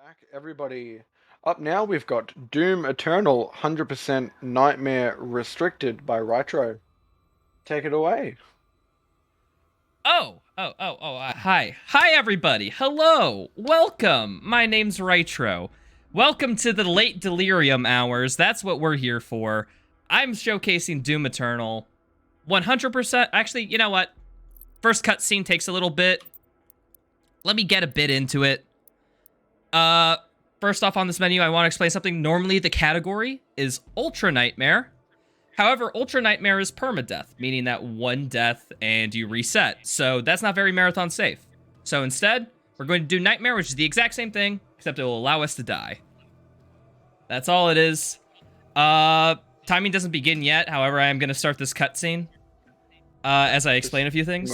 Back, everybody. Up now, we've got Doom Eternal 100% Nightmare Restricted by Raitro. Take it away. Hi. Hi, everybody. Hello. Welcome. My name's Raitro. Welcome to the late delirium hours. That's what we're here for. I'm showcasing Doom Eternal. 100%. Actually, you know what? First cutscene takes a little bit. Let me get a bit into it. First off on this menu, I want to explain something. Normally, the category is Ultra Nightmare. However, Ultra Nightmare is permadeath, meaning that one death and you reset. So that's not very marathon safe. So instead, we're going to do Nightmare, which is the exact same thing, except it will allow us to die. That's all it is. Timing doesn't begin yet. However, I am going to start this cutscene as I explain a few things.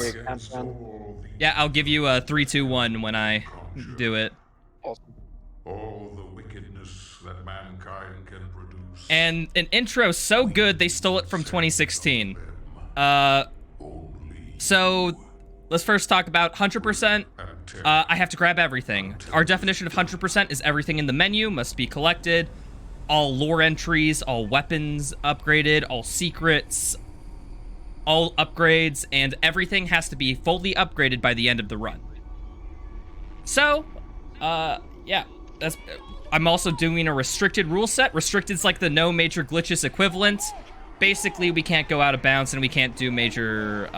Yeah, I'll give you a 3, 2, 1 when I do it. All the wickedness that mankind can produce. And an intro so good they stole it from 2016. So let's first talk about 100%. I have to grab everything. Our definition of 100% is everything in the menu must be collected. All lore entries, all weapons upgraded, all secrets, all upgrades, and everything has to be fully upgraded by the end of the run. So, yeah. I'm also doing a restricted rule set. Restricted's like the no major glitches equivalent. Basically, we can't go out of bounds and we can't do major,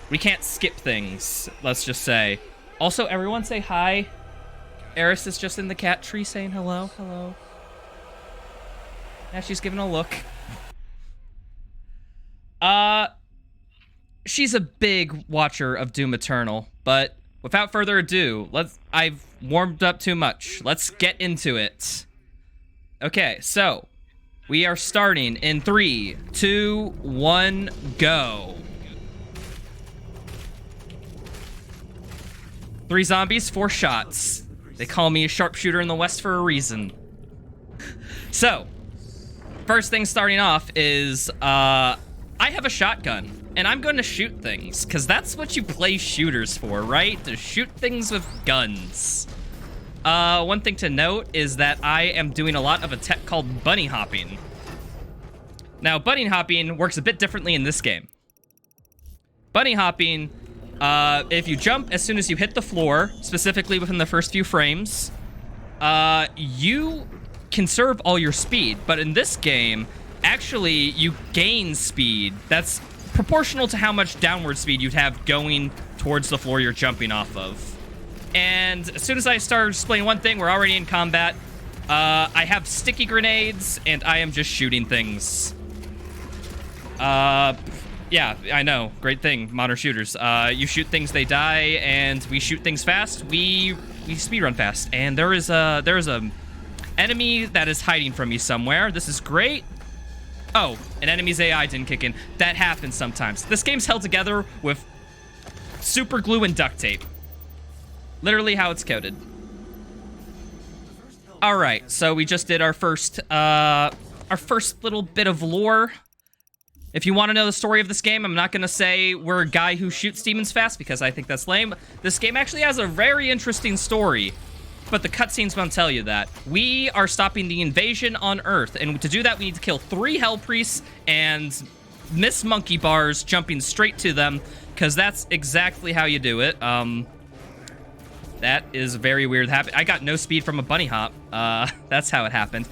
we can't skip things, let's just say. Also, everyone say hi. Eris is just in the cat tree saying hello, hello. Now she's giving a look. She's a big watcher of Doom Eternal, but without further ado, I've warmed up too much. Let's get into it. Okay, so we are starting in 3, 2, 1, go. 3 zombies, 4 shots. They call me a sharpshooter in the West for a reason. So, first thing starting off is, I have a shotgun. And I'm going to shoot things, because that's what you play shooters for, right? To shoot things with guns. One thing to note is that I am doing a lot of a tech called bunny hopping. Now, bunny hopping works a bit differently in this game. Bunny hopping, if you jump as soon as you hit the floor, specifically within the first few frames, you conserve all your speed. But in this game, actually, you gain speed. That's proportional to how much downward speed you'd have going towards the floor you're jumping off of. And as soon as I start displaying one thing, we're already in combat. I have sticky grenades, and I am just shooting things. Yeah, I know. Great thing, modern shooters. You shoot things, they die, and we shoot things fast. We speedrun fast. And there is a enemy that is hiding from me somewhere. This is great. Oh, an enemy's AI didn't kick in. That happens sometimes. This game's held together with super glue and duct tape. Literally how it's coded. Alright, so we just did our first little bit of lore. If you want to know the story of this game, I'm not going to say we're a guy who shoots demons fast, because I think that's lame. This game actually has a very interesting story. But the cutscenes won't tell you that. We are stopping the invasion on Earth, and to do that, we need to kill 3 Hell Priests and miss monkey bars jumping straight to them, because that's exactly how you do it. That is very weird. I got no speed from a bunny hop. That's how it happened.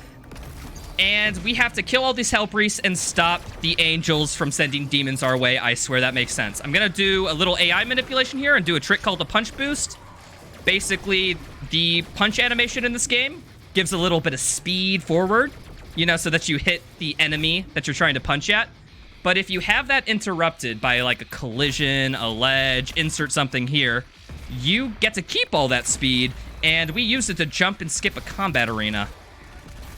And we have to kill all these Hell Priests and stop the angels from sending demons our way. I swear that makes sense. I'm gonna do a little AI manipulation here and do a trick called the punch boost. Basically, the punch animation in this game gives a little bit of speed forward, you know, so that you hit the enemy that you're trying to punch at. But if you have that interrupted by like a collision, a ledge, insert something here, you get to keep all that speed, and we use it to jump and skip a combat arena.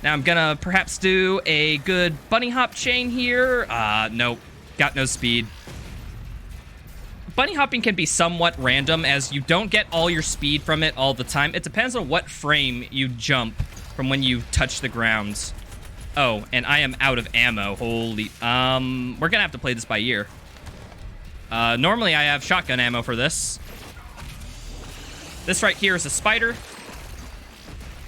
Now I'm gonna perhaps do a good bunny hop chain here. Nope, got no speed. Bunny hopping can be somewhat random, as you don't get all your speed from it all the time. It depends on what frame you jump from when you touch the ground. Oh, and I am out of ammo. Holy... we're gonna have to play this by ear. Normally I have shotgun ammo for this. This right here is a spider.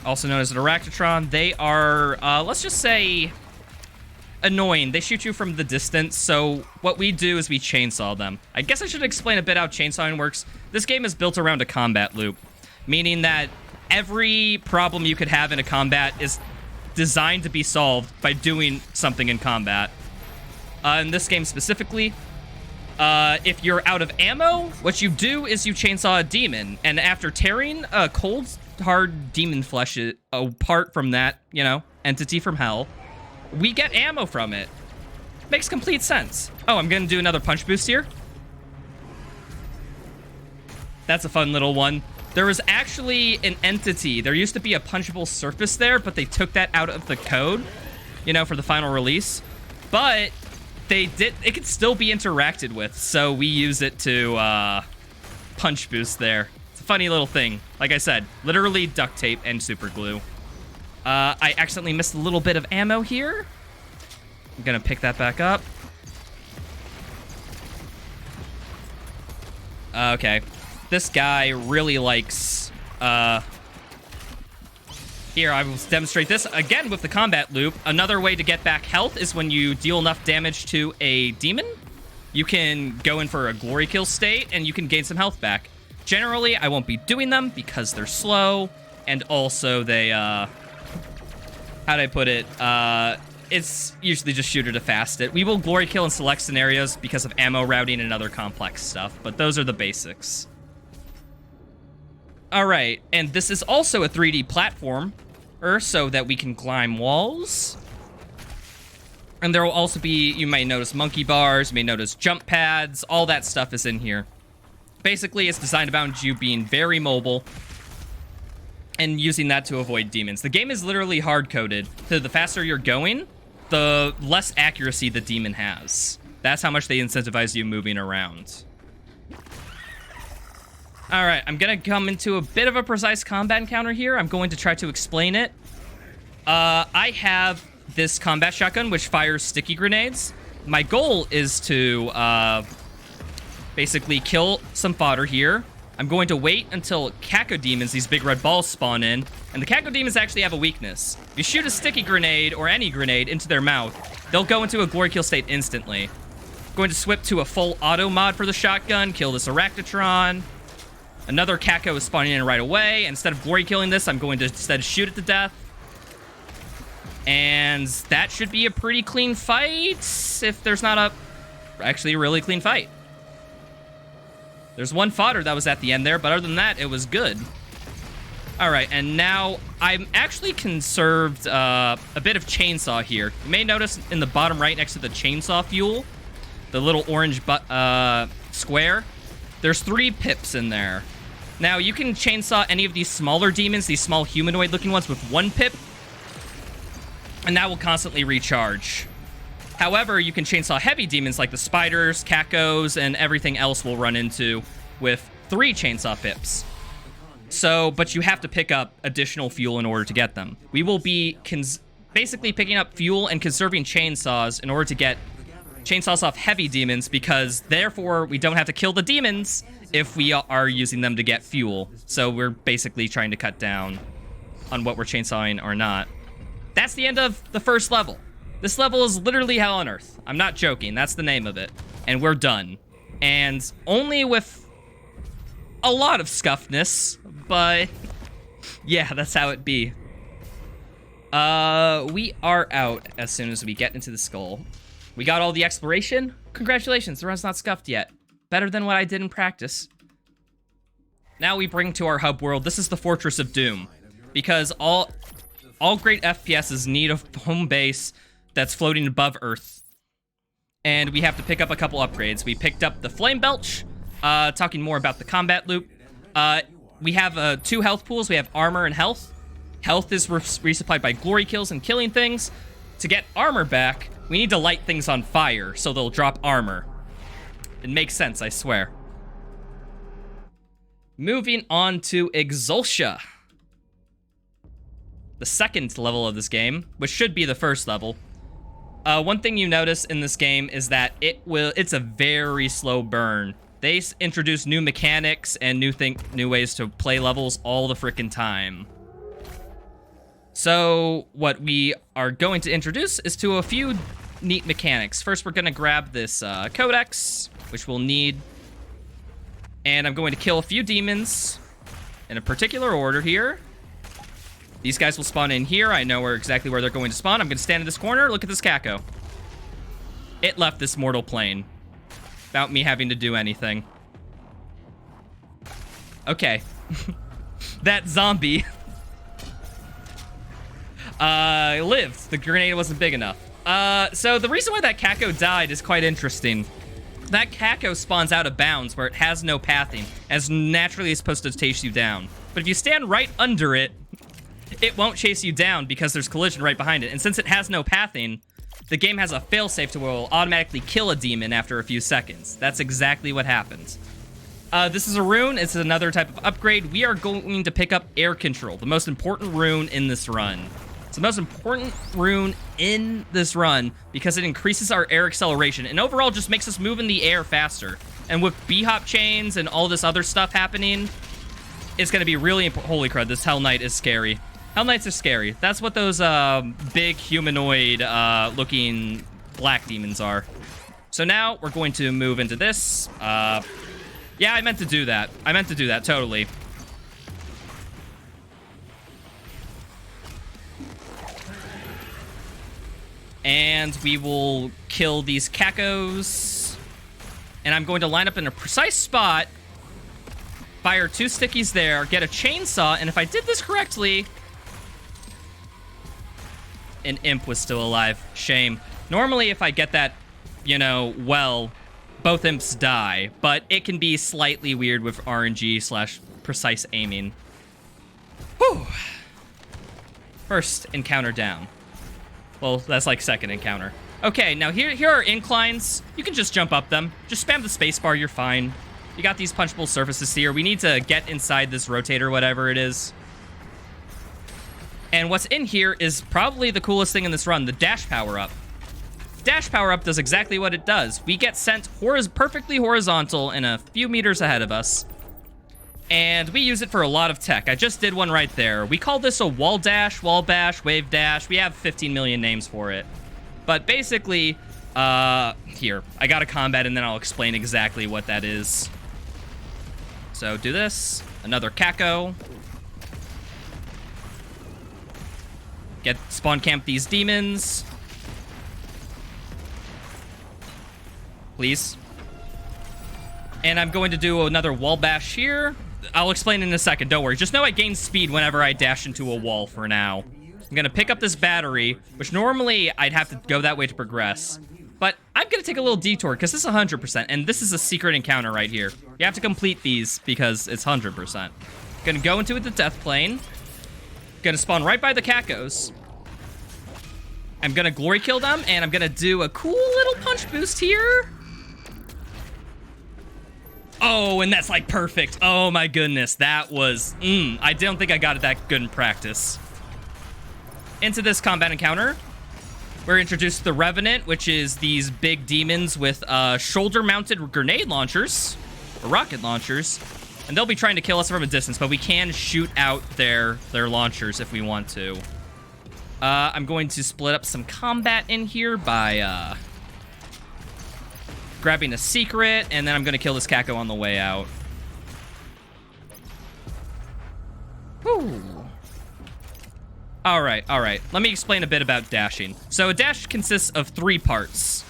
also known as an Arachnotron. They are, let's just say, annoying. They shoot you from the distance, so what we do is we chainsaw them. I guess I should explain a bit how chainsawing works. This game is built around a combat loop, meaning that every problem you could have in a combat is designed to be solved by doing something in combat. In this game specifically, if you're out of ammo, what you do is you chainsaw a demon, and after tearing a cold, hard demon flesh apart from that, you know, entity from hell, we get ammo from it. Makes complete sense. Oh, I'm gonna do another punch boost here. That's a fun little one. There was actually an entity. There used to be a punchable surface there, but they took that out of the code, you know, for the final release. But it could still be interacted with, so we use it to punch boost there. It's a funny little thing. Like I said, literally duct tape and super glue. I accidentally missed a little bit of ammo here. I'm gonna pick that back up. Okay. This guy really likes, here, I will demonstrate this again with the combat loop. Another way to get back health is when you deal enough damage to a demon, you can go in for a glory kill state and you can gain some health back. Generally, I won't be doing them because they're slow, and also they, how'd I put it? It's usually just shooter to fast it. We will glory kill in select scenarios because of ammo routing and other complex stuff, but those are the basics. Alright, and this is also a 3D platform, so that we can climb walls. And there will also be, you may notice monkey bars, you may notice jump pads, all that stuff is in here. Basically, it's designed around you being very mobile and using that to avoid demons. The game is literally hard-coded. So the faster you're going, the less accuracy the demon has. That's how much they incentivize you moving around. All right, I'm gonna come into a bit of a precise combat encounter here. I'm going to try to explain it. I have this combat shotgun, which fires sticky grenades. My goal is to basically kill some fodder here. I'm going to wait until cacodemons, these big red balls, spawn in. And the cacodemons actually have a weakness. If you shoot a sticky grenade or any grenade into their mouth, they'll go into a glory kill state instantly. I'm going to swip to a full auto mod for the shotgun, kill this Arachnotron. Another Caco is spawning in right away. Instead of glory killing this, I'm going to instead shoot it to death. And that should be a pretty clean fight, if there's not actually a really clean fight. There's one fodder that was at the end there, but other than that, it was good. All right, and now I'm actually conserved a bit of chainsaw here. You may notice in the bottom right next to the chainsaw fuel, the little orange square, there's 3 pips in there. Now, you can chainsaw any of these smaller demons, these small humanoid-looking ones, with 1 pip, and that will constantly recharge. However, you can chainsaw heavy demons like the spiders, cacos, and everything else we'll run into with 3 chainsaw pips. So, but you have to pick up additional fuel in order to get them. We will be basically picking up fuel and conserving chainsaws in order to get chainsaws off heavy demons, because therefore we don't have to kill the demons if we are using them to get fuel. So we're basically trying to cut down on what we're chainsawing or not. That's the end of the first level. This level is literally hell on earth. I'm not joking. That's the name of it. And we're done. And only with a lot of scuffness, but yeah, that's how it be. We are out as soon as we get into the skull. We got all the exploration. Congratulations, the run's not scuffed yet. Better than what I did in practice. Now we bring to our hub world. This is the Fortress of Doom, because all great FPSs need a home base that's floating above Earth. And we have to pick up a couple upgrades. We picked up the Flame Belch, talking more about the combat loop. We have 2 health pools. We have armor and health. Health is resupplied by glory kills and killing things. To get armor back, we need to light things on fire, so they'll drop armor. It makes sense, I swear. Moving on to Exultia. The second level of this game, which should be the first level. One thing you notice in this game is that it's a very slow burn. They introduce new mechanics and new ways to play levels all the frickin' time. So what we are going to introduce is to a few neat mechanics. First, we're going to grab this codex, which we'll need. And I'm going to kill a few demons in a particular order here. These guys will spawn in here. I know exactly where they're going to spawn. I'm going to stand in this corner. Look at this Kako. It left this mortal plane without me having to do anything. Okay. That zombie lived. The grenade wasn't big enough. So the reason why that Kako died is quite interesting. That Kako spawns out of bounds where it has no pathing, as naturally is supposed to chase you down. But if you stand right under it, it won't chase you down because there's collision right behind it. And since it has no pathing, the game has a failsafe to where it will automatically kill a demon after a few seconds. That's exactly what happens. This is a rune. It's another type of upgrade. We are going to pick up air control, the most important rune in this run. It's the most important rune in this run because it increases our air acceleration and overall just makes us move in the air faster. And with B-hop chains and all this other stuff happening, it's going to be really important. Holy crud, this Hell Knight is scary. Hell Knights are scary. That's what those big humanoid looking black demons are. So now we're going to move into this. Yeah, I meant to do that. I meant to do that, totally. And we will kill these Kakos. And I'm going to line up in a precise spot, fire 2 stickies there, get a chainsaw, and if I did this correctly... An imp was still alive. Shame. Normally, if I get that, you know, well, both imps die, but it can be slightly weird with RNG/precise aiming. Whew. First encounter down. Well, that's like second encounter. Okay, now here are inclines. You can just jump up them. Just spam the spacebar, you're fine. You got these punchable surfaces here. We need to get inside this rotator, whatever it is. And what's in here is probably the coolest thing in this run, the dash power-up. Dash power-up does exactly what it does. We get sent perfectly horizontal and a few meters ahead of us. And we use it for a lot of tech. I just did one right there. We call this a wall dash, wall bash, wave dash. We have 15 million names for it. But basically, here, I got a combat and then I'll explain exactly what that is. So do this, another Kako. Get spawn camp these demons. Please. And I'm going to do another wall bash here. I'll explain in a second, don't worry. Just know I gain speed whenever I dash into a wall for now. I'm gonna pick up this battery, which normally I'd have to go that way to progress. But I'm gonna take a little detour, because this is 100%, and this is a secret encounter right here. You have to complete these, because it's 100%. Gonna go into the death plane. Gonna spawn right by the Kakos. I'm gonna glory kill them, and I'm gonna do a cool little punch boost here. Oh, and that's like perfect. Oh my goodness, that was, I don't think I got it that good in practice. Into this combat encounter, we're introduced to the Revenant, which is these big demons with shoulder-mounted grenade launchers, or rocket launchers, and they'll be trying to kill us from a distance, but we can shoot out their launchers if we want to. I'm going to split up some combat in here by grabbing a secret, and then I'm going to kill this Kako on the way out. Whew. All right. Let me explain a bit about dashing. So a dash consists of 3 parts.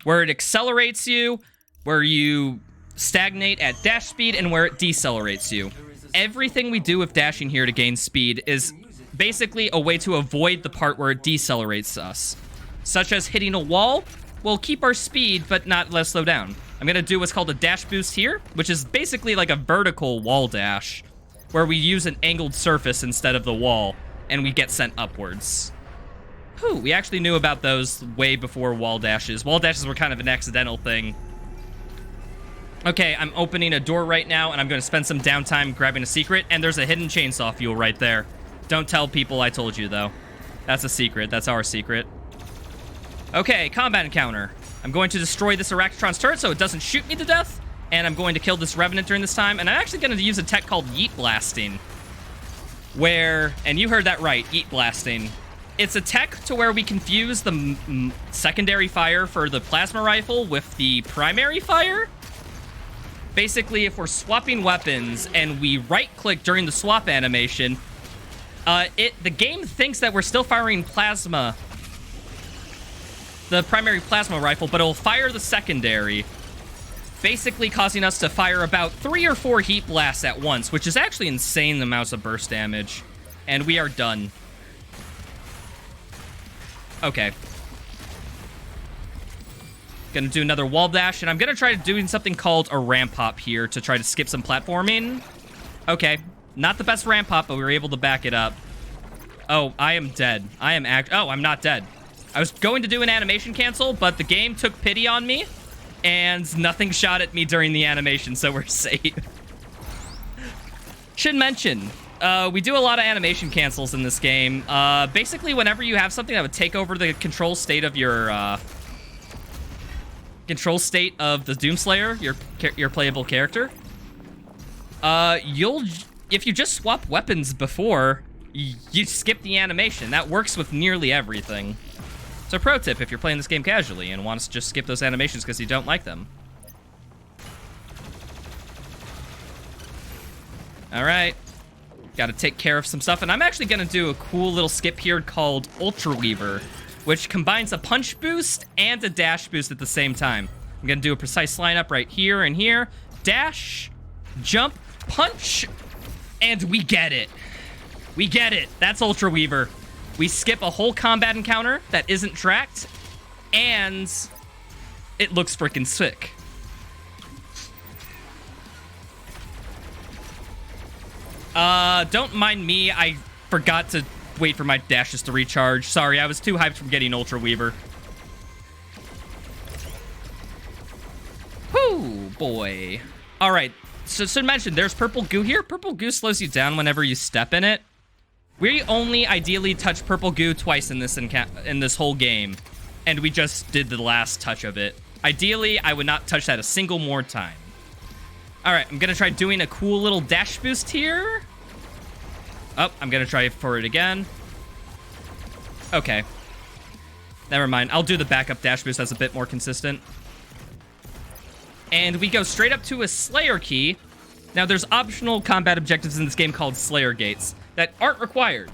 Where it accelerates you, where you stagnate at dash speed, and where it decelerates you. Everything we do with dashing here to gain speed is basically a way to avoid the part where it decelerates us. Such as hitting a wall will keep our speed, but not let us slow down. I'm gonna do what's called a dash boost here, which is basically like a vertical wall dash, where we use an angled surface instead of the wall, and we get sent upwards. Whew, we actually knew about those way before wall dashes. Wall dashes were kind of an accidental thing. Okay, I'm opening a door right now, and I'm gonna spend some downtime grabbing a secret, and there's a hidden chainsaw fuel right there. Don't tell people I told you, though. That's a secret. That's our secret. Okay, combat encounter. I'm going to destroy this Arachnotron's turret so it doesn't shoot me to death, and I'm going to kill this Revenant during this time, and I'm actually going to use a tech called Yeet Blasting. where, and you heard that right, Eat Blasting. It's a tech to where we can fuse the secondary fire for the plasma rifle with the primary fire. Basically, if we're swapping weapons and we right-click during the swap animation, the game thinks that we're still firing plasma, the primary plasma rifle, but it'll fire the secondary, basically causing us to fire about 3 or 4 heat blasts at once, which is actually insane amounts of burst damage. And we are done. Okay. Gonna do another wall dash, and I'm gonna try doing something called a ramp hop here to try to skip some platforming. Okay. Not the best ramp hop, but we were able to back it up. Oh, I am dead. Oh, I'm not dead. I was going to do an animation cancel, but the game took pity on me, and nothing shot at me during the animation, so we're safe. Should mention, we do a lot of animation cancels in this game. Basically, whenever you have something that would take over the control state of your, control state of the Doomslayer, your playable character, if you just swap weapons before, you skip the animation. That works with nearly everything. So pro tip if you're playing this game casually and want to just skip those animations because you don't like them. Alright. Gotta take care of some stuff, and I'm actually gonna do a cool little skip here called Ultra Weaver, which combines a punch boost and a dash boost at the same time. I'm gonna do a precise lineup right here and here. Dash, jump, punch, and we get it. We get it. That's Ultra Weaver. We skip a whole combat encounter that isn't tracked, and it looks freaking sick. Don't mind me. I forgot to wait for my dashes to recharge. Sorry, I was too hyped from getting Ultra Weaver. Whoo, boy. All right. So to mention, there's purple goo here. Purple goo slows you down whenever you step in it. We only ideally touch purple goo twice in this whole game, and we just did the last touch of it. Ideally, I would not touch that a single more time. All right, I'm gonna try doing a cool little dash boost here. Oh, I'm gonna try for it again. Okay. Never mind. I'll do the backup dash boost that's a bit more consistent. And we go straight up to a Slayer key. Now, there's optional combat objectives in this game called Slayer Gates that aren't required.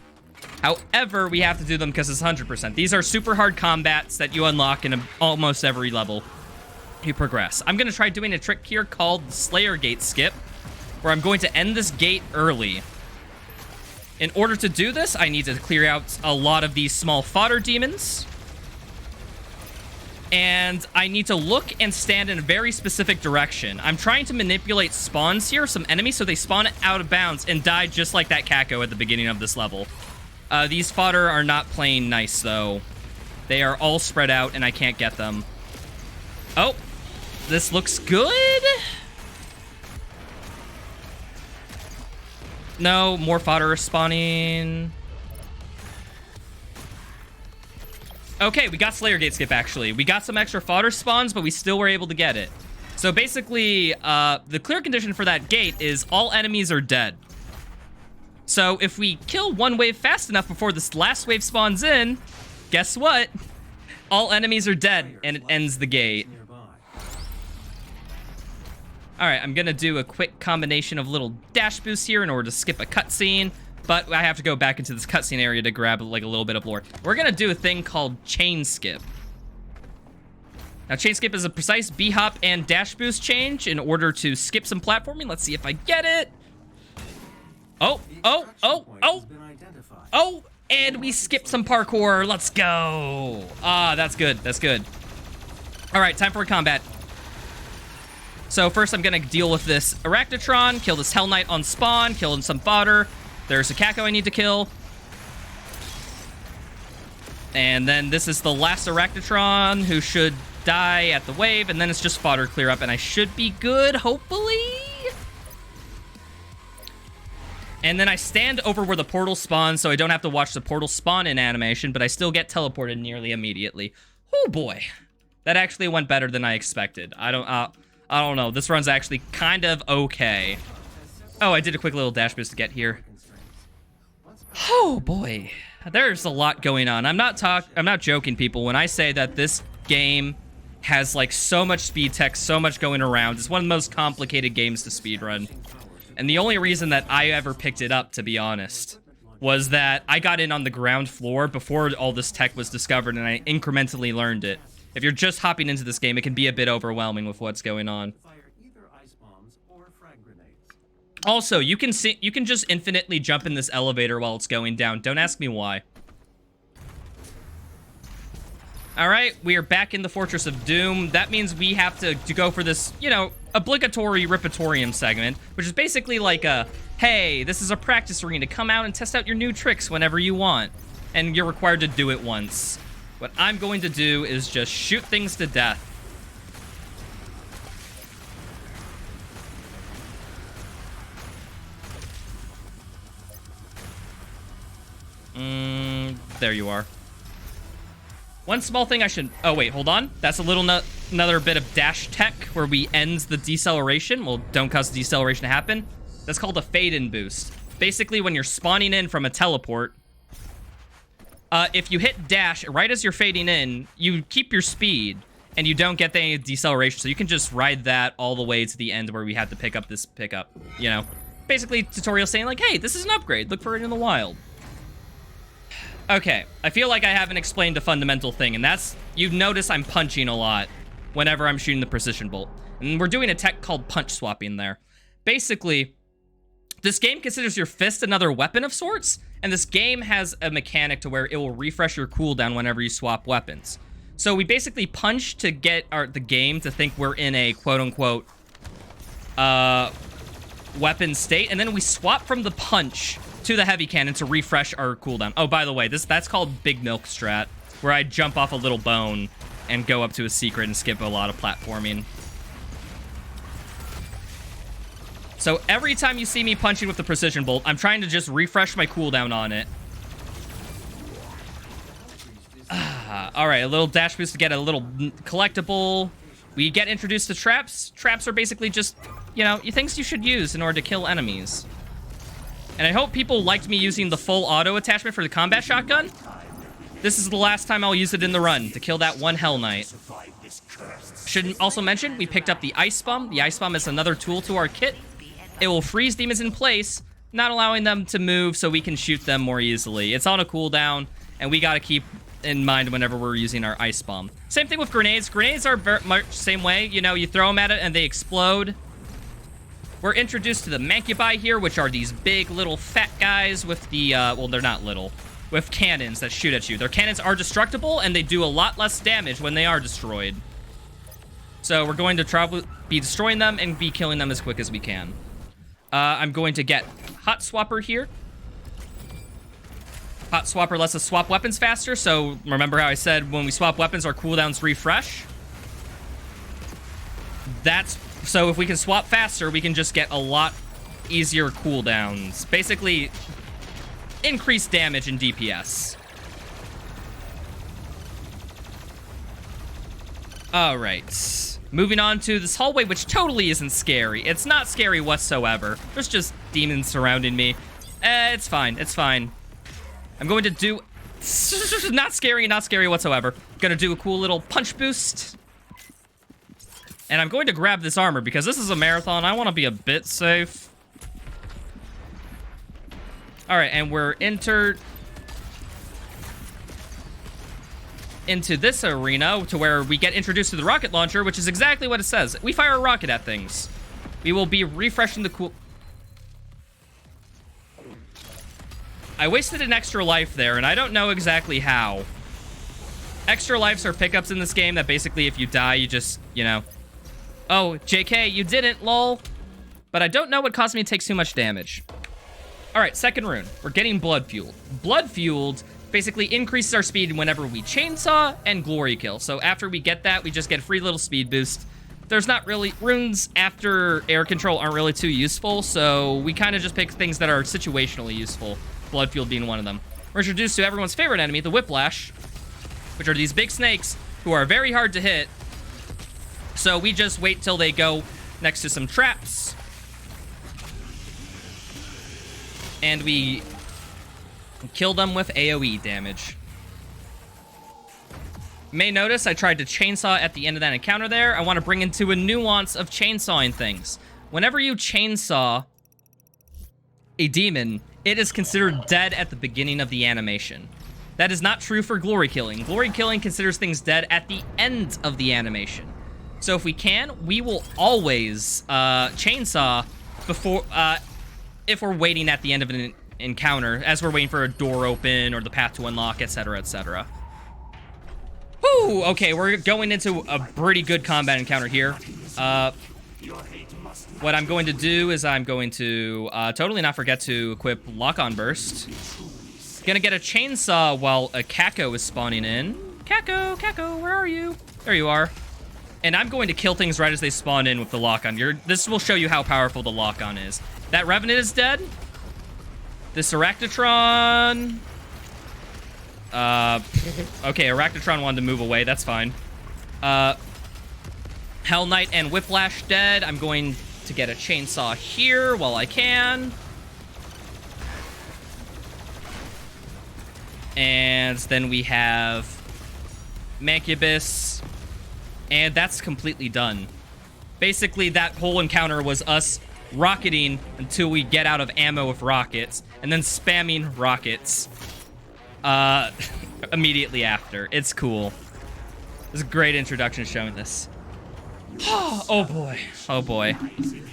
However, we have to do them because it's 100%. These are super hard combats that you unlock in almost every level you progress. I'm going to try doing a trick here called the Slayer Gate Skip, where I'm going to end this gate early. In order to do this, I need to clear out a lot of these small fodder demons. And I need to look and stand in a very specific direction. I'm trying to manipulate spawns here, some enemies, so they spawn out of bounds and die just like that Kako at the beginning of this level. These fodder are not playing nice, though. They are all spread out, and I can't get them. Oh, this looks good. No, more fodder are spawning. Okay, we got Slayer Gate Skip, actually. We got some extra fodder spawns, but we still were able to get it. So basically, the clear condition for that gate is all enemies are dead. So if we kill one wave fast enough before this last wave spawns in, guess what? All enemies are dead, and it ends the gate. Alright, I'm gonna do a quick combination of little dash boosts here in order to skip a cutscene. But I have to go back into this cutscene area to grab like a little bit of lore. We're gonna do a thing called Chain Skip. Now, Chain Skip is a precise B-hop and dash boost change in order to skip some platforming. Let's see if I get it. Oh, and we skipped some parkour. Let's go. Ah, that's good, that's good. All right, time for combat. So first I'm gonna deal with this Arachnotron, kill this Hell Knight on spawn, kill some fodder. There's a Kako I need to kill. And then this is the last Arachnotron who should die at the wave, and then it's just fodder clear up, and I should be good, hopefully? And then I stand over where the portal spawns, so I don't have to watch the portal spawn in animation, but I still get teleported nearly immediately. Oh boy. That actually went better than I expected. I don't know. This run's actually kind of okay. Oh, I did a quick little dash boost to get here. Oh boy, there's a lot going on. I'm not joking, people, when I say that this game has like so much speed tech, so much going around. It's one of the most complicated games to speedrun. And the only reason that I ever picked it up, to be honest, was that I got in on the ground floor before all this tech was discovered, and I incrementally learned it. If you're just hopping into this game, it can be a bit overwhelming with what's going on. Also, you can just infinitely jump in this elevator while it's going down. Don't ask me why. All right, we are back in the Fortress of Doom. That means we have to go for this, you know, obligatory Ripatorium segment, which is basically like a, hey, this is a practice arena. Come out and test out your new tricks whenever you want. And you're required to do it once. What I'm going to do is just shoot things to death. There you are. One small thing I should... Oh, wait, hold on. That's a little another bit of dash tech where we end the deceleration. Well, don't cause the deceleration to happen. That's called a fade-in boost. Basically, when you're spawning in from a teleport, if you hit dash right as you're fading in, you keep your speed, and you don't get any deceleration. So you can just ride that all the way to the end where we have to pick up this pickup, you know? Basically, tutorial saying, like, hey, this is an upgrade. Look for it in the wild. Okay, I feel like I haven't explained a fundamental thing, and that's, you've noticed I'm punching a lot whenever I'm shooting the precision bolt. And we're doing a tech called punch swapping there. Basically, this game considers your fist another weapon of sorts, and this game has a mechanic to where it will refresh your cooldown whenever you swap weapons. So we basically punch to get the game to think we're in a quote-unquote weapon state, and then we swap from the punch to the heavy cannon to refresh our cooldown. Oh, by the way, that's called Big Milk Strat, where I jump off a little bone and go up to a secret and skip a lot of platforming. So every time you see me punching with the precision bolt, I'm trying to just refresh my cooldown on it. All right, a little dash boost to get a little collectible. We get introduced to traps. Traps are basically just, you know, things you should use in order to kill enemies. And I hope people liked me using the full auto attachment for the combat shotgun. This is the last time I'll use it in the run to kill that one Hell Knight. Should also mention, we picked up the Ice Bomb. The Ice Bomb is another tool to our kit. It will freeze demons in place, not allowing them to move so we can shoot them more easily. It's on a cooldown, and we gotta keep in mind whenever we're using our Ice Bomb. Same thing with grenades. Grenades are very much the same way. You know, you throw them at it and they explode. We're introduced to the Mancubi here, which are these big little fat guys with the, well, they're not little, with cannons that shoot at you. Their cannons are destructible, and they do a lot less damage when they are destroyed. So we're going to be destroying them and be killing them as quick as we can. I'm going to get Hot Swapper here. Hot Swapper lets us swap weapons faster, so remember how I said when we swap weapons, our cooldowns refresh? So if we can swap faster, we can just get a lot easier cooldowns. Basically, increased damage and DPS. Alright. Moving on to this hallway, which totally isn't scary. It's not scary whatsoever. There's just demons surrounding me. It's fine. It's fine. I'm going to do... not scary whatsoever. Gonna do a cool little punch boost. And I'm going to grab this armor because this is a marathon. I want to be a bit safe. All right, and we're entered into this arena to where we get introduced to the rocket launcher, which is exactly what it says. We fire a rocket at things. We will be refreshing the cool... I wasted an extra life there, and I don't know exactly how. Extra lives are pickups in this game that basically if you die, you just, you know... Oh, JK, you didn't, lol. But I don't know what caused me to take too much damage. All right, second rune. We're getting Blood Fueled. Blood Fueled basically increases our speed whenever we chainsaw and glory kill. So after we get that, we just get a free little speed boost. There's not really... Runes after air control aren't really too useful, so we kind of just pick things that are situationally useful. Blood Fueled being one of them. We're introduced to everyone's favorite enemy, the Whiplash, which are these big snakes who are very hard to hit. So we just wait till they go next to some traps. And we and kill them with AoE damage. You may notice I tried to chainsaw at the end of that encounter there. I want to bring into a nuance of chainsawing things. Whenever you chainsaw a demon, it is considered dead at the beginning of the animation. That is not true for glory killing. Glory killing considers things dead at the end of the animation. So if we can, we will always chainsaw before, if we're waiting at the end of an encounter, as we're waiting for a door open or the path to unlock, etc., etc. Whew, okay, we're going into a pretty good combat encounter here. What I'm going to do is I'm going to totally not forget to equip Lock-On Burst. Gonna get a chainsaw while a Kako is spawning in. Kako, where are you? There you are. And I'm going to kill things right as they spawn in with the Lock-On. This will show you how powerful the Lock-On is. That Revenant is dead. This Arachnotron... okay, Arachnotron wanted to move away. That's fine. Hell Knight and Whiplash dead. I'm going to get a chainsaw here while I can. And then we have Mancubus. And that's completely done. Basically, that whole encounter was us rocketing until we get out of ammo with rockets, and then spamming rockets immediately after. It's cool. It's a great introduction showing this. Oh boy. Oh boy.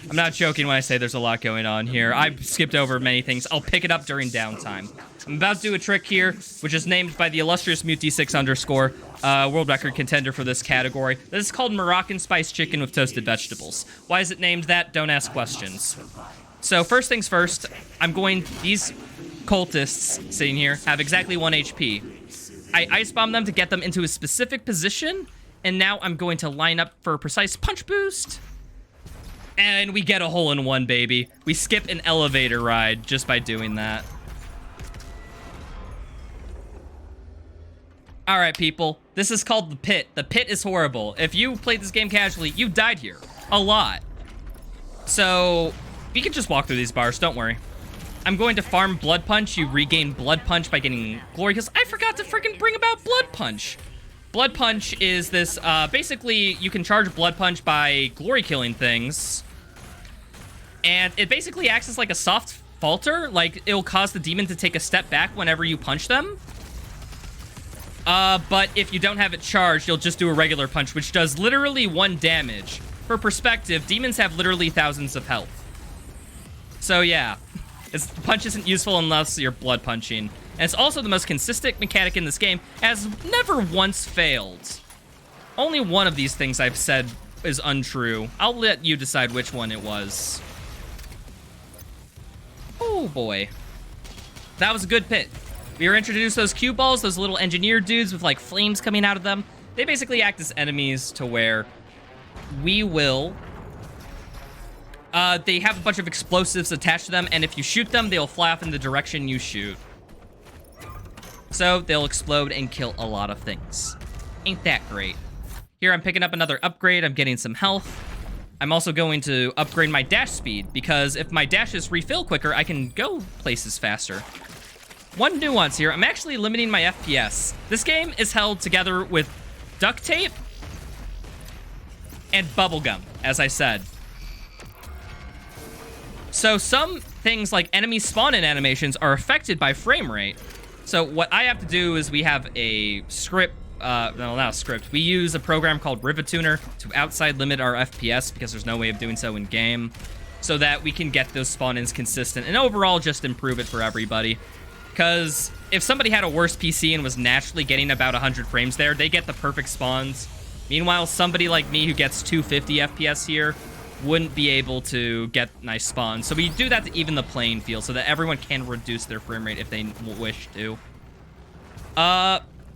I'm not joking when I say there's a lot going on here. I've skipped over many things. I'll pick it up during downtime. I'm about to do a trick here, which is named by the illustrious Mute6_, world record contender for this category. This is called Moroccan Spice Chicken with Toasted Vegetables. Why is it named that? Don't ask questions. So first things first, these cultists sitting here have exactly 1 HP. I ice bomb them to get them into a specific position, and now I'm going to line up for a precise punch boost. And we get a hole-in-one, baby. We skip an elevator ride just by doing that. All right, people. This is called the Pit. The Pit is horrible. If you played this game casually, you died here. A lot. So, we can just walk through these bars. Don't worry. I'm going to farm Blood Punch. You regain Blood Punch by getting glory kills. I forgot to freaking bring about Blood Punch. Blood Punch is this, basically, you can charge Blood Punch by glory killing things. And it basically acts as like a soft falter. Like, it'll cause the demon to take a step back whenever you punch them. But if you don't have it charged, you'll just do a regular punch, which does literally 1 damage. For perspective, demons have literally thousands of health. So yeah, punch isn't useful unless you're blood punching. And it's also the most consistent mechanic in this game, has never once failed. Only one of these things I've said is untrue. I'll let you decide which one it was. Oh boy. That was a good pit. We were introduced to those cue balls, those little engineer dudes with like flames coming out of them. They basically act as enemies to where we will... they have a bunch of explosives attached to them, and if you shoot them, they'll fly off in the direction you shoot. So they'll explode and kill a lot of things. Ain't that great? Here I'm picking up another upgrade. I'm getting some health. I'm also going to upgrade my dash speed, because if my dashes refill quicker, I can go places faster. One nuance here, I'm actually limiting my FPS. This game is held together with duct tape and bubblegum, as I said. So some things like enemy spawn-in animations are affected by frame rate. So what I have to do is we have a script, no, not a script. We use a program called Rivatuner to outside limit our FPS because there's no way of doing so in game, so that we can get those spawn-ins consistent and overall just improve it for everybody. Because if somebody had a worse PC and was naturally getting about 100 frames there, they get the perfect spawns. Meanwhile, somebody like me who gets 250 FPS here wouldn't be able to get nice spawns. So we do that to even the playing field so that everyone can reduce their frame rate if they wish to.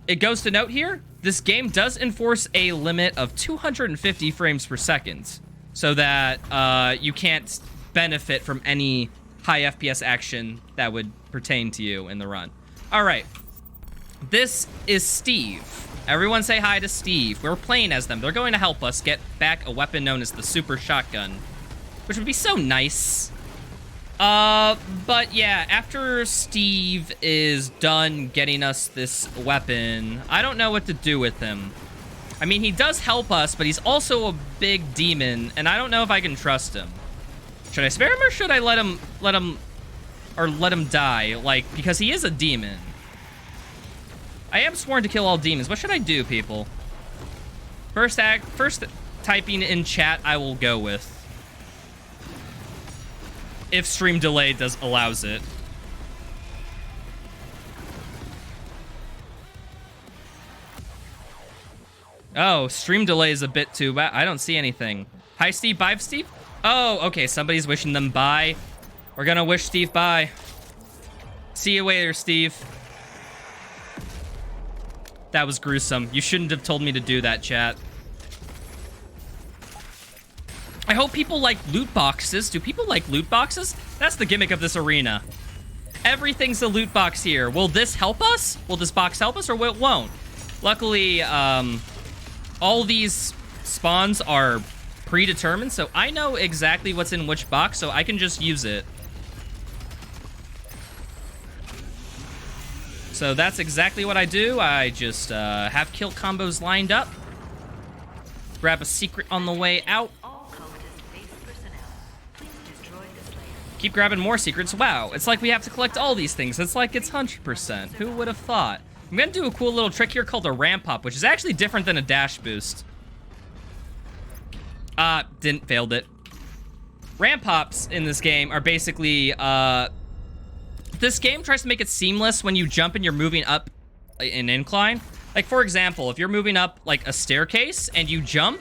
It goes to note here, this game does enforce a limit of 250 frames per second so that you can't benefit from any high FPS action that would pertain to you in the run. All right, this is Steve. Everyone say hi to Steve. We're playing as them. They're going to help us get back a weapon known as the Super Shotgun, which would be so nice. But yeah, after Steve is done getting us this weapon, I don't know what to do with him. I mean, he does help us, but he's also a big demon, and I don't know if I can trust him. Should I spare him or should I let him die? Like, because he is a demon. I am sworn to kill all demons. What should I do, people? First typing in chat I will go with. If stream delay allows it. Oh, stream delay is a bit too bad. I don't see anything. Hi, Steve. Bye, Steve. Oh, okay. Somebody's wishing them bye. We're gonna wish Steve bye. See you later, Steve. That was gruesome. You shouldn't have told me to do that, chat. I hope people like loot boxes. Do people like loot boxes? That's the gimmick of this arena. Everything's a loot box here. Will this help us? Will this box help us or it won't? Luckily, all these spawns are predetermined, so I know exactly what's in which box, so I can just use it. So that's exactly what I do. I just have kill combos lined up. Grab a secret on the way out. Keep grabbing more secrets. Wow, it's like we have to collect all these things. It's like it's 100%. Who would have thought? I'm gonna do a cool little trick here called a ramp hop, which is actually different than a dash boost. Failed it. Ramp hops in this game are basically, this game tries to make it seamless when you jump and you're moving up an incline. Like, for example, if you're moving up, like, a staircase and you jump,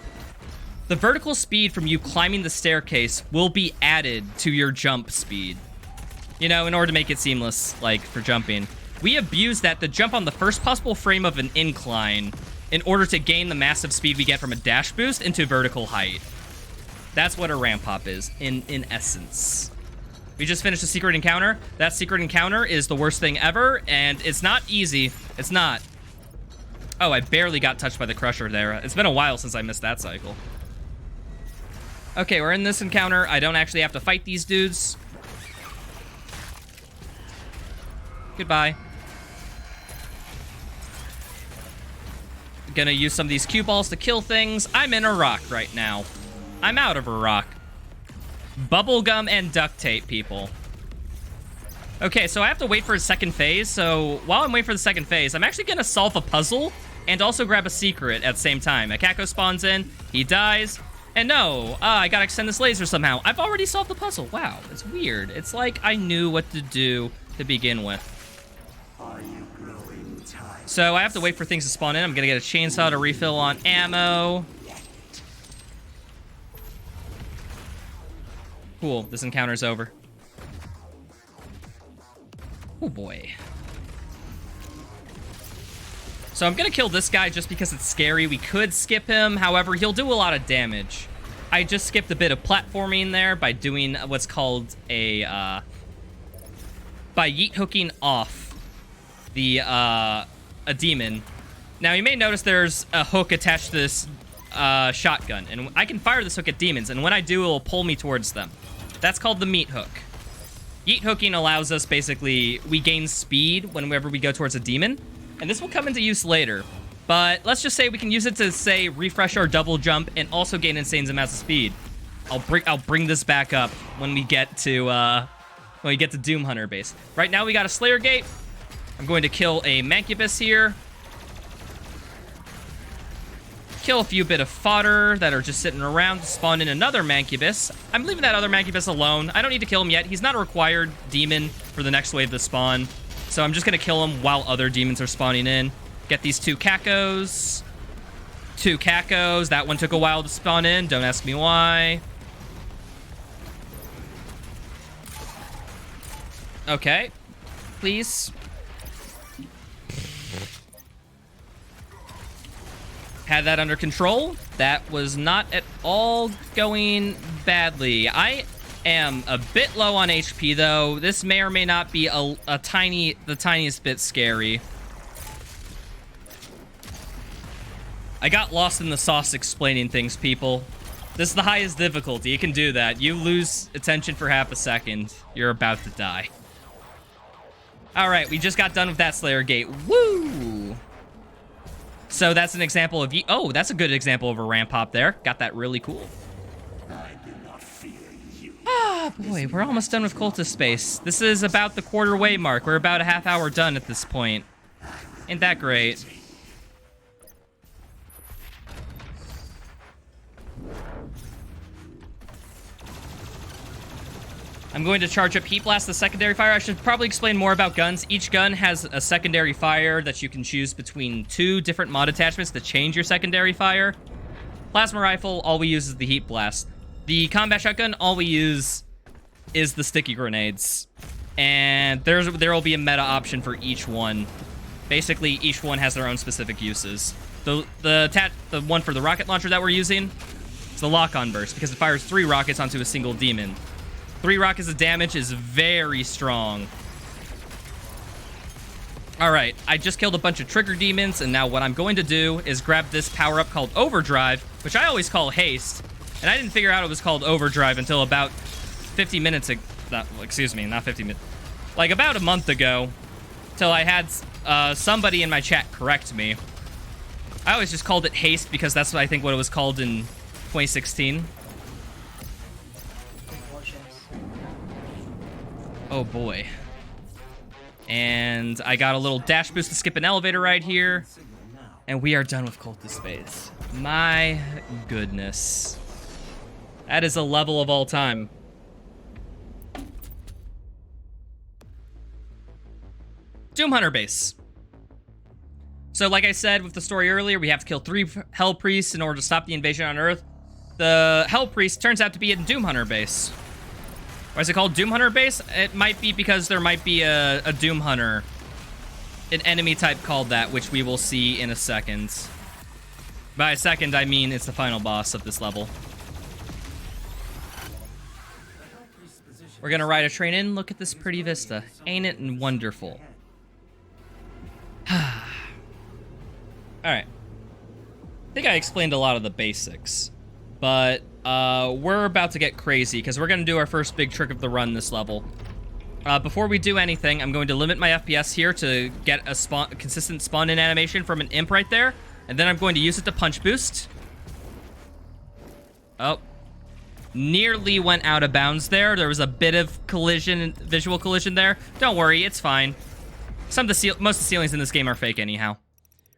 the vertical speed from you climbing the staircase will be added to your jump speed. You know, in order to make it seamless, like, for jumping. We abuse that to jump on the first possible frame of an incline in order to gain the massive speed we get from a dash boost into vertical height. That's what a ramp hop is, in essence. We just finished a secret encounter. That secret encounter is the worst thing ever, and it's not easy. It's not. Oh, I barely got touched by the crusher there. It's been a while since I missed that cycle. Okay, we're in this encounter. I don't actually have to fight these dudes. Goodbye. Gonna use some of these cue balls to kill things. I'm in a rock right now. I'm out of a rock. Bubblegum and duct tape, people. Okay, so I have to wait for a second phase. So while I'm waiting for the second phase, I'm actually gonna solve a puzzle and also grab a secret at the same time. A Kako spawns in, he dies, and no, I gotta extend this laser somehow. I've already solved the puzzle. Wow, it's weird. It's like I knew what to do to begin with. So I have to wait for things to spawn in. I'm gonna get a chainsaw to refill on ammo. Cool, this encounter's over. Oh boy. So I'm gonna kill this guy just because it's scary. We could skip him, however, he'll do a lot of damage. I just skipped a bit of platforming there by doing what's called a, by yeet hooking off the, a demon. Now, you may notice there's a hook attached to this shotgun, and I can fire this hook at demons, and when I do, it will pull me towards them. That's called the meat hook. Yeet hooking allows us, basically, we gain speed whenever we go towards a demon, and this will come into use later. But let's just say we can use it to, say, refresh our double jump and also gain insane amounts of speed. I'll bring this back up when we get to Doom Hunter base. Right now, we got a Slayer Gate. I'm going to kill a Mancubus here. Kill a few bit of fodder that are just sitting around to spawn in another Mancubus. I'm leaving that other Mancubus alone. I don't need to kill him yet. He's not a required demon for the next wave to spawn. So I'm just going to kill him while other demons are spawning in. Get these two Kakos. Two Kakos. That one took a while to spawn in. Don't ask me why. Okay. Please. Had that under control. That was not at all going badly. I am a bit low on HP, though. This may or may not be the tiniest bit scary. I got lost in the sauce explaining things, people. This is the highest difficulty. You can do that. You lose attention for half a second. You're about to die. All right, we just got done with that Slayer Gate. Woo! So that's an example of... Oh, that's a good example of a ramp hop there. Got that really cool. Ah, boy, we're almost done with Cultist Space. This is about the quarter way mark. We're about a half hour done at this point. Ain't that great? I'm going to charge up Heat Blast, the secondary fire. I should probably explain more about guns. Each gun has a secondary fire that you can choose between 2 different mod attachments to change your secondary fire. Plasma Rifle, all we use is the Heat Blast. The Combat Shotgun, all we use is the Sticky Grenades. And there will be a meta option for each one. Basically, each one has their own specific uses. The one for the rocket launcher that we're using is the Lock-On Burst, because it fires 3 rockets onto a single demon. 3 rockets of damage is very strong. Alright, I just killed a bunch of trigger demons, and now what I'm going to do is grab this power-up called Overdrive, which I always call Haste. And I didn't figure out it was called Overdrive until about 50 minutes ago. Excuse me, not 50 minutes. Like about a month ago, till I had somebody in my chat correct me. I always just called it Haste because that's what I think what it was called in 2016. Oh boy. And I got a little dash boost to skip an elevator right here. And we are done with Cultist Space. My goodness. That is a level of all time. Doom Hunter base. So like I said with the story earlier, we have to kill 3 Hell Priests in order to stop the invasion on Earth. The Hell Priest turns out to be in Doom Hunter base. Why is it called Doom Hunter base? It might be because there might be a Doom Hunter, an enemy type called that, which we will see in a second. By a second, I mean it's the final boss of this level. We're gonna ride a train in. Look at this pretty vista. Ain't it wonderful? Alright. I think I explained a lot of the basics. But we're about to get crazy because we're going to do our first big trick of the run this level. Before we do anything, I'm going to limit my FPS here to get a consistent spawn-in animation from an imp right there. And then I'm going to use it to punch boost. Oh. Nearly went out of bounds there. There was a bit of collision, visual collision there. Don't worry, it's fine. Most of the ceilings in this game are fake anyhow.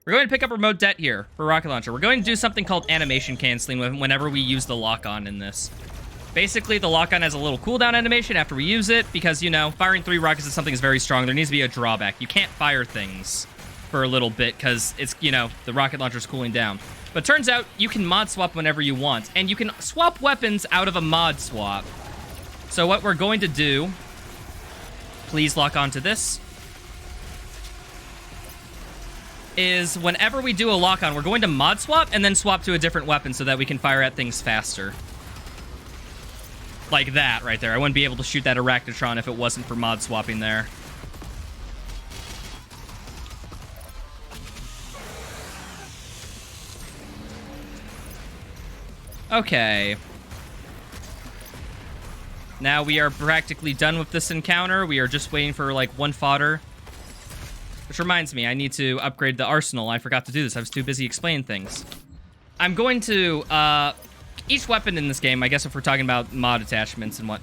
We're going to pick up remote det here for rocket launcher. We're going to do something called animation canceling whenever we use the lock-on in this. Basically, the lock-on has a little cooldown animation after we use it because, you know, firing 3 rockets at something is very strong. There needs to be a drawback. You can't fire things for a little bit because it's, you know, the rocket launcher's cooling down. But turns out you can mod swap whenever you want, and you can swap weapons out of a mod swap. So what we're going to do, please lock onto this, is whenever we do a lock-on, we're going to mod swap and then swap to a different weapon so that we can fire at things faster. Like that right there. I wouldn't be able to shoot that Arachnotron if it wasn't for mod swapping there. Okay. Now we are practically done with this encounter. We are just waiting for, like, 1 fodder. Which reminds me, I need to upgrade the arsenal. I forgot to do this. I was too busy explaining things. I'm going to, each weapon in this game, I guess if we're talking about mod attachments and what...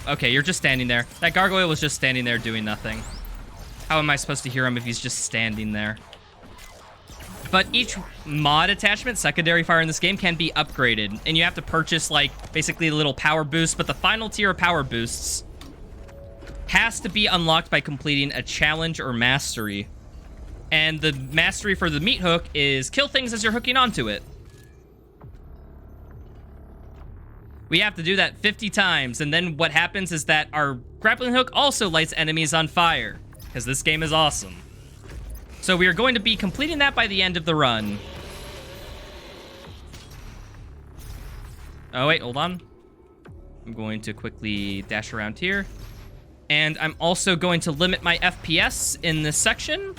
Okay, you're just standing there. That gargoyle was just standing there doing nothing. How am I supposed to hear him if he's just standing there? But each mod attachment, secondary fire in this game, can be upgraded. And you have to purchase, like, basically a little power boost. But the final tier of power boosts has to be unlocked by completing a challenge or mastery. And the mastery for the meat hook is kill things as you're hooking onto it. We have to do that 50 times, and then what happens is that our grappling hook also lights enemies on fire, because this game is awesome. So we are going to be completing that by the end of the run. Oh wait, hold on. I'm going to quickly dash around here. And I'm also going to limit my FPS in this section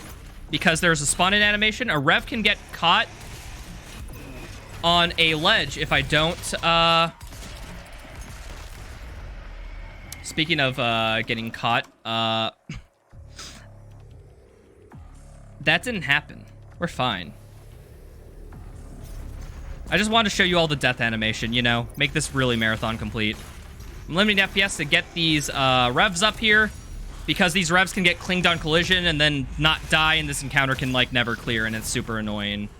because there's a spawn-in animation. A rev can get caught on a ledge if I don't, Speaking of, getting caught, that didn't happen. We're fine. I just wanted to show you all the death animation, you know? Make this really marathon complete. I'm limiting FPS to get these, revs up here, because these revs can get clinged on collision and then not die, and this encounter can, like, never clear, and it's super annoying.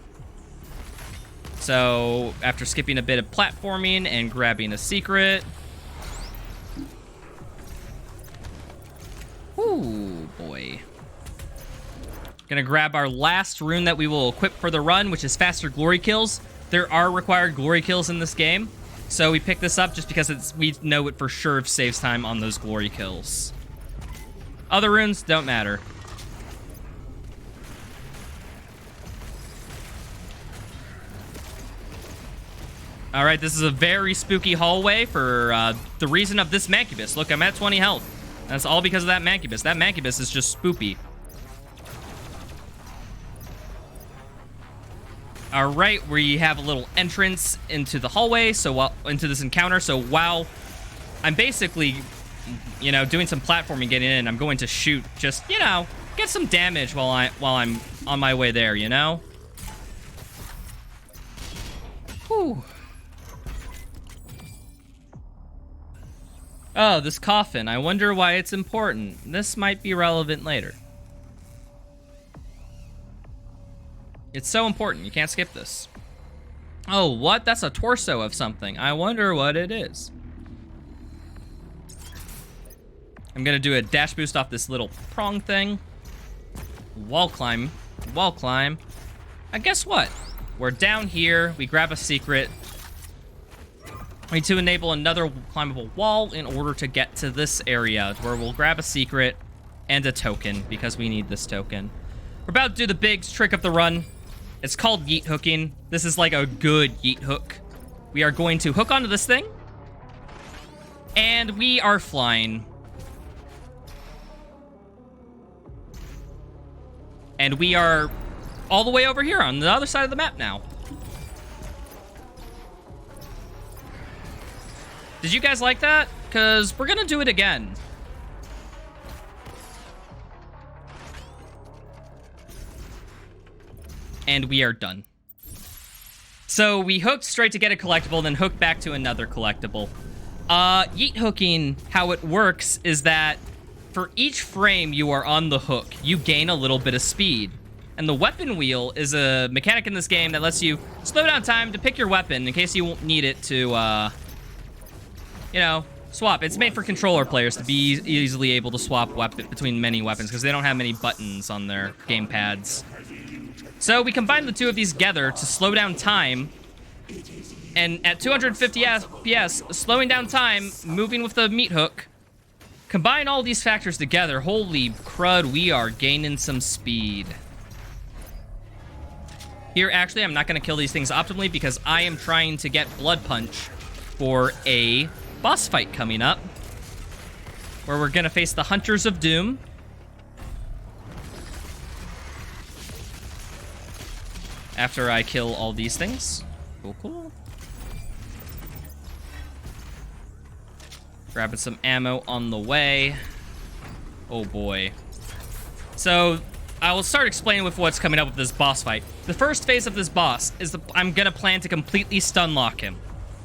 So, after skipping a bit of platforming and grabbing a secret... Ooh, boy. Gonna grab our last rune that we will equip for the run, which is faster glory kills. There are required glory kills in this game, so we pick this up just because we know it for sure saves time on those glory kills. Other runes don't matter. All right, this is a very spooky hallway for the reason of this Mancubus. Look, I'm at 20 health. That's all because of that Mancubus. That Mancubus is just spoopy. All right, we have a little entrance into the hallway, into this encounter. So while I'm basically, you know, doing some platforming, getting in, I'm going to shoot, just, you know, get some damage while I'm on my way there, you know. Whew. Oh, this coffin. I wonder why it's important. This might be relevant later. It's so important. You can't skip this. Oh, what? That's a torso of something. I wonder what it is. I'm gonna do a dash boost off this little prong thing. Wall climb. Wall climb. And guess what? We're down here. We grab a secret. We need to enable another climbable wall in order to get to this area, where we'll grab a secret and a token, because we need this token. We're about to do the big trick of the run. It's called yeet hooking. This is like a good yeet hook. We are going to hook onto this thing, and we are flying. And we are all the way over here on the other side of the map now. Did you guys like that? Because we're gonna do it again. And we are done. So we hooked straight to get a collectible, then hooked back to another collectible. Yeet hooking, how it works is that for each frame you are on the hook, you gain a little bit of speed. And the weapon wheel is a mechanic in this game that lets you slow down time to pick your weapon in case you won't need it to, you know, swap. It's made for controller players to be easily able to swap between many weapons because they don't have many buttons on their game pads. So we combine the two of these together to slow down time. And at 250 FPS, slowing down time, moving with the meat hook, combine all these factors together. Holy crud, we are gaining some speed. Here, actually, I'm not going to kill these things optimally because I am trying to get Blood Punch for a boss fight coming up, where we're gonna face the Hunters of Doom. After I kill all these things. Cool, cool. Grabbing some ammo on the way. Oh boy. So, I will start explaining with what's coming up with this boss fight. The first phase of this boss is I'm gonna plan to completely stun lock him.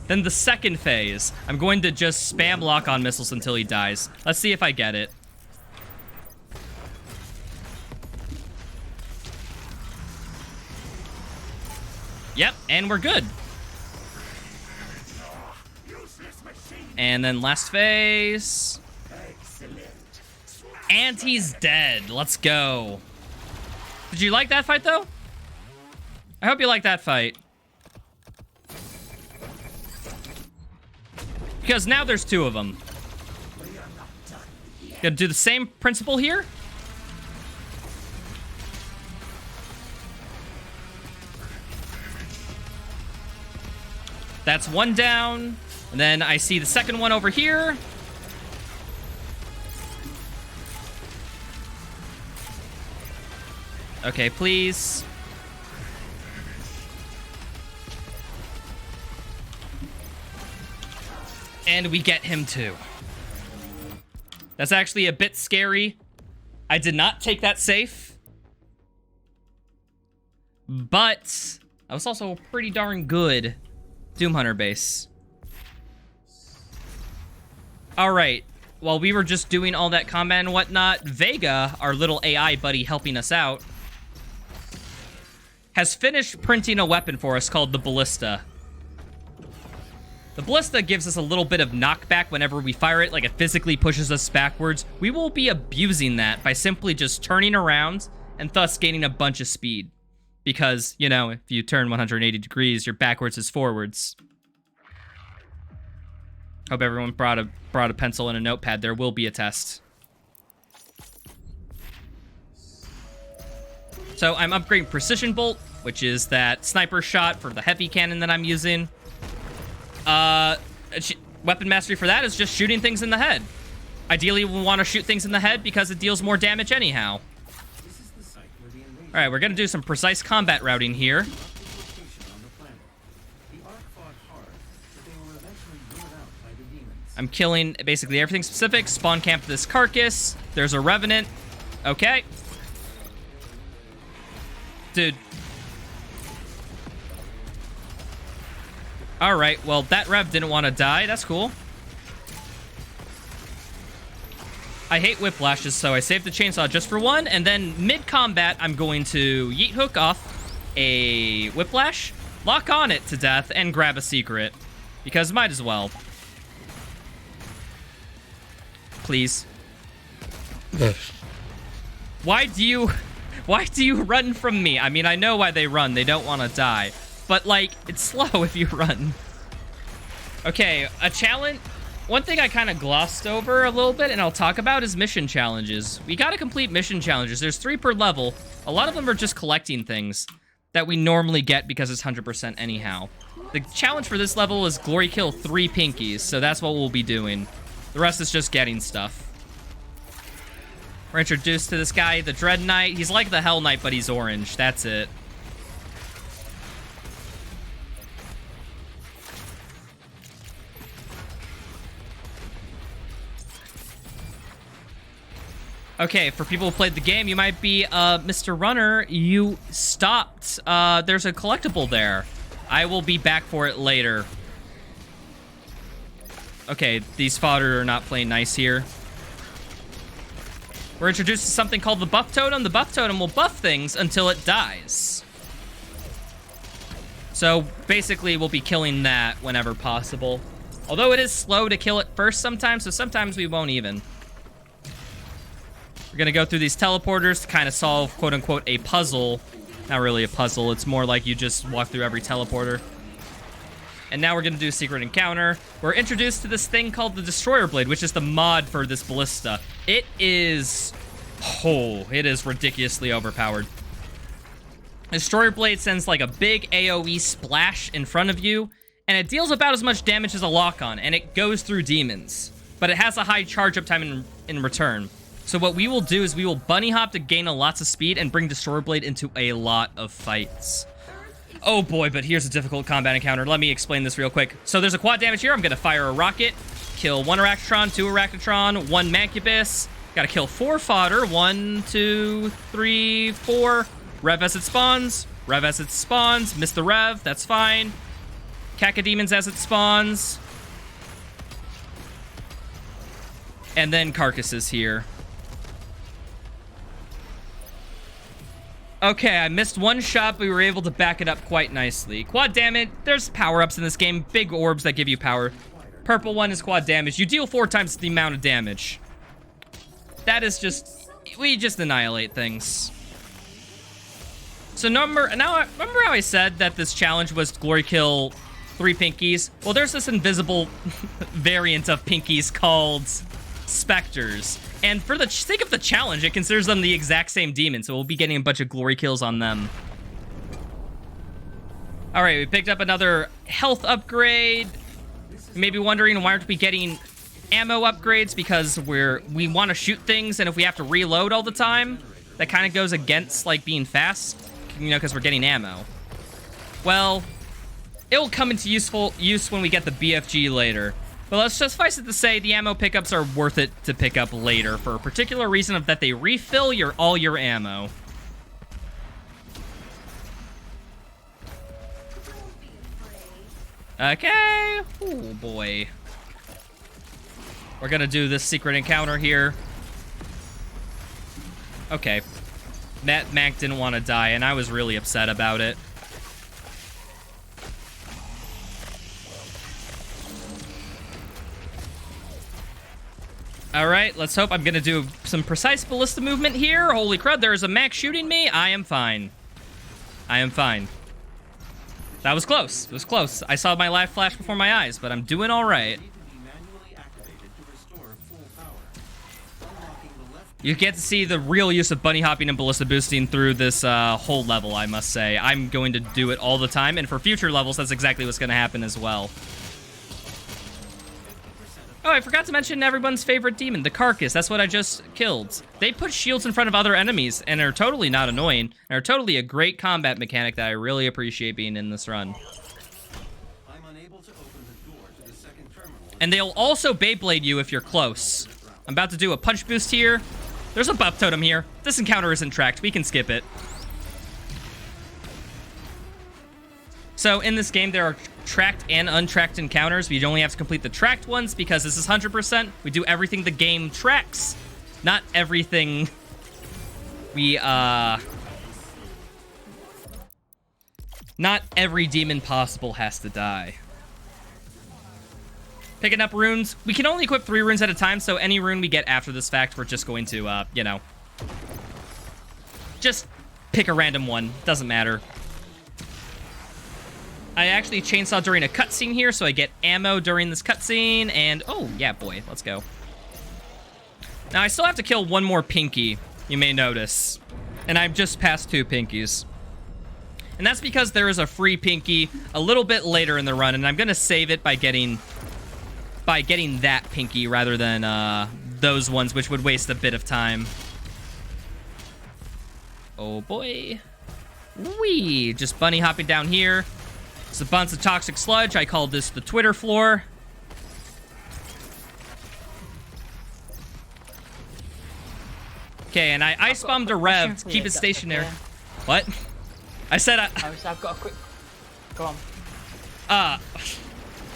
Then the second phase, I'm going to just spam lock on missiles until he dies. Let's see if I get it. Yep, and we're good. And then last phase. And he's dead. Let's go. Did you like that fight, though? I hope you like that fight. Because now there's two of them. Gonna do the same principle here. That's one down. And then I see the second one over here. Okay, please. And we get him too. That's actually a bit scary. I did not take that safe. But I was also a pretty darn good Doom Hunter base. Alright, while we were just doing all that combat and whatnot, Vega, our little AI buddy helping us out, has finished printing a weapon for us called the Ballista. The Ballista gives us a little bit of knockback whenever we fire it, like it physically pushes us backwards. We will be abusing that by simply just turning around and thus gaining a bunch of speed. Because, you know, if you turn 180 degrees, your backwards is forwards. Hope everyone brought a pencil and a notepad. There will be a test. So I'm upgrading Precision Bolt, which is that sniper shot for the heavy cannon that I'm using. Weapon mastery for that is just shooting things in the head. Ideally, we want to shoot things in the head because it deals more damage anyhow. Alright, we're going to do some precise combat routing here. I'm killing basically everything specific. Spawn camp this carcass. There's a revenant. Okay. Dude. Alright, well, that rev didn't want to die. That's cool. I hate whiplashes, so I saved the chainsaw just for one, and then mid-combat, I'm going to yeet hook off a whiplash, lock on it to death, and grab a secret. Because might as well. Please. Why do you run from me? I mean, I know why they run. They don't want to die. But, like, it's slow if you run. Okay, a challenge. One thing I kind of glossed over a little bit, and I'll talk about, is mission challenges. We gotta complete mission challenges. There's 3 per level. A lot of them are just collecting things that we normally get because it's 100% anyhow. The challenge for this level is glory kill 3 pinkies, so that's what we'll be doing. The rest is just getting stuff. We're introduced to this guy, the Dread Knight. He's like the Hell Knight, but he's orange. That's it. Okay, for people who played the game, you might be, Mr. Runner, you stopped. There's a collectible there. I will be back for it later. Okay, these fodder are not playing nice here. We're introduced to something called the Buff Totem. The Buff Totem will buff things until it dies. So, basically, we'll be killing that whenever possible. Although it is slow to kill it first sometimes, so sometimes we won't even. We're gonna go through these teleporters to kind of solve, quote-unquote, a puzzle. Not really a puzzle, it's more like you just walk through every teleporter. And now we're gonna do a secret encounter. We're introduced to this thing called the Destroyer Blade, which is the mod for this ballista. It is... oh, it is ridiculously overpowered. Destroyer Blade sends like a big AoE splash in front of you, and it deals about as much damage as a lock-on, and it goes through demons. But it has a high charge-up time in return. So what we will do is we will bunny hop to gain a lots of speed and bring Destroyer Blade into a lot of fights. Oh boy, but here's a difficult combat encounter. Let me explain this real quick. So there's a quad damage here. I'm gonna fire a rocket, kill 1 Arachnotron, 2 Arachnotron, 1 Mancubus. Gotta kill 4 fodder. 1, 2, 3, 4. Rev as it spawns. Rev as it spawns. Miss the rev. That's fine. Cacodemons as it spawns. And then carcasses here. Okay, I missed 1 shot, but we were able to back it up quite nicely. Quad damage, there's power-ups in this game. Big orbs that give you power. Purple one is quad damage. You deal 4 times the amount of damage. That is just... we just annihilate things. So remember how I said that this challenge was glory kill 3 pinkies? Well, there's this invisible variant of pinkies called Spectres. And for the sake of the challenge, it considers them the exact same demon, so we'll be getting a bunch of glory kills on them. Alright, we picked up another health upgrade. You may be wondering, why aren't we getting ammo upgrades? Because we want to shoot things, and if we have to reload all the time, that kind of goes against, like, being fast, you know, because we're getting ammo. Well, it will come into useful use when we get the BFG later. But let's just suffice it to say the ammo pickups are worth it to pick up later for a particular reason of that they refill all your ammo. Okay. Oh boy. We're gonna do this secret encounter here. Okay. Mac didn't want to die, and I was really upset about it. Alright, let's hope I'm gonna do some precise ballista movement here. Holy crud, there is a Mac shooting me. I am fine. I am fine. That was close. It was close. I saw my life flash before my eyes, but I'm doing alright. You get to see the real use of bunny hopping and ballista boosting through this whole level, I must say. I'm going to do it all the time, and for future levels, that's exactly what's going to happen as well. Oh, I forgot to mention everyone's favorite demon, the Carcass. That's what I just killed. They put shields in front of other enemies, and are totally not annoying, and are totally a great combat mechanic that I really appreciate being in this run. I'm unable to open the door to the second terminal. And they'll also Beyblade you if you're close. I'm about to do a punch boost here. There's a buff totem here. This encounter isn't tracked. We can skip it. So in this game, there are tracked and untracked encounters. We only have to complete the tracked ones because this is 100%. We do everything the game tracks. Not everything we, Not every demon possible has to die. Picking up runes. We can only equip 3 runes at a time, so any rune we get after this fact, we're just going to, you know, just pick a random one. Doesn't matter. I actually chainsaw during a cutscene here, so I get ammo during this cutscene, and oh, yeah, boy, let's go. Now, I still have to kill one more Pinky, you may notice, and I've just passed 2 Pinkies. And that's because there is a free Pinky a little bit later in the run, and I'm going to save it by getting that Pinky rather than those ones, which would waste a bit of time. Oh boy. Wee! Just bunny hopping down here. It's a bunch of toxic sludge. I call this the Twitter floor. Okay, and I ice bombed a Rev to keep it stationary. Okay. What? I said I've got a quick... Go on.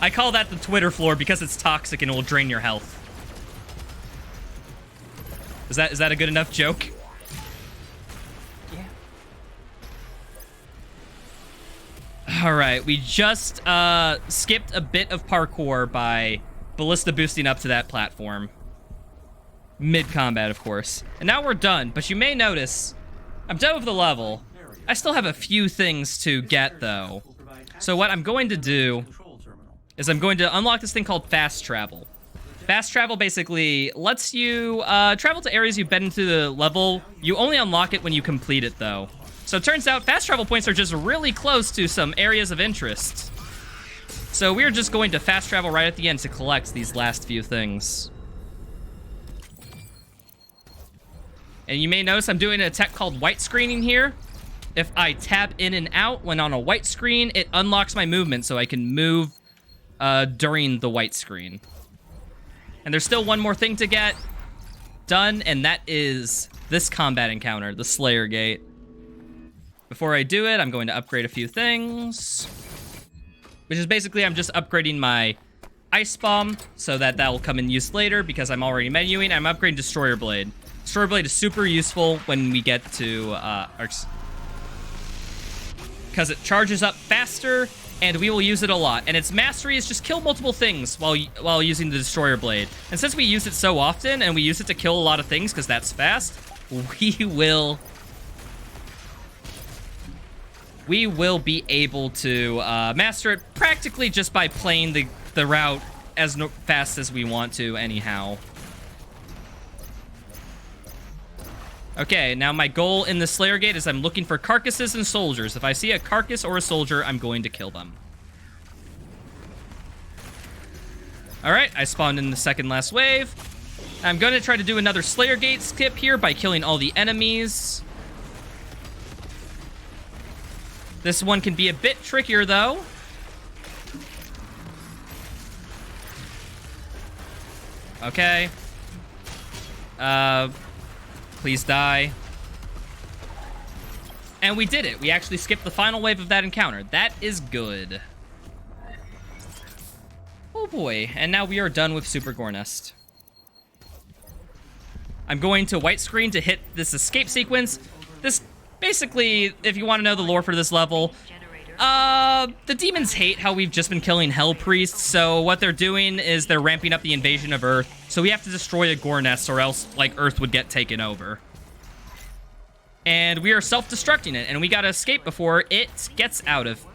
I call that the Twitter floor because it's toxic and it will drain your health. Is that a good enough joke? Yeah. Alright, we just skipped a bit of parkour by ballista boosting up to that platform. Mid-combat, of course. And now we're done, but you may notice I'm done with the level. I still have a few things to get, though. So what I'm going to do is I'm going to unlock this thing called Fast Travel. Fast Travel basically lets you travel to areas you've been into the level. You only unlock it when you complete it, though. So it turns out Fast Travel points are just really close to some areas of interest. So we're just going to Fast Travel right at the end to collect these last few things. And you may notice I'm doing a tech called white screening here. If I tap in and out when on a white screen, it unlocks my movement so I can move during the white screen. And there's still one more thing to get done, and that is this combat encounter, the Slayer Gate. Before I do it, I'm going to upgrade a few things. Which is basically, I'm just upgrading my Ice Bomb so that will come in use later because I'm already menuing. I'm upgrading Destroyer Blade. Destroyer Blade is super useful when we get to... because it charges up faster, and we will use it a lot. And its mastery is just kill multiple things while using the Destroyer Blade. And since we use it so often, and we use it to kill a lot of things because that's fast, we will be able to master it practically just by playing the route as fast as we want to anyhow. Okay, now my goal in the Slayer Gate is I'm looking for carcasses and soldiers. If I see a carcass or a soldier, I'm going to kill them. Alright, I spawned in the second last wave. I'm going to try to do another Slayer Gate skip here by killing all the enemies. This one can be a bit trickier, though. Okay. Please die. And we did it. We actually skipped the final wave of that encounter. That is good. Oh boy. And now we are done with Super Gore Nest. I'm going to white screen to hit this escape sequence. This, basically, if you want to know the lore for this level, the demons hate how we've just been killing Hell Priests, so what they're doing is they're ramping up the invasion of Earth, so we have to destroy a Gore Nest or else, like, Earth would get taken over. And we are self-destructing it, and we gotta escape before it gets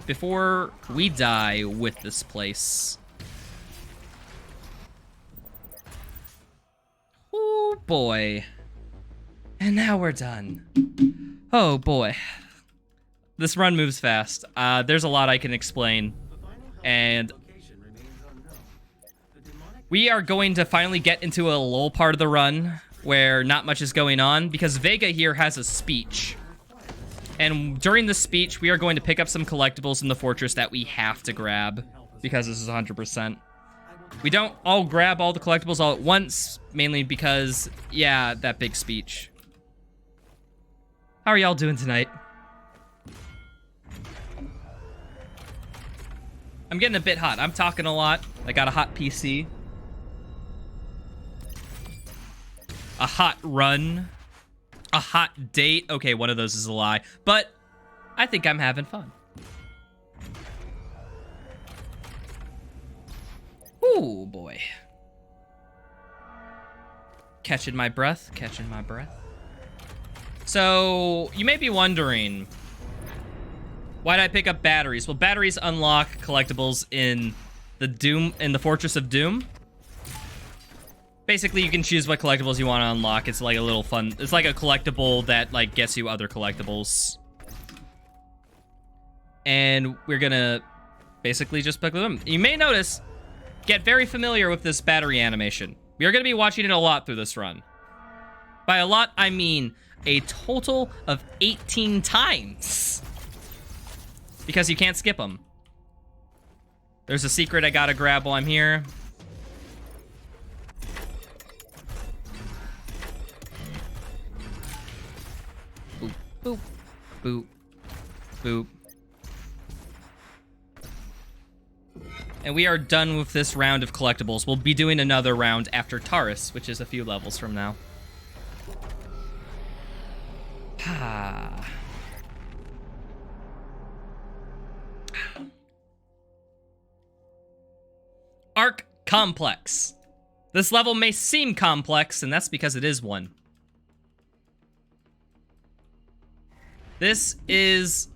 before we die with this place. Oh boy. And now we're done. Oh boy. This run moves fast. There's a lot I can explain. And we are going to finally get into a lull part of the run where not much is going on because Vega here has a speech. And during the speech, we are going to pick up some collectibles in the fortress that we have to grab because this is 100%. We don't all grab all the collectibles all at once, mainly because, yeah, that big speech. How are y'all doing tonight? I'm getting a bit hot. I'm talking a lot. I got a hot PC. A hot run. A hot date. Okay, one of those is a lie. But I think I'm having fun. Ooh, boy. Catching my breath. Catching my breath. So, you may be wondering, why did I pick up batteries? Well, batteries unlock collectibles in the Fortress of Doom. Basically, you can choose what collectibles you want to unlock. It's like a little fun. It's like a collectible that like gets you other collectibles. And we're gonna basically just pick them. You may notice, get very familiar with this battery animation. We are gonna be watching it a lot through this run. By a lot, I mean a total of 18 times. Because you can't skip them. There's a secret I gotta grab while I'm here. Boop, boop, boop, boop. And we are done with this round of collectibles. We'll be doing another round after Taurus, which is a few levels from now. Arc Complex. This level may seem complex, and that's because it is one. This is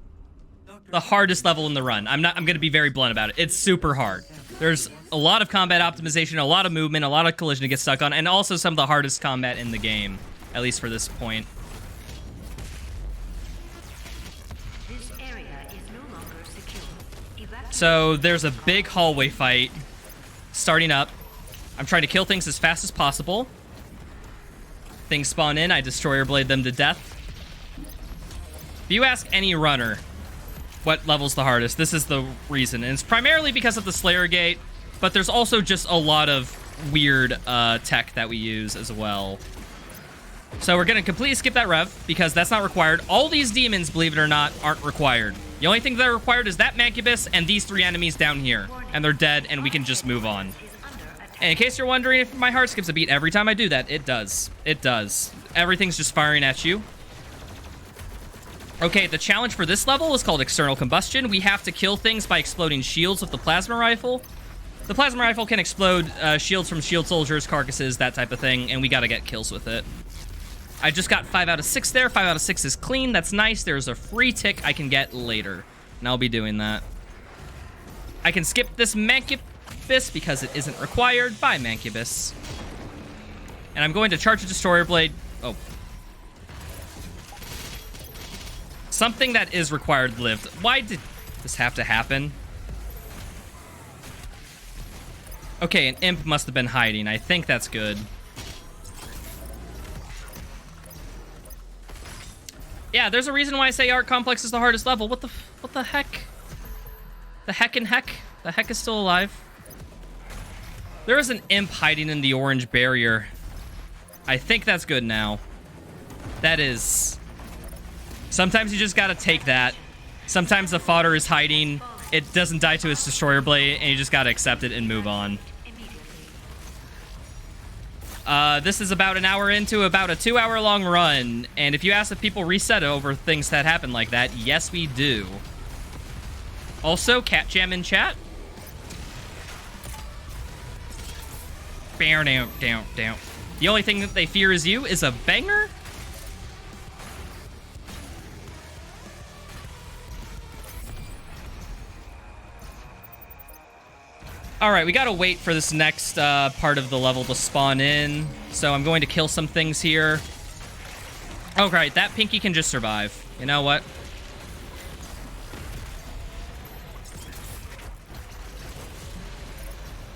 the hardest level in the run. I'm gonna be very blunt about it. It's super hard. There's a lot of combat optimization, a lot of movement, a lot of collision to get stuck on, and also some of the hardest combat in the game, at least for this point. This area is no longer secure. So there's a big hallway fight starting up. I'm trying to kill things as fast as possible. Things spawn in, I destroyer blade them to death. If you ask any runner what level's the hardest, this is the reason. And it's primarily because of the Slayer Gate, but there's also just a lot of weird tech that we use as well. So we're gonna completely skip that rev, because that's not required. All these demons, believe it or not, aren't required. The only thing that are required is that Mancubus and these 3 enemies down here. And they're dead, and we can just move on. And in case you're wondering if my heart skips a beat every time I do that, it does. It does. Everything's just firing at you. Okay, the challenge for this level is called External Combustion. We have to kill things by exploding shields with the plasma rifle. The plasma rifle can explode shields from shield soldiers, carcasses, that type of thing, and we gotta get kills with it. I just got 5 out of 6 there. 5 out of 6 is clean. That's nice. There's a free tick I can get later, and I'll be doing that. I can skip this Mancubus because it isn't required by Mancubus. And I'm going to charge a Destroyer Blade. Oh. Something that is required lived. Why did this have to happen? Okay, an imp must have been hiding. I think that's good. Yeah, there's a reason why I say Arc Complex is the hardest level. What the heck? The heck and heck? The heck is still alive. There is an imp hiding in the orange barrier. I think that's good now. That is... Sometimes you just gotta take that. Sometimes the fodder is hiding. It doesn't die to its destroyer blade, and you just gotta accept it and move on. This is about an hour into about a 2-hour-long run, and if you ask if people reset over things that happen like that, yes, we do. Also, cat jam in chat. Down. The only thing that they fear is you is a banger. All right, we gotta wait for this next part of the level to spawn in. So I'm going to kill some things here. Oh, right, that Pinky can just survive. You know what?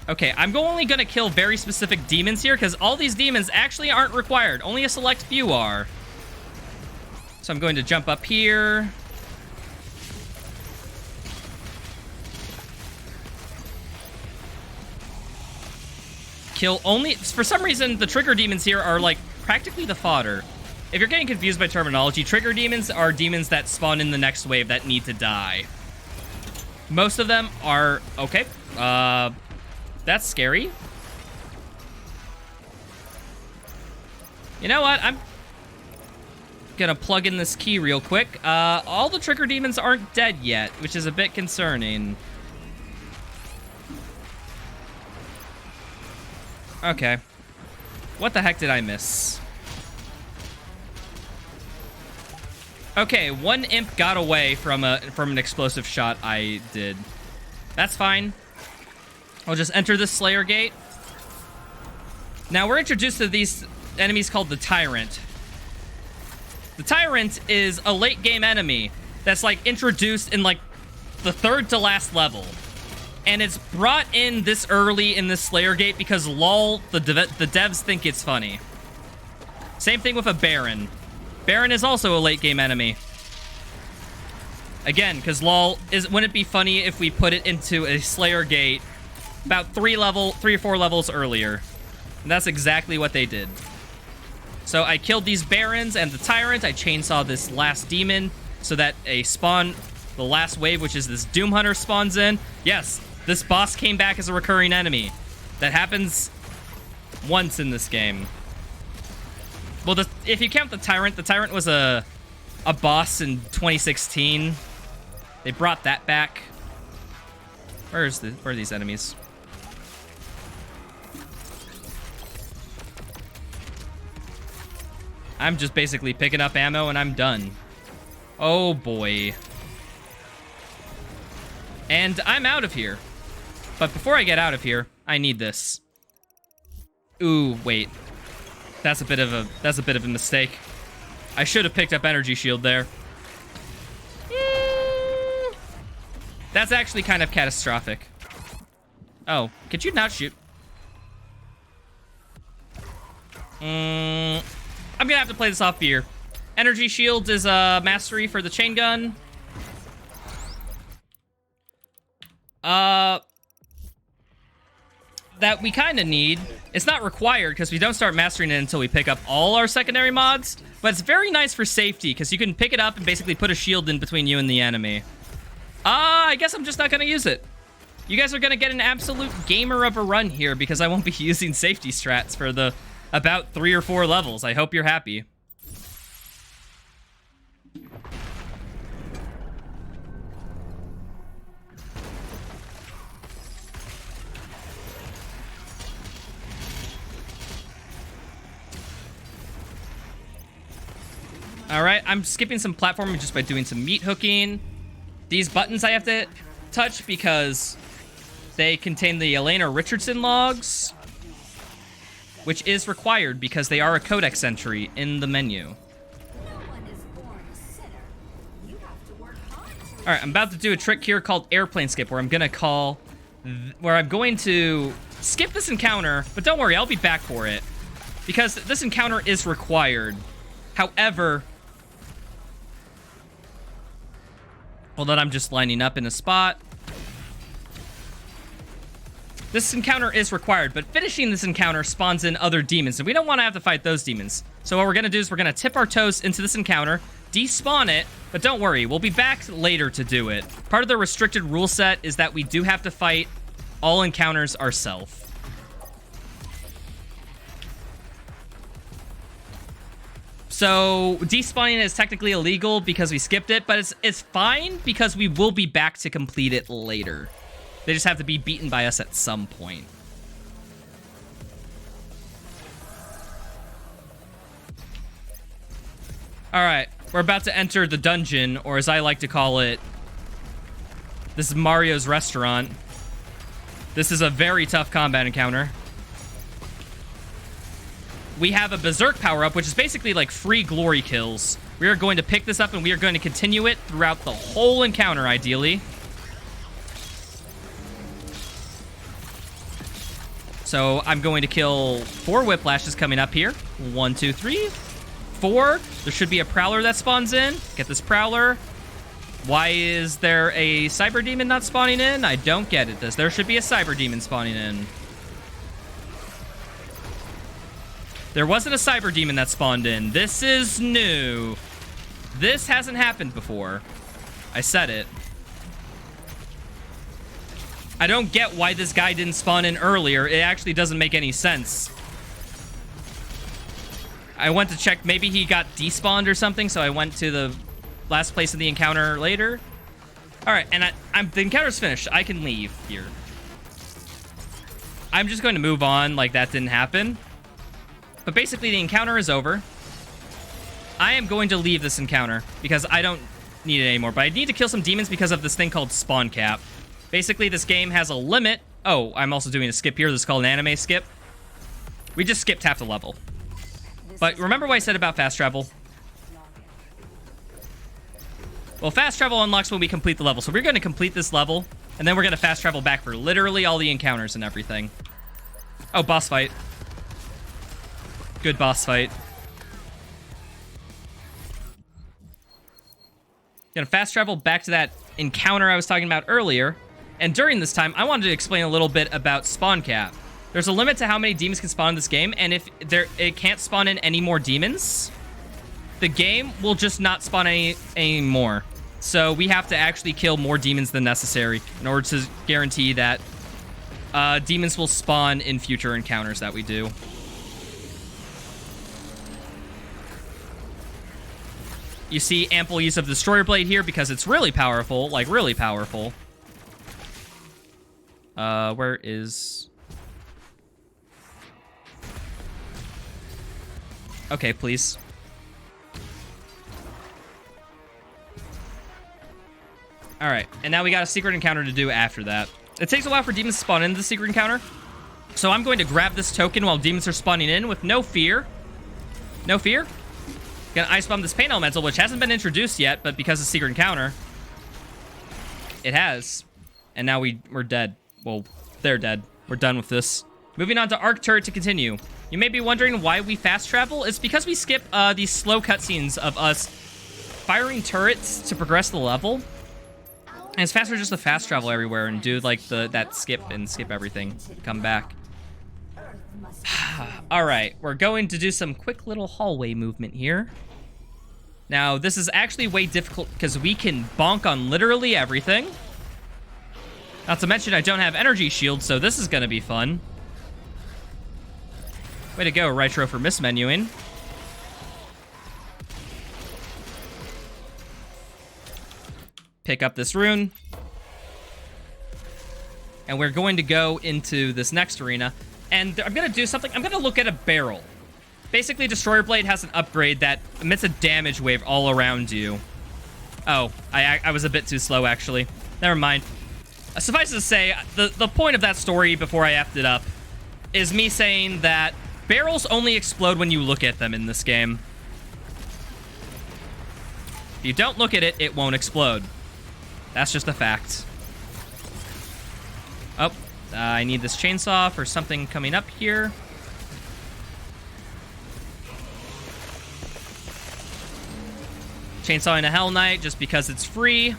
Okay, I'm only gonna kill very specific demons here because all these demons actually aren't required. Only a select few are. So I'm going to jump up here. Kill only... For some reason, the trigger demons here are, like, practically the fodder. If you're getting confused by terminology, trigger demons are demons that spawn in the next wave that need to die. Most of them are... Okay. That's scary. You know what? I'm gonna plug in this key real quick. All the trigger demons aren't dead yet, which is a bit concerning. Okay. What the heck did I miss? Okay, one imp got away from an explosive shot I did. That's fine. I'll just enter the Slayer Gate. Now, we're introduced to these enemies called the Tyrant. The Tyrant is a late-game enemy that's, like, introduced in, like, the third to last level. And it's brought in this early in the Slayer Gate because, lol, the devs think it's funny. Same thing with a Baron. Baron is also a late-game enemy. Again, because lol, wouldn't it be funny if we put it into a Slayer Gate about 3 or 4 levels earlier? And that's exactly what they did. So I killed these Barons and the Tyrant. I chainsaw this last demon so that the last wave, which is this Doom Hunter, spawns in. Yes, this boss came back as a recurring enemy. That happens once in this game. Well, if you count the Tyrant was a boss in 2016. They brought that back. Where are these enemies? I'm just basically picking up ammo and I'm done. Oh boy. And I'm out of here. But before I get out of here, I need this. Ooh, wait. That's a bit of a mistake. I should have picked up energy shield there. That's actually kind of catastrophic. Oh, could you not shoot? I'm gonna have to play this off fear. Energy shield is a mastery for the chain gun. That we kind of need. It's not required because we don't start mastering it until we pick up all our secondary mods, but it's very nice for safety because you can pick it up and basically put a shield in between you and the enemy. I guess I'm just not gonna use it. You guys are gonna get an absolute gamer of a run here because I won't be using safety strats for the about 3 or 4 levels. I hope you're happy. Alright, I'm skipping some platforming just by doing some meat hooking. These buttons I have to touch because they contain the Elena Richardson logs, which is required because they are a codex entry in the menu. Alright, I'm about to do a trick here called airplane skip, where I'm going to skip this encounter, but don't worry, I'll be back for it. Because this encounter is required. However, hold on, I'm just lining up in a spot. This encounter is required, but finishing this encounter spawns in other demons, and we don't want to have to fight those demons. So what we're going to do is we're going to tip our toes into this encounter, despawn it, but don't worry, we'll be back later to do it. Part of the restricted rule set is that we do have to fight all encounters ourselves. So despawning is technically illegal because we skipped it, but it's fine because we will be back to complete it later. They just have to be beaten by us at some point. All right, we're about to enter the dungeon, or as I like to call it, this is Mario's restaurant. This is a very tough combat encounter. We have a Berserk power-up, which is basically like free glory kills. We are going to pick this up, and we are going to continue it throughout the whole encounter, ideally. So I'm going to kill 4 Whiplashes coming up here. 1, 2, 3, 4. There should be a Prowler that spawns in. Get this Prowler. Why is there a Cyber Demon not spawning in? I don't get it. There should be a Cyber Demon spawning in. There wasn't a Cyber Demon that spawned in. This is new. This hasn't happened before. I said it. I don't get why this guy didn't spawn in earlier. It actually doesn't make any sense. I went to check. Maybe he got despawned or something, so I went to the last place of the encounter later. All right, and the encounter's finished. I can leave here. I'm just going to move on like that didn't happen. But basically, the encounter is over. I am going to leave this encounter because I don't need it anymore. But I need to kill some demons because of this thing called spawn cap. Basically, this game has a limit. Oh, I'm also doing a skip here. This is called an anime skip. We just skipped half the level. But remember what I said about fast travel? Well, fast travel unlocks when we complete the level. So we're going to complete this level, and then we're going to fast travel back for literally all the encounters and everything. Oh, boss fight. Good boss fight. Gonna fast travel back to that encounter I was talking about earlier. And during this time, I wanted to explain a little bit about spawn cap. There's a limit to how many demons can spawn in this game, and if it can't spawn in any more demons, the game will just not spawn any more. So we have to actually kill more demons than necessary in order to guarantee that demons will spawn in future encounters that we do. You see ample use of the Destroyer Blade here because it's really powerful, like really powerful. Where is... Okay, please. Alright, and now we got a secret encounter to do after that. It takes a while for demons to spawn into the secret encounter. So I'm going to grab this token while demons are spawning in with no fear. No fear. Gonna Ice Bomb this Pain Elemental, which hasn't been introduced yet, but because of secret encounter, it has. And now we're dead. Well, they're dead. We're done with this. Moving on to Arc Turret to continue. You may be wondering why we fast travel. It's because we skip these slow cutscenes of us firing turrets to progress the level. And it's faster just to fast travel everywhere and do like that skip and skip everything. Come back. All right, we're going to do some quick little hallway movement here. Now, this is actually way difficult because we can bonk on literally everything. Not to mention I don't have energy shield, so this is going to be fun. Way to go, Raitro, for mismenuing. Pick up this rune. And we're going to go into this next arena. And I'm going to do something. I'm going to look at a barrel. Basically, Destroyer Blade has an upgrade that emits a damage wave all around you. Oh, I was a bit too slow, actually. Never mind. Suffice it to say, the point of that story before I effed it up is me saying that barrels only explode when you look at them in this game. If you don't look at it, it won't explode. That's just a fact. Oh, I need this chainsaw for something coming up here. Chainsawing a Hell Knight just because it's free.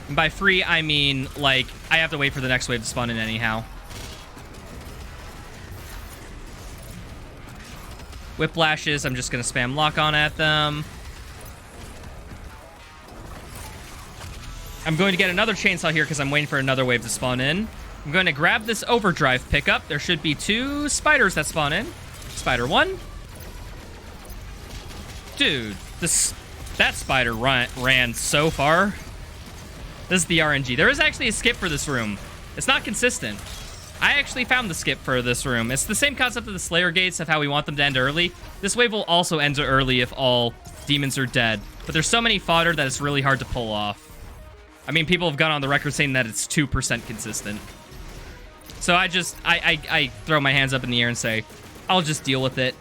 And by free, I mean, like, I have to wait for the next wave to spawn in anyhow. Whiplashes, I'm just going to spam lock on at them. I'm going to get another chainsaw here because I'm waiting for another wave to spawn in. I'm going to grab this overdrive pickup. There should be 2 spiders that spawn in. Spider 1. Dude, that spider ran so far. This is the RNG. There is actually a skip for this room. It's not consistent. I actually found the skip for this room. It's the same concept of the Slayer gates of how we want them to end early. This wave will also end early if all demons are dead. But there's so many fodder that it's really hard to pull off. I mean, people have gone on the record saying that it's 2% consistent. So I throw my hands up in the air and say, I'll just deal with it.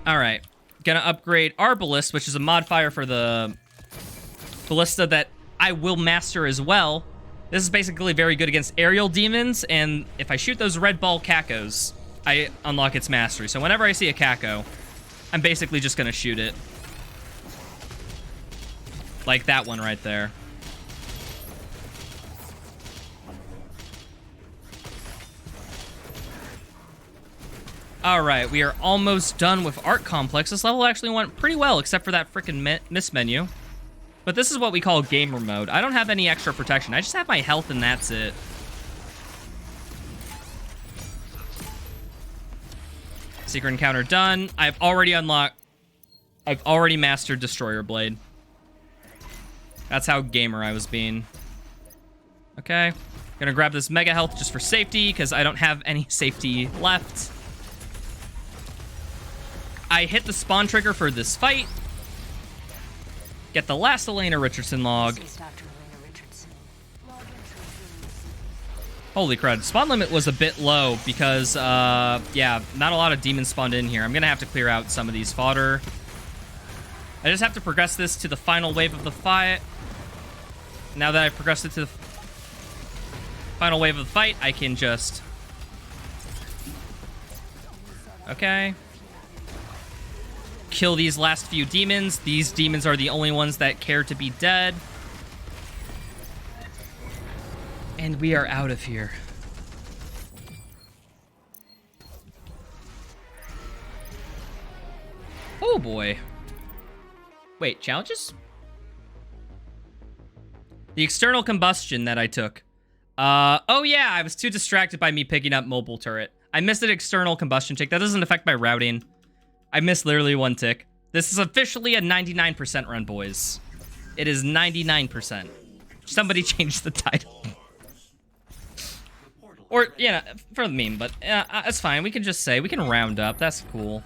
All right. Gonna upgrade Arbalist, which is a modifier for the Ballista that I will master as well. This is basically very good against aerial demons, and if I shoot those red ball cacos, I unlock its mastery. So whenever I see a caco, I'm basically just gonna shoot it. Like that one right there. Alright, we are almost done with Art Complex. This level actually went pretty well, except for that freaking miss menu. But this is what we call gamer mode. I don't have any extra protection. I just have my health and that's it. Secret encounter done. I've already mastered Destroyer Blade. That's how gamer I was being. Okay. Gonna grab this mega health just for safety, because I don't have any safety left. I hit the spawn trigger for this fight. Get the last Elena Richardson log. Holy crud. Spawn limit was a bit low because, yeah, not a lot of demons spawned in here. I'm going to have to clear out some of these fodder. I just have to progress this to the final wave of the fight. Now that I've progressed it to the final wave of the fight, I can just... Okay. Kill these last few demons. These demons are the only ones that care to be dead. And we are out of here. Oh boy. Wait, challenges? The external combustion that I took. Oh yeah, I was too distracted by me picking up mobile turret. I missed an external combustion tick. That doesn't affect my routing. I missed literally 1 tick. This is officially a 99% run, boys. It is 99%. Somebody changed the title. Or, yeah, for the meme, but that's fine. We can just say, we can round up. That's cool.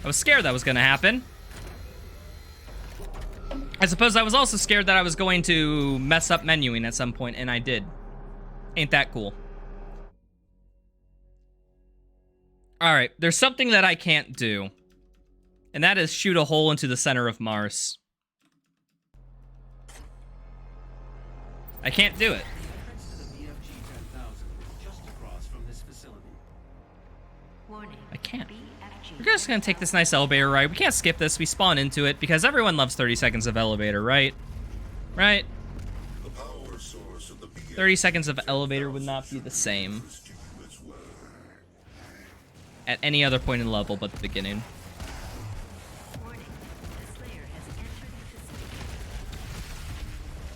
I was scared that was going to happen. I suppose I was also scared that I was going to mess up menuing at some point, and I did. Ain't that cool? Alright, there's something that I can't do. And that is shoot a hole into the center of Mars. I can't do it. I can't. We're just gonna take this nice elevator ride. We can't skip this. We spawn into it because everyone loves 30 seconds of elevator, right? Right? 30 seconds of elevator would not be the same at any other point in the level but the beginning.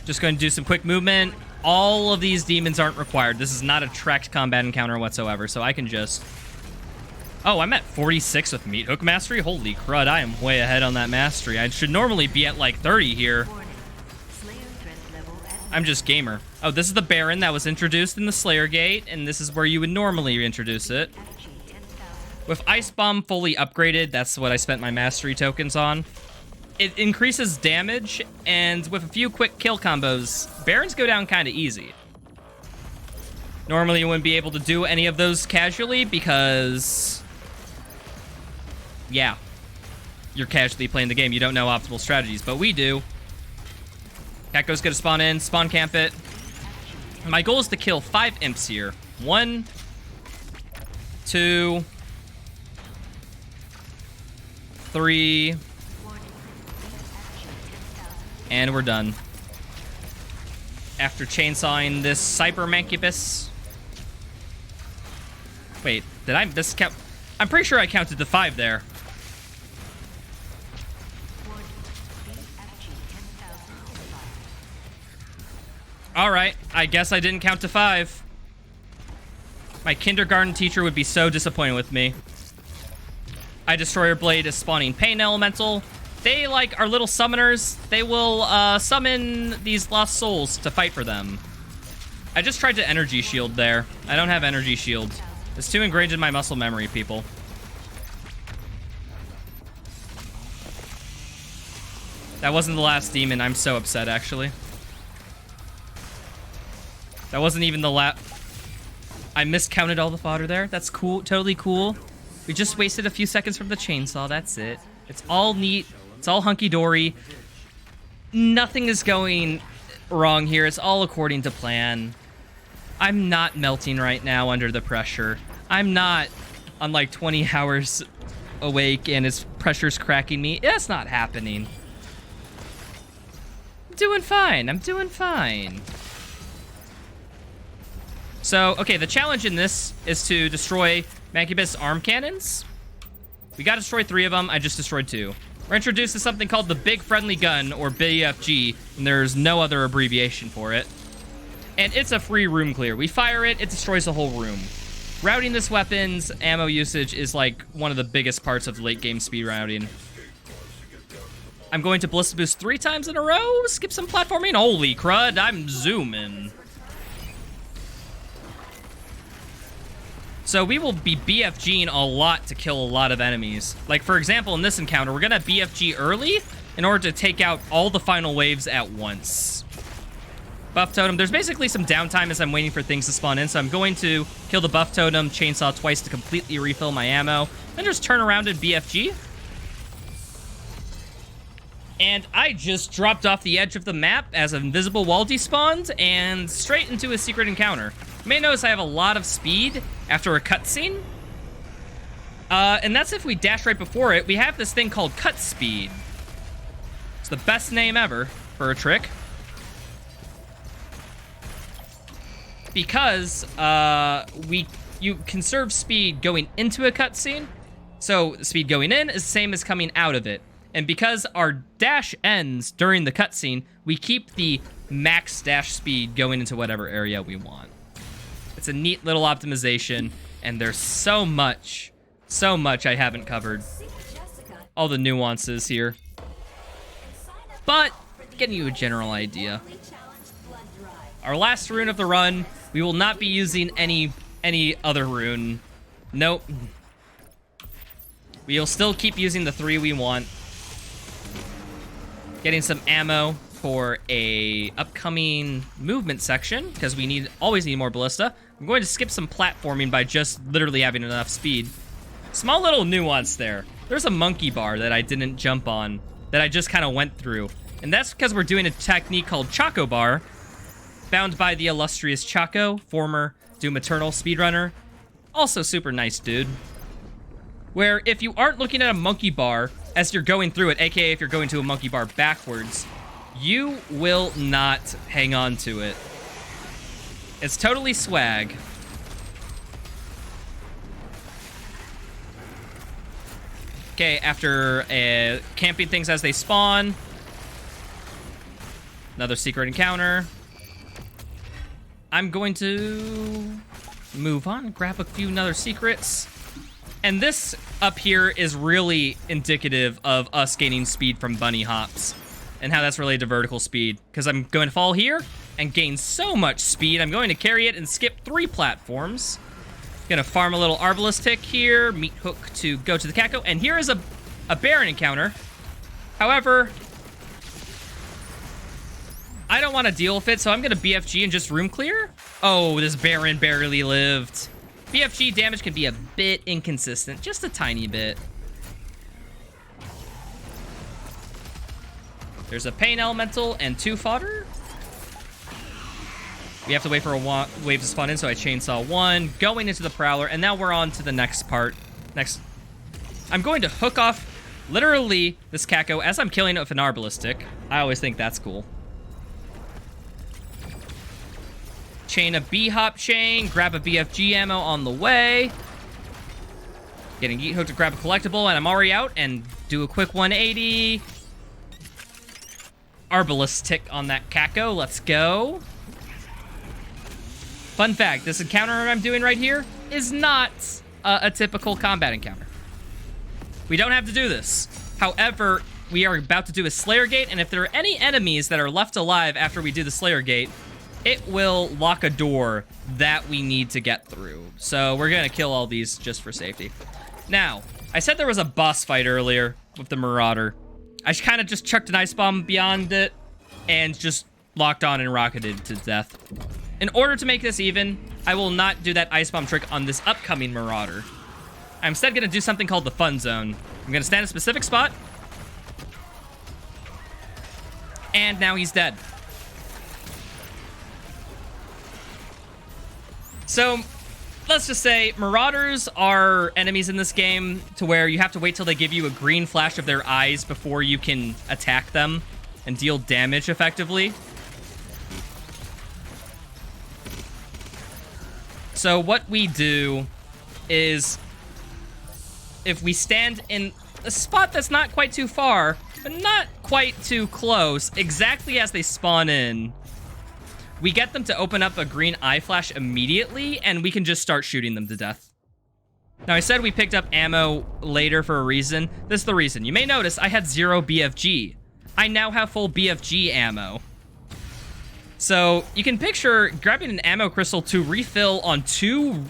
Just going to do some quick movement. All of these demons aren't required. This is not a tracked combat encounter whatsoever, so I can just... Oh, I'm at 46 with Meat Hook Mastery? Holy crud, I am way ahead on that mastery. I should normally be at like 30 here. I'm just gamer. Oh, this is the Baron that was introduced in the Slayer Gate, and this is where you would normally introduce it. With Ice Bomb fully upgraded, that's what I spent my mastery tokens on. It increases damage, and with a few quick kill combos, Barons go down kind of easy. Normally you wouldn't be able to do any of those casually because... Yeah. You're casually playing the game. You don't know optimal strategies, but we do. Caco's gonna spawn in, spawn camp it. My goal is to kill 5 imps here. 1, 2, 3, and we're done. After chainsawing this Cyber Mancubus. Wait, did I miscount? I'm pretty sure I counted to 5 there. Alright, I guess I didn't count to 5. My kindergarten teacher would be so disappointed with me. I Destroyer Blade is spawning Pain Elemental. They, like, are little summoners. They will summon these lost souls to fight for them. I just tried to energy shield there. I don't have energy shield. It's too ingrained in my muscle memory, people. That wasn't the last demon. I'm so upset, actually. That wasn't even the last... I miscounted all the fodder there. That's cool. Totally cool. We just wasted a few seconds from the chainsaw. That's it. It's all neat. It's all hunky-dory. Nothing is going wrong here. It's all according to plan. I'm not melting right now under the pressure. I'm not on like 20 hours awake and his pressure's cracking me. That's not happening. I'm doing fine. I'm doing fine. So, okay, the challenge in this is to destroy Mancubus arm cannons. We gotta destroy 3 of them. I just destroyed 2. We're introduced to something called the Big Friendly Gun, or BFG, and there's no other abbreviation for it. And it's a free room clear. We fire it, it destroys the whole room. Routing this weapon's ammo usage is like one of the biggest parts of late game speed routing. I'm going to Ballista Boost 3 times in a row, skip some platforming. Holy crud, I'm zooming. So we will be BFGing a lot to kill a lot of enemies. Like, for example, in this encounter, we're gonna BFG early in order to take out all the final waves at once. Buff Totem. There's basically some downtime as I'm waiting for things to spawn in, so I'm going to kill the Buff Totem, chainsaw twice to completely refill my ammo, and just turn around and BFG. And I just dropped off the edge of the map as an invisible wall despawned and straight into a secret encounter. You may notice I have a lot of speed after a cutscene. And that's if we dash right before it. We have this thing called cut speed. It's the best name ever for a trick. Because you conserve speed going into a cutscene. So the speed going in is the same as coming out of it. And because our dash ends during the cutscene, we keep the max dash speed going into whatever area we want. It's a neat little optimization, and there's so much I haven't covered. All the nuances here. But, getting you a general idea. Our last rune of the run, we will not be using any other rune. Nope. We'll still keep using the 3 we want. Getting some ammo for a upcoming movement section, because we always need more ballista. I'm going to skip some platforming by just literally having enough speed. Small little nuance there. There's a monkey bar that I didn't jump on, that I just kind of went through. And that's because we're doing a technique called Choco Bar, found by the illustrious Choco, former Doom Eternal speedrunner. Also super nice dude. Where if you aren't looking at a monkey bar as you're going through it, aka if you're going to a monkey bar backwards, you will not hang on to it. It's totally swag. Okay, after camping things as they spawn. Another secret encounter. I'm going to move on, grab a few other secrets. And this up here is really indicative of us gaining speed from bunny hops and how that's related to vertical speed. Because I'm going to fall here and gain so much speed, I'm going to carry it and skip 3 platforms. Gonna farm a little Arbalest tick here, meat hook to go to the Caco, and here is a Baron encounter. However, I don't want to deal with it, so I'm gonna BFG and just room clear. Oh, this Baron barely lived. BFG damage can be a bit inconsistent, just a tiny bit. There's a Pain Elemental and 2 fodder. We have to wait for a wave to spawn in, so I chainsaw 1, going into the Prowler, and now we're on to the next part. I'm going to hook off, literally, this Caco as I'm killing it with an Arbalistic. I always think that's cool. Chain a B-hop chain, grab a BFG ammo on the way. Getting Yeet Hook to grab a collectible, and I'm already out, and do a quick 180. Arbalest tick on that Kako. Let's go. Fun fact, this encounter I'm doing right here is not a typical combat encounter. We don't have to do this. However, we are about to do a Slayer Gate, and if there are any enemies that are left alive after we do the Slayer Gate, it will lock a door that we need to get through. So we're gonna kill all these just for safety. Now, I said there was a boss fight earlier with the Marauder. I kind of just chucked an ice bomb beyond it and just locked on and rocketed to death. In order to make this even, I will not do that ice bomb trick on this upcoming Marauder. I'm instead gonna do something called the Fun Zone. I'm gonna stand in a specific spot. And now he's dead. So, let's just say Marauders are enemies in this game to where you have to wait till they give you a green flash of their eyes before you can attack them and deal damage effectively. So what we do is, if we stand in a spot that's not quite too far, but not quite too close, exactly as they spawn in, we get them to open up a green eye flash immediately, and we can just start shooting them to death. Now, I said we picked up ammo later for a reason. This is the reason. You may notice I had 0 BFG. I now have full BFG ammo. So, you can picture grabbing an ammo crystal to refill on 2,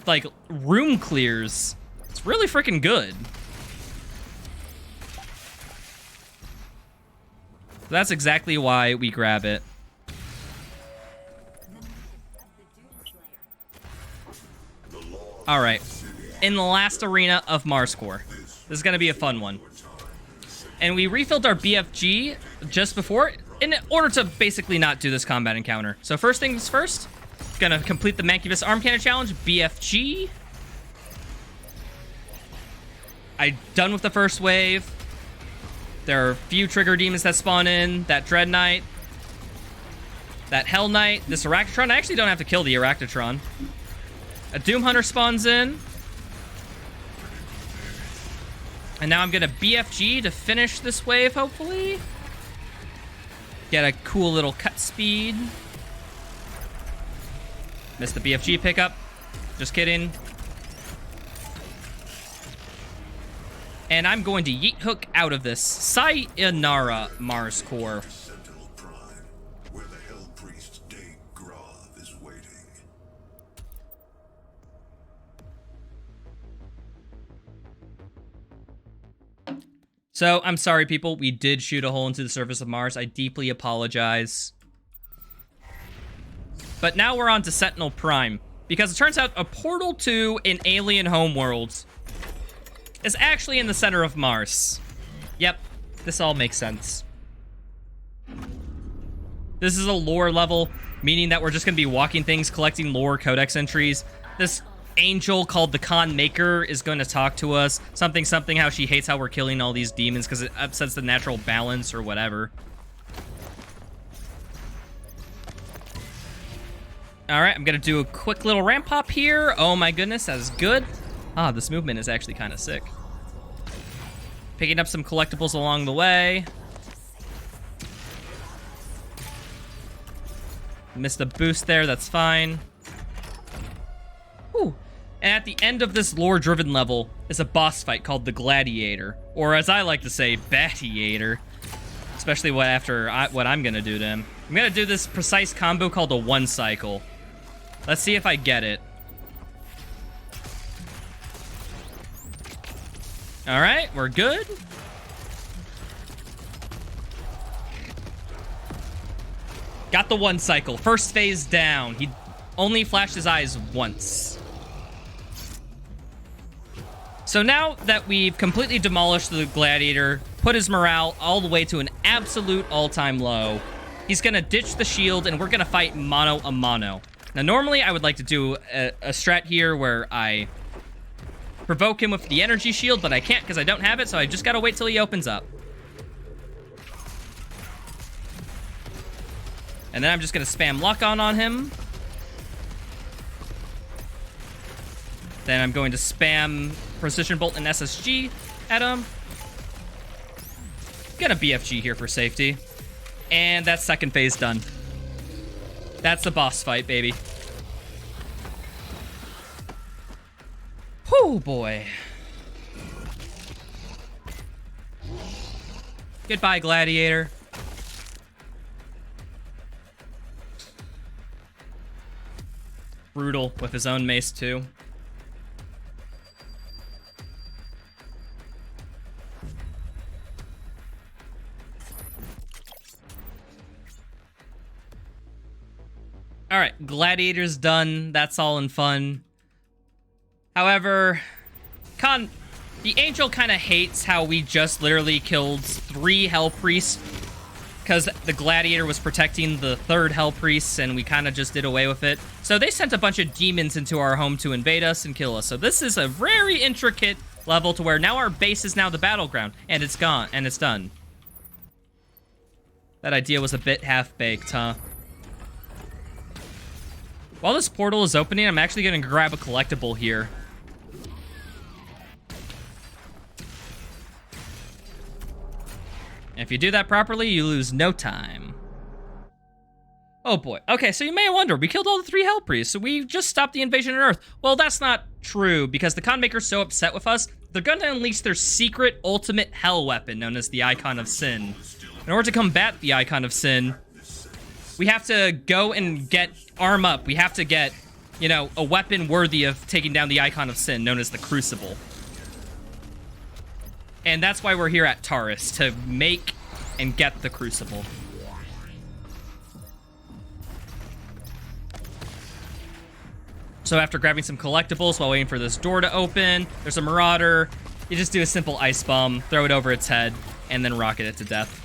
like, room clears. It's really freaking good. That's exactly why we grab it. All right, in the last arena of Marscore. This is gonna be a fun one. And we refilled our BFG just before, in order to basically not do this combat encounter. So first things first, gonna complete the Mancubus Arm Cannon Challenge, BFG. I'm done with the first wave. There are a few trigger demons that spawn in, that Dread Knight, that Hell Knight, this Arachnotron. I actually don't have to kill the Arachnotron. A Doom Hunter spawns in. And now I'm gonna BFG to finish this wave, hopefully. Get a cool little cut speed. Missed the BFG pickup. Just kidding. And I'm going to Yeet Hook out of this Sayonara Marscore. Sentinel Prime, where the Hell Priest Day Groth is waiting. So, I'm sorry, people. We did shoot a hole into the surface of Mars. I deeply apologize. But now we're on to Sentinel Prime. Because it turns out a portal to an alien homeworld is actually in the center of Mars. Yep, this all makes sense. This is a lore level, meaning that we're just gonna be walking things, collecting lore codex entries. This angel called the Khan Maker is going to talk to us. Something, how she hates how we're killing all these demons because it upsets the natural balance or whatever. Alright, I'm gonna do a quick little ramp hop here. Oh my goodness, that is good. Ah, this movement is actually kind of sick. Picking up some collectibles along the way. Missed a boost there, that's fine. Whew. And at the end of this lore-driven level is a boss fight called the Gladiator. Or as I like to say, Batiator. Especially what I'm gonna do to him. I'm gonna do this precise combo called a one cycle. Let's see if I get it. Alright, we're good. Got the one cycle. First phase down. He only flashed his eyes once. So now that we've completely demolished the Gladiator, put his morale all the way to an absolute all-time low, he's gonna ditch the shield and we're gonna fight mano a mano. Now normally I would like to do a strat here where I provoke him with the energy shield, but I can't because I don't have it, so I just gotta wait till he opens up. And then I'm just gonna spam lock on him. Then I'm going to spam Precision Bolt and SSG at him. Gonna BFG here for safety. And that's second phase done. That's the boss fight, baby. Whew, boy. Goodbye, Gladiator. Brutal with his own mace, too. All right, Gladiator's done. That's all in fun. However, the Angel kind of hates how we just literally killed 3 Hell Priests because the Gladiator was protecting the 3rd Hell Priest, and we kind of just did away with it. So they sent a bunch of demons into our home to invade us and kill us. So this is a very intricate level to where now our base is now the battleground, and it's gone, and it's done. That idea was a bit half-baked, huh? While this portal is opening, I'm actually going to grab a collectible here. And if you do that properly, you lose no time. Oh boy. Okay, so you may wonder, we killed all the 3 Hell Priests, so we just stopped the invasion on Earth. Well, that's not true, because the Con Maker's so upset with us, they're going to unleash their secret ultimate hell weapon, known as the Icon of Sin. In order to combat the Icon of Sin, we have to go and arm up. We have to get, you know, a weapon worthy of taking down the Icon of Sin, known as the Crucible. And that's why we're here at Taurus, to make and get the Crucible. So after grabbing some collectibles while waiting for this door to open, there's a Marauder. You just do a simple Ice Bomb, throw it over its head, and then rocket it to death.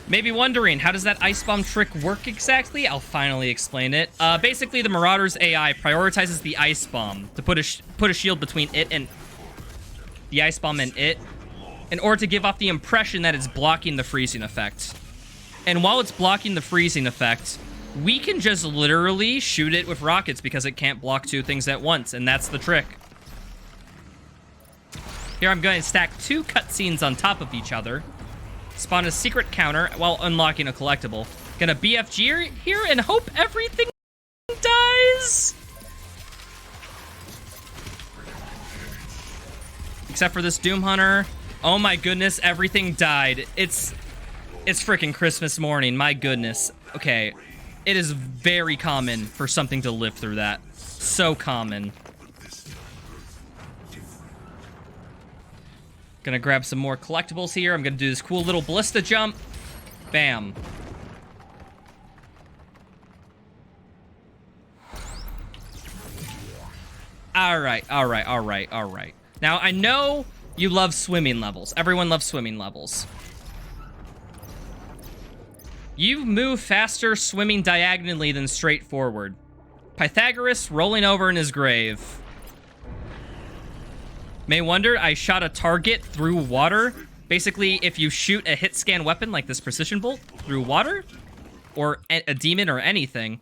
Maybe wondering, how does that Ice Bomb trick work exactly? I'll finally explain it. Basically, the Marauder's AI prioritizes the Ice Bomb to put a shield between it and the Ice Bomb and it, in order to give off the impression that it's blocking the freezing effect. And while it's blocking the freezing effect, we can just literally shoot it with rockets because it can't block 2 things at once, and that's the trick. Here I'm going to stack 2 cutscenes on top of each other, spawn a secret counter while unlocking a collectible. Gonna BFG here and hope everything dies. Except for this Doom Hunter. Oh my goodness, everything died. It's freaking Christmas morning, my goodness. Okay, it is very common for something to live through that. So common. Gonna grab some more collectibles here. I'm gonna do this cool little ballista jump. Bam. Alright. Now, I know you love swimming levels. Everyone loves swimming levels. You move faster swimming diagonally than straight forward. Pythagoras rolling over in his grave. May wonder, I shot a target through water. Basically, if you shoot a hit scan weapon like this Precision Bolt through water, or a demon or anything,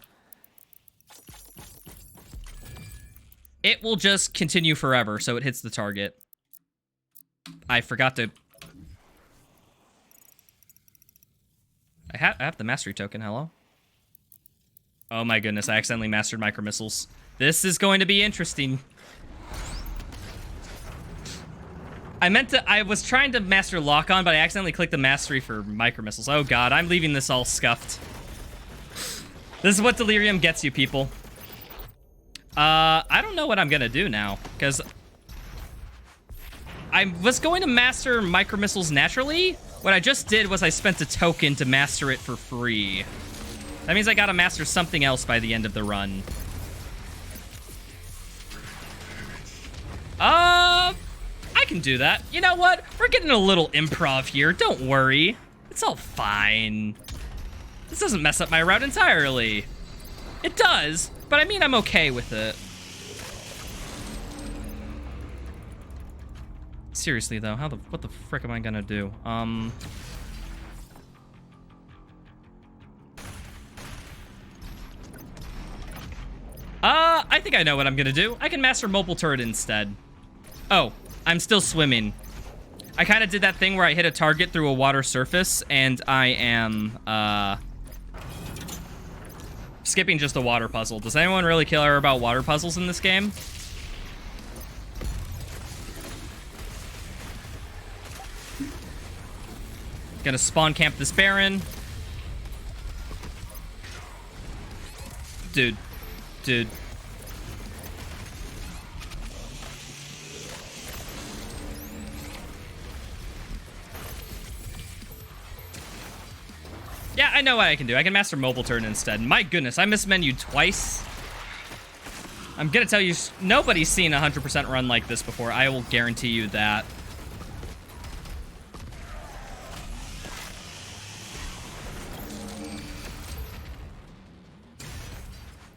it will just continue forever, so it hits the target. I forgot to... I have the mastery token, hello? Oh my goodness, I accidentally mastered micro missiles. This is going to be interesting. I was trying to master lock on, but I accidentally clicked the mastery for micro missiles. Oh god, I'm leaving this all scuffed. This is what Delirium gets you, people. I don't know what I'm gonna do now, because I was going to master micro missiles naturally. What I just did was I spent a token to master it for free. That means I gotta master something else by the end of the run. I can do that. You know what? We're getting a little improv here. Don't worry. It's all fine. This doesn't mess up my route entirely. It does, but I mean I'm okay with it. Seriously though, what the frick am I gonna do? I think I know what I'm gonna do. I can master mobile turret instead. Oh, I'm still swimming. I kind of did that thing where I hit a target through a water surface, and I am, skipping just a water puzzle. Does anyone really care about water puzzles in this game? Gonna spawn camp this Baron. Dude. Yeah, I know what I can do. I can master mobile turn instead. My goodness, I mismenued twice. I'm gonna tell you, nobody's seen a 100% run like this before. I will guarantee you that.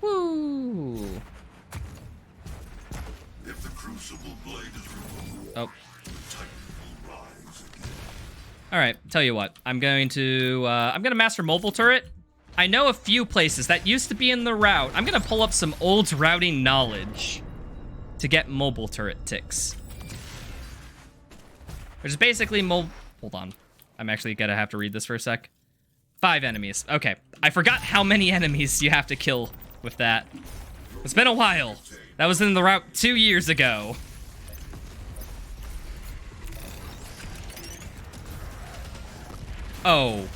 Woo! If the crucible blade is removed, Oh. the Titan will rise again. All right, tell you what. I'm going to master mobile turret. I know a few places that used to be in the route. I'm gonna pull up some old routing knowledge to get mobile turret ticks. Which is basically hold on. I'm actually gonna have to read this for a sec. 5 enemies. Okay, I forgot how many enemies you have to kill with that. It's been a while. That was in the route 2 years ago. Oh.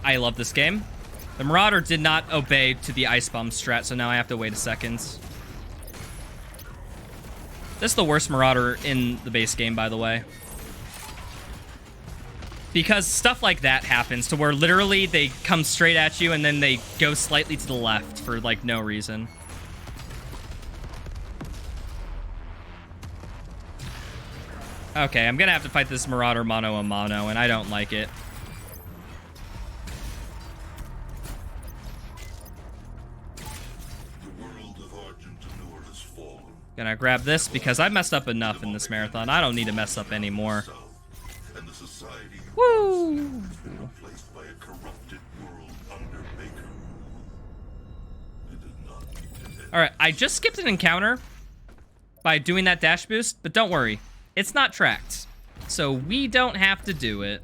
I love this game. The Marauder did not obey to the Ice Bomb strat, so now I have to wait a second. This is the worst Marauder in the base game, by the way. Because stuff like that happens, to where literally they come straight at you and then they go slightly to the left for, like, no reason. Okay, I'm gonna have to fight this Marauder mano a mano, and I don't like it. Gonna grab this because I messed up enough in this marathon. I don't need to mess up anymore. Woo! Alright, I just skipped an encounter by doing that dash boost, but don't worry. It's not tracked. So we don't have to do it.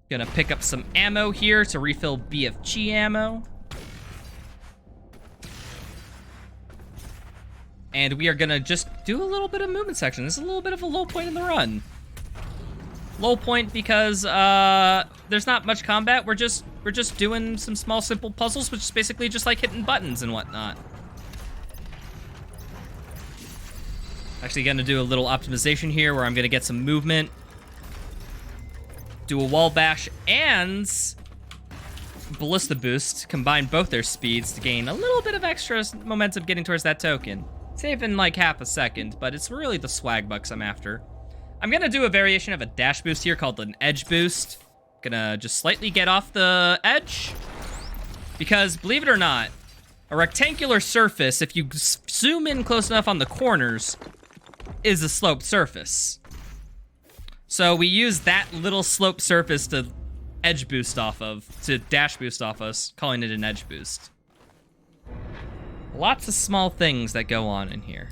Gonna pick up some ammo here to refill BFG ammo. And we are gonna just do a little bit of movement section. This is a little bit of a low point in the run. Low point because there's not much combat. We're just doing some small simple puzzles, which is basically just like hitting buttons and whatnot. Actually gonna do a little optimization here where I'm gonna get some movement. Do a wall bash and ballista boost. Combine both their speeds to gain a little bit of extra momentum getting towards that token. Saving like half a second, but it's really the swag bucks I'm after. I'm gonna do a variation of a dash boost here called an edge boost. Gonna just slightly get off the edge. Because, believe it or not, a rectangular surface, if you zoom in close enough on the corners, is a sloped surface. So we use that little sloped surface to edge boost off of, to dash boost off us, calling it an edge boost. Lots of small things that go on in here.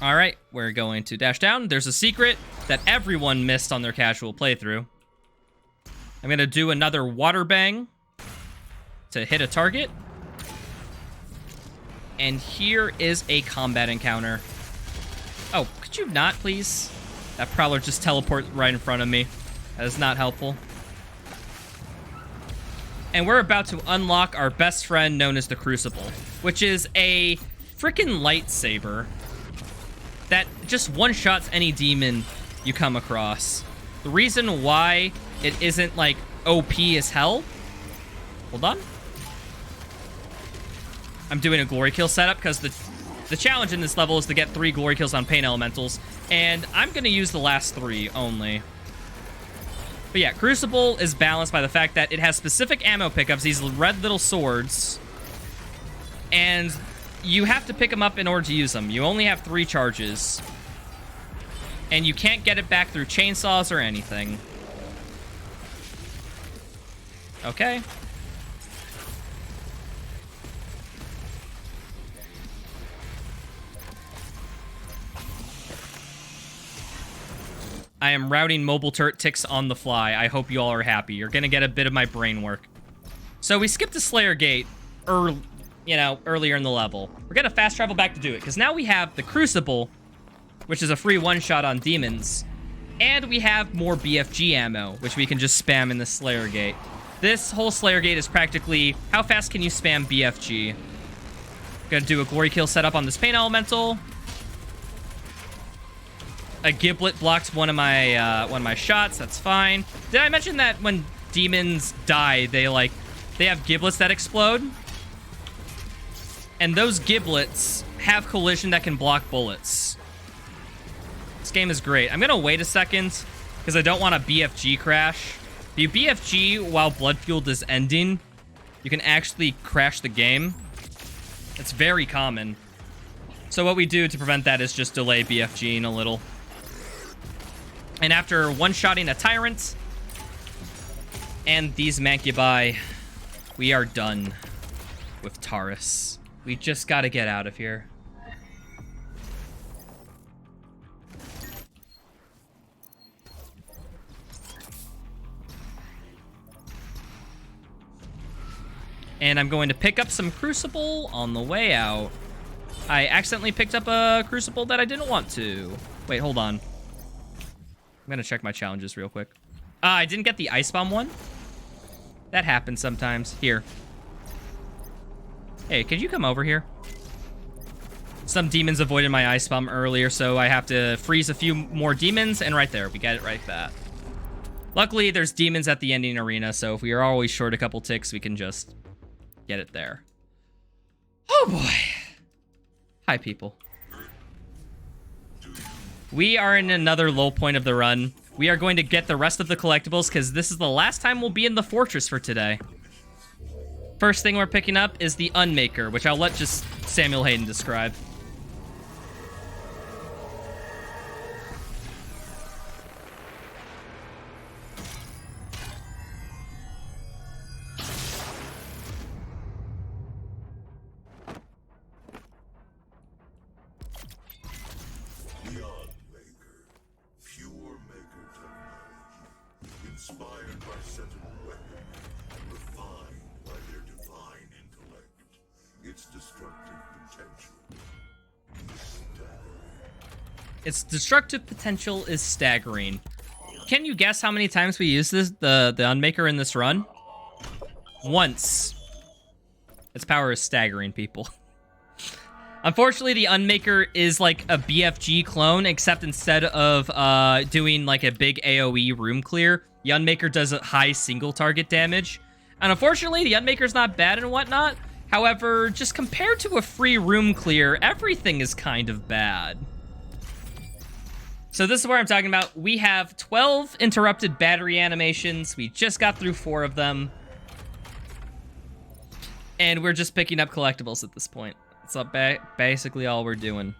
All right, we're going to dash down. There's a secret that everyone missed on their casual playthrough. I'm gonna do another water bang to hit a target. And here is a combat encounter. Oh, could you not, please? That Prowler just teleported right in front of me. That is not helpful. And we're about to unlock our best friend known as the Crucible, which is a freaking lightsaber that just one-shots any demon you come across. The reason why it isn't, like, OP as hell... Hold on. I'm doing a glory kill setup because the challenge in this level is to get 3 glory kills on Pain Elementals, and I'm going to use the last 3 only. But yeah, Crucible is balanced by the fact that it has specific ammo pickups, these red little swords, and you have to pick them up in order to use them. You only have 3 charges, and you can't get it back through chainsaws or anything. Okay, I am routing mobile turret ticks on the fly. I hope you all are happy. You're gonna get a bit of my brain work. So we skipped the Slayer Gate, earlier in the level. We're gonna fast travel back to do it, because now we have the Crucible, which is a free one-shot on demons, and we have more BFG ammo, which we can just spam in the Slayer Gate. This whole Slayer Gate is practically, how fast can you spam BFG? Gonna do a glory kill setup on this Pain Elemental. A Giblet blocks one of my shots. That's fine. Did I mention that when demons die, they have giblets that explode? And those giblets have collision that can block bullets. This game is great. I'm gonna wait a second because I don't want a BFG crash. If you BFG while Blood Fueled is ending, you can actually crash the game. It's very common. So what we do to prevent that is just delay BFGing a little. And after one-shotting a Tyrant and these Mancubi, we are done with Taurus. We just gotta get out of here. And I'm going to pick up some Crucible on the way out. I accidentally picked up a Crucible that I didn't want to. Wait, hold on. I'm gonna check my challenges real quick. I didn't get the Ice Bomb one. That happens sometimes. Here. Hey, could you come over here? Some demons avoided my Ice Bomb earlier, so I have to freeze a few more demons, and right there, we get it right that. Luckily, there's demons at the ending arena, so if we are always short a couple ticks, we can just get it there. Oh boy. Hi, people. We are in another low point of the run. We are going to get the rest of the collectibles because this is the last time we'll be in the fortress for today. First thing we're picking up is the Unmaker, which I'll let just Samuel Hayden describe. Inspired by Sentinel weaponry and refined by their divine intellect, its destructive potential is staggering. Its destructive potential is staggering. Can you guess how many times we use the Unmaker in this run? Once. Its power is staggering, people. Unfortunately, the Unmaker is like a BFG clone, except instead of doing like a big AoE room clear, the Unmaker does a high single target damage. And unfortunately, the Unmaker's not bad and whatnot. However, just compared to a free room clear, everything is kind of bad. So this is where I'm talking about. We have 12 interrupted battery animations. We just got through 4 of them. And we're just picking up collectibles at this point. That's basically all we're doing.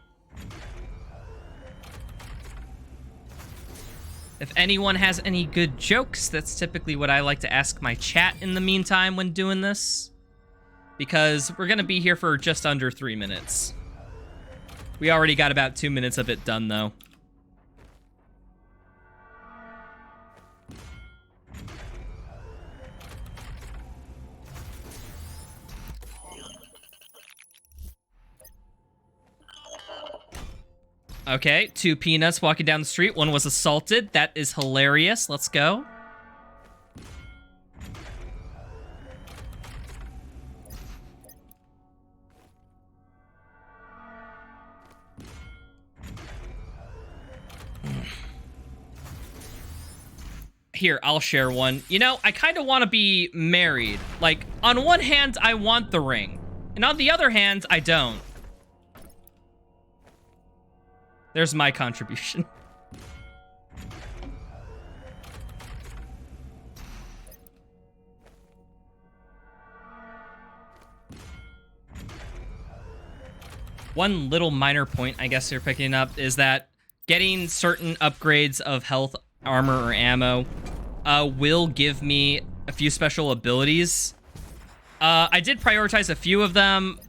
If anyone has any good jokes, that's typically what I like to ask my chat in the meantime when doing this. Because we're gonna be here for just under 3 minutes. We already got about 2 minutes of it done, though. Okay, 2 peanuts walking down the street. One was assaulted. That is hilarious. Let's go. Here, I'll share one. You know, I kind of want to be married. Like, on one hand, I want the ring. And on the other hand, I don't. There's my contribution. One little minor point I guess you're picking up is that getting certain upgrades of health, armor, or ammo will give me a few special abilities. I did prioritize a few of them.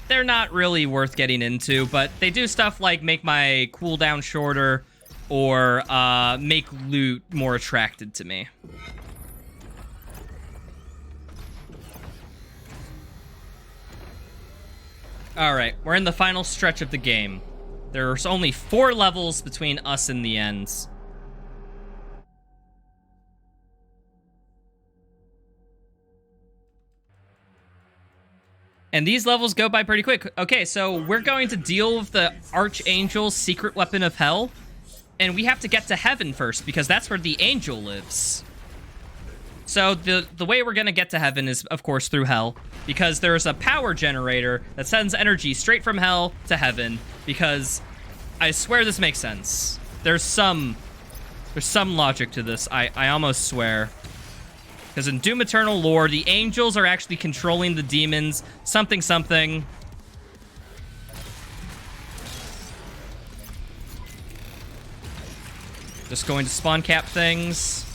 They're not really worth getting into, but they do stuff like make my cooldown shorter, or make loot more attracted to me. Alright, we're in the final stretch of the game. There's only 4 levels between us and the ends. And these levels go by pretty quick. Okay, so we're going to deal with the Archangel's secret weapon of hell. And we have to get to heaven first, because that's where the angel lives. So the way we're going to get to heaven is, of course, through hell. Because there's a power generator that sends energy straight from hell to heaven. Because I swear this makes sense. There's some logic to this, I almost swear. Because in Doom Eternal lore, the angels are actually controlling the demons. Something, something. Just going to spawn cap things.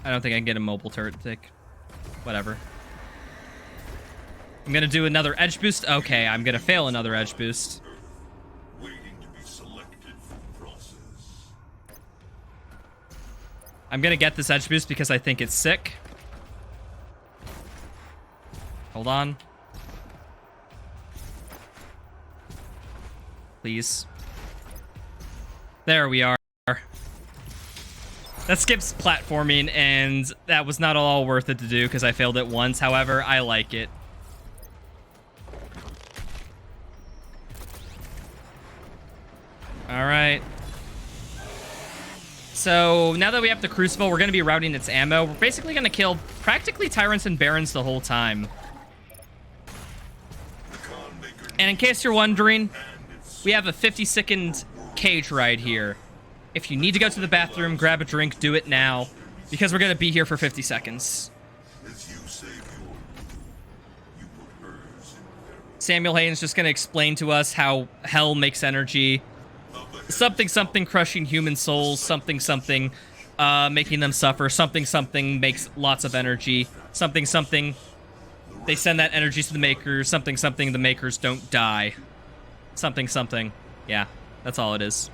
I don't think I can get a mobile turret tick. Whatever. I'm gonna do another edge boost. Okay, I'm gonna fail another edge boost. Waiting to be selected for process. I'm gonna get this edge boost because I think it's sick. Hold on. Please. There we are. That skips platforming, and that was not all worth it to do because I failed it once. However, I like it. Alright. So, now that we have the Crucible, we're going to be routing its ammo. We're basically going to kill practically Tyrants and Barons the whole time. And in case you're wondering, we have a 50-second cage ride here. If you need to go to the bathroom, grab a drink, do it now. Because we're going to be here for 50 seconds. Samuel Hayden's just going to explain to us how hell makes energy. Something, something crushing human souls. Something, something making them suffer. Something, something makes lots of energy. Something, something they send that energy to the makers. Something, something the makers don't die. Something, something. Yeah, that's all it is.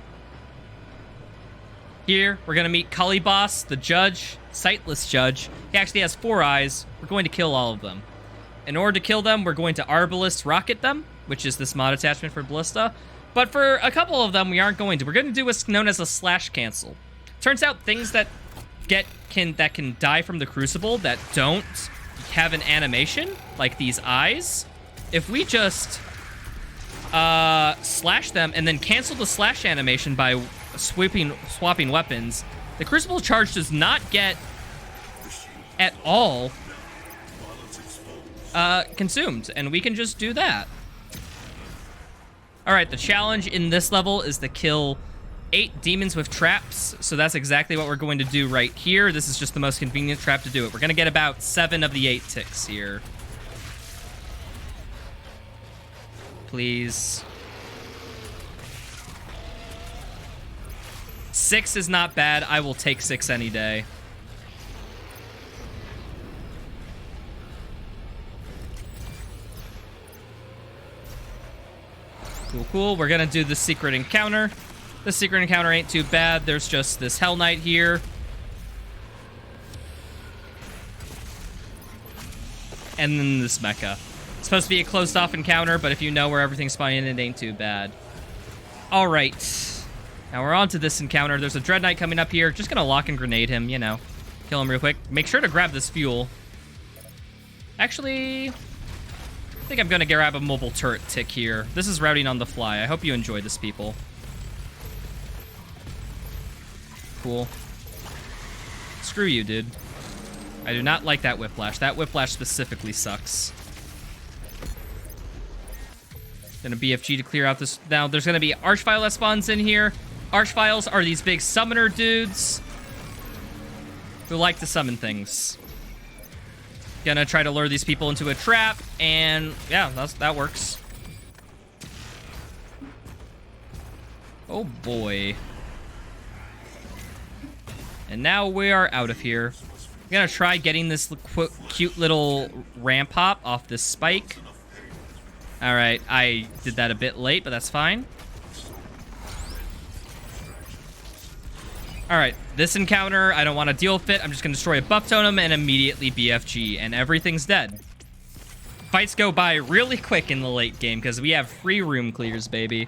Here, we're going to meet Kalibos, the judge, sightless judge. He actually has 4 eyes. We're going to kill all of them. In order to kill them, we're going to Arbalist rocket them, which is this mod attachment for Ballista. But for a couple of them, we aren't going to. We're going to do what's known as a slash cancel. Turns out things that can die from the Crucible that don't have an animation, like these eyes, if we just slash them and then cancel the slash animation by swapping weapons, the Crucible charge does not get at all consumed, and we can just do that. Alright, the challenge in this level is to kill 8 demons with traps, so that's exactly what we're going to do right here. This is just the most convenient trap to do it. We're going to get about 7 of the 8 ticks here. Please. 6 is not bad. I will take 6 any day. Cool, cool. We're gonna do the secret encounter. The secret encounter ain't too bad. There's just this Hell Knight here. And then this mecha. It's supposed to be a closed-off encounter, but if you know where everything's spawning in, it ain't too bad. Alright. Now we're on to this encounter. There's a Dread Knight coming up here. Just gonna lock and grenade him, you know. Kill him real quick. Make sure to grab this fuel. Actually, I think I'm gonna grab a mobile turret tick here. This is routing on the fly. I hope you enjoy this, people. Cool. Screw you, dude. I do not like that whiplash. That whiplash specifically sucks. Gonna BFG to clear out this. Now, there's gonna be Archvile that spawns in here. Archviles are these big summoner dudes who like to summon things. Gonna try to lure these people into a trap, and yeah, that works. Oh boy. And now we are out of here. I'm gonna try getting this cute little ramp hop off this spike. Alright, I did that a bit late, but that's fine. Alright, this encounter, I don't want to deal with it. I'm just gonna destroy a buff totem and immediately BFG, and everything's dead. Fights go by really quick in the late game, because we have free room clears, baby.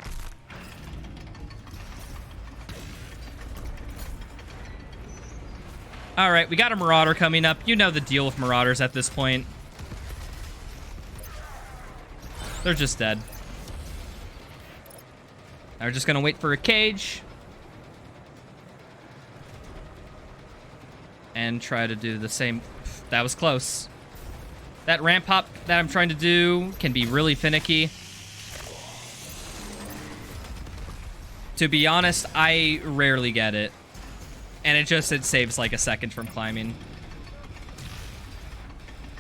Alright, we got a Marauder coming up. You know the deal with Marauders at this point. They're just dead. Now we're just gonna wait for a cage. And try to do the same. That was close. That ramp hop that I'm trying to do can be really finicky. To be honest, I rarely get it. And it saves like a second from climbing.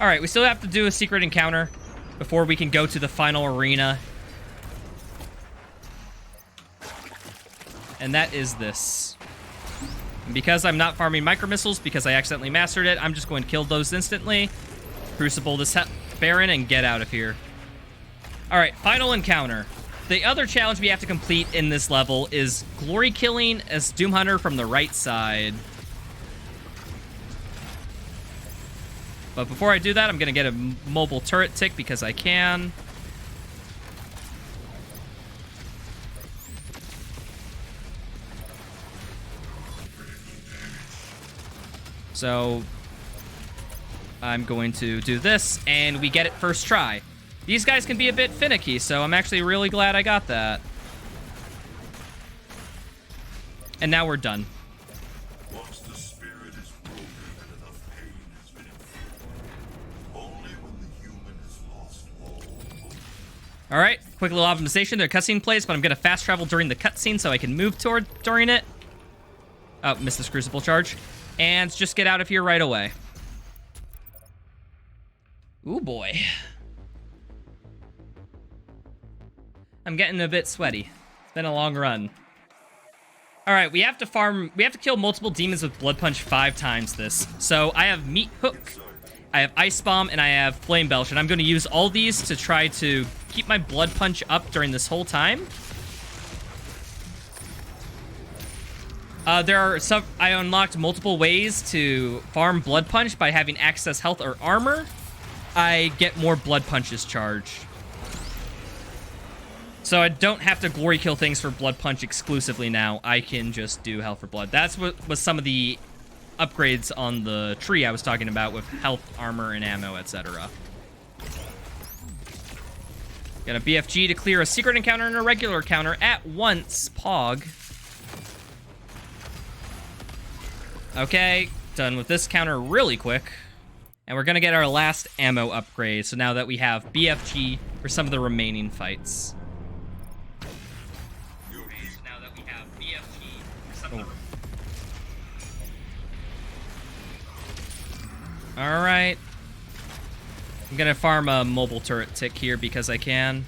Alright, we still have to do a secret encounter before we can go to the final arena. And that is this. And because I'm not farming micro missiles, because I accidentally mastered it, I'm just going to kill those instantly. Crucible this Baron and get out of here. Alright, final encounter. The other challenge we have to complete in this level is glory killing as Doom Hunter from the right side. But before I do that, I'm going to get a mobile turret tick because I can. So I'm going to do this, and we get it first try. These guys can be a bit finicky, so I'm actually really glad I got that. And now we're done. Once the spirit is broken and enough pain has been inflicted, only when the human has lost all. Alright, quick little optimization. There are cutscene plays, but I'm going to fast travel during the cutscene so I can move during it. Oh, missed this crucible charge. And just get out of here right away. Ooh, boy. I'm getting a bit sweaty. It's been a long run. Alright, we have to kill multiple demons with Blood Punch 5 times this. So I have Meat Hook, I have Ice Bomb, and I have Flame Belch. And I'm going to use all these to try to keep my Blood Punch up during this whole time. I unlocked multiple ways to farm Blood Punch by having access health or armor. I get more Blood Punches charged. So I don't have to glory kill things for Blood Punch exclusively now. I can just do health for blood. That's what was some of the upgrades on the tree I was talking about with health, armor, and ammo, etc. Got a BFG to clear a secret encounter and a regular encounter at once. Pog. Okay, done with this counter really quick. And we're gonna get our last ammo upgrade, so now that we have BFG for some of the remaining fights. Alright. I'm gonna farm a mobile turret tick here because I can.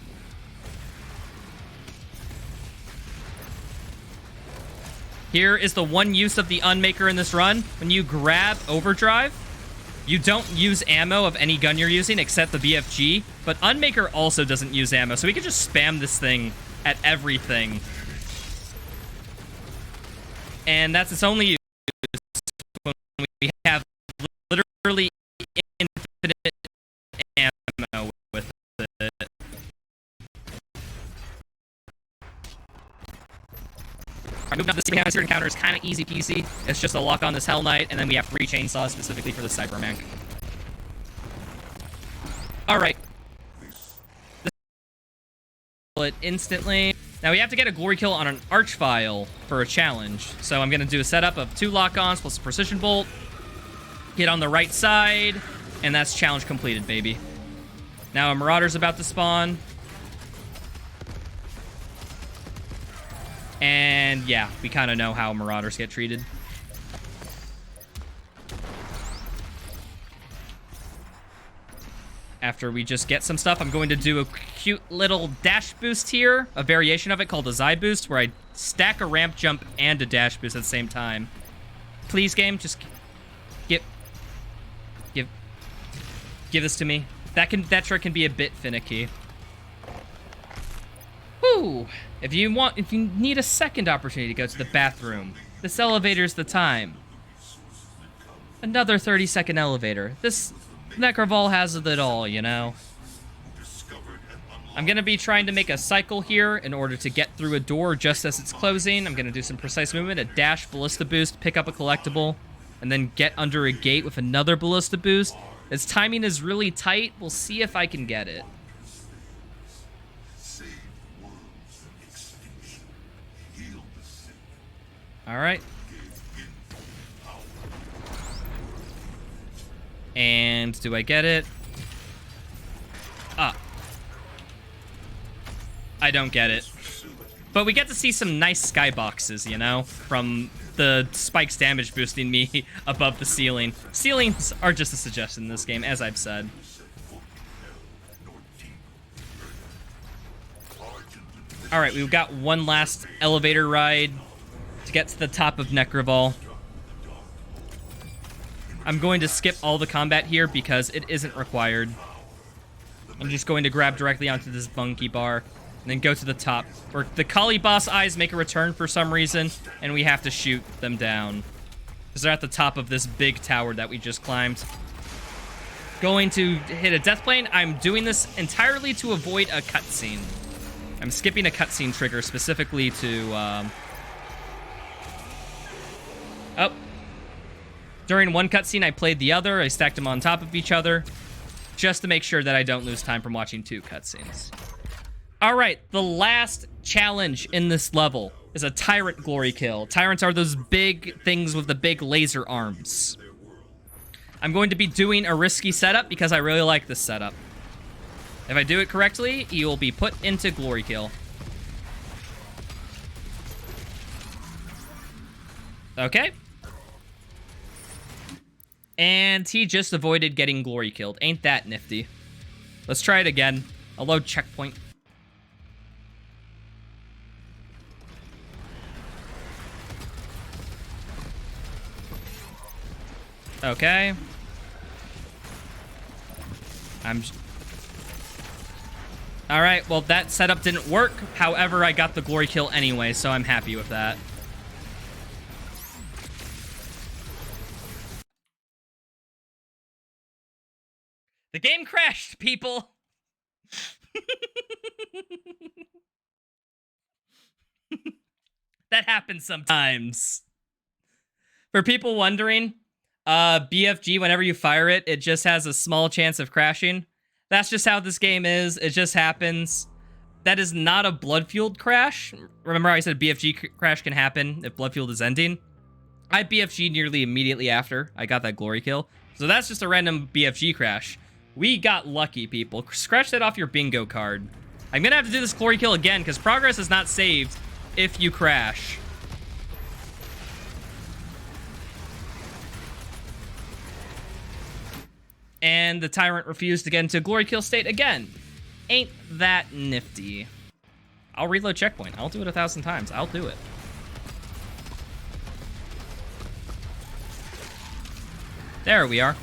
Here is the one use of the Unmaker in this run. When you grab Overdrive, you don't use ammo of any gun you're using except the BFG, but Unmaker also doesn't use ammo, so we can just spam this thing at everything. And that's its only use when we have literally infinite ammo with it. Moving up this encounter is kind of easy peasy. It's just a lock on this Hell Knight, and then we have 3 chainsaws specifically for the Cyberman. Alright. It instantly. Now we have to get a glory kill on an Archvile for a challenge. So I'm going to do a setup of 2 lock-ons plus a Precision Bolt. Get on the right side, and that's challenge completed, baby. Now a Marauder's about to spawn. And yeah, we kind of know how Marauders get treated. After we just get some stuff, I'm going to do a cute little dash boost here. A variation of it called a Zai boost, where I stack a ramp jump and a dash boost at the same time. Please, game, just get... Give this to me. That trick can be a bit finicky. Whew. If you need a second opportunity to go to the bathroom, this elevator's the time. Another 30-second elevator. This Necroval has it all, you know. I'm gonna be trying to make a cycle here in order to get through a door just as it's closing. I'm gonna do some precise movement, a dash, ballista boost, pick up a collectible, and then get under a gate with another ballista boost. Its timing is really tight. We'll see if I can get it. All right. And do I get it? Ah. I don't get it. But we get to see some nice skyboxes, you know, from the spikes damage boosting me above the ceiling. Ceilings are just a suggestion in this game, as I've said. Alright, we've got one last elevator ride to get to the top of Necroval. I'm going to skip all the combat here because it isn't required. I'm just going to grab directly onto this monkey bar and then go to the top, where the Kali boss eyes make a return for some reason, and we have to shoot them down. Because they're at the top of this big tower that we just climbed. Going to hit a death plane. I'm doing this entirely to avoid a cutscene. I'm skipping a cutscene trigger specifically to... Oh. During one cutscene, I played the other. I stacked them on top of each other, just to make sure that I don't lose time from watching two cutscenes. All right, the last challenge in this level is a Tyrant glory kill. Tyrants are those big things with the big laser arms. I'm going to be doing a risky setup because I really like this setup. If I do it correctly, he will be put into glory kill. Okay. And he just avoided getting glory killed. Ain't that nifty? Let's try it again. A load checkpoint. Okay. Alright, well, that setup didn't work. However, I got the glory kill anyway, so I'm happy with that. The game crashed, people! That happens sometimes. For people wondering, BFG, whenever you fire it, it just has a small chance of crashing. That's just how this game is. It just happens. That is not a blood-fueled crash. Remember how I said a BFG crash can happen if blood-fueled is ending? I BFG'd nearly immediately after I got that glory kill. So that's just a random BFG crash. We got lucky, people. Scratch that off your bingo card. I'm gonna have to do this glory kill again because progress is not saved if you crash. And the Tyrant refused to get into glory kill state again. Ain't that nifty? I'll reload checkpoint. I'll do it 1,000 times. I'll do it. There we are.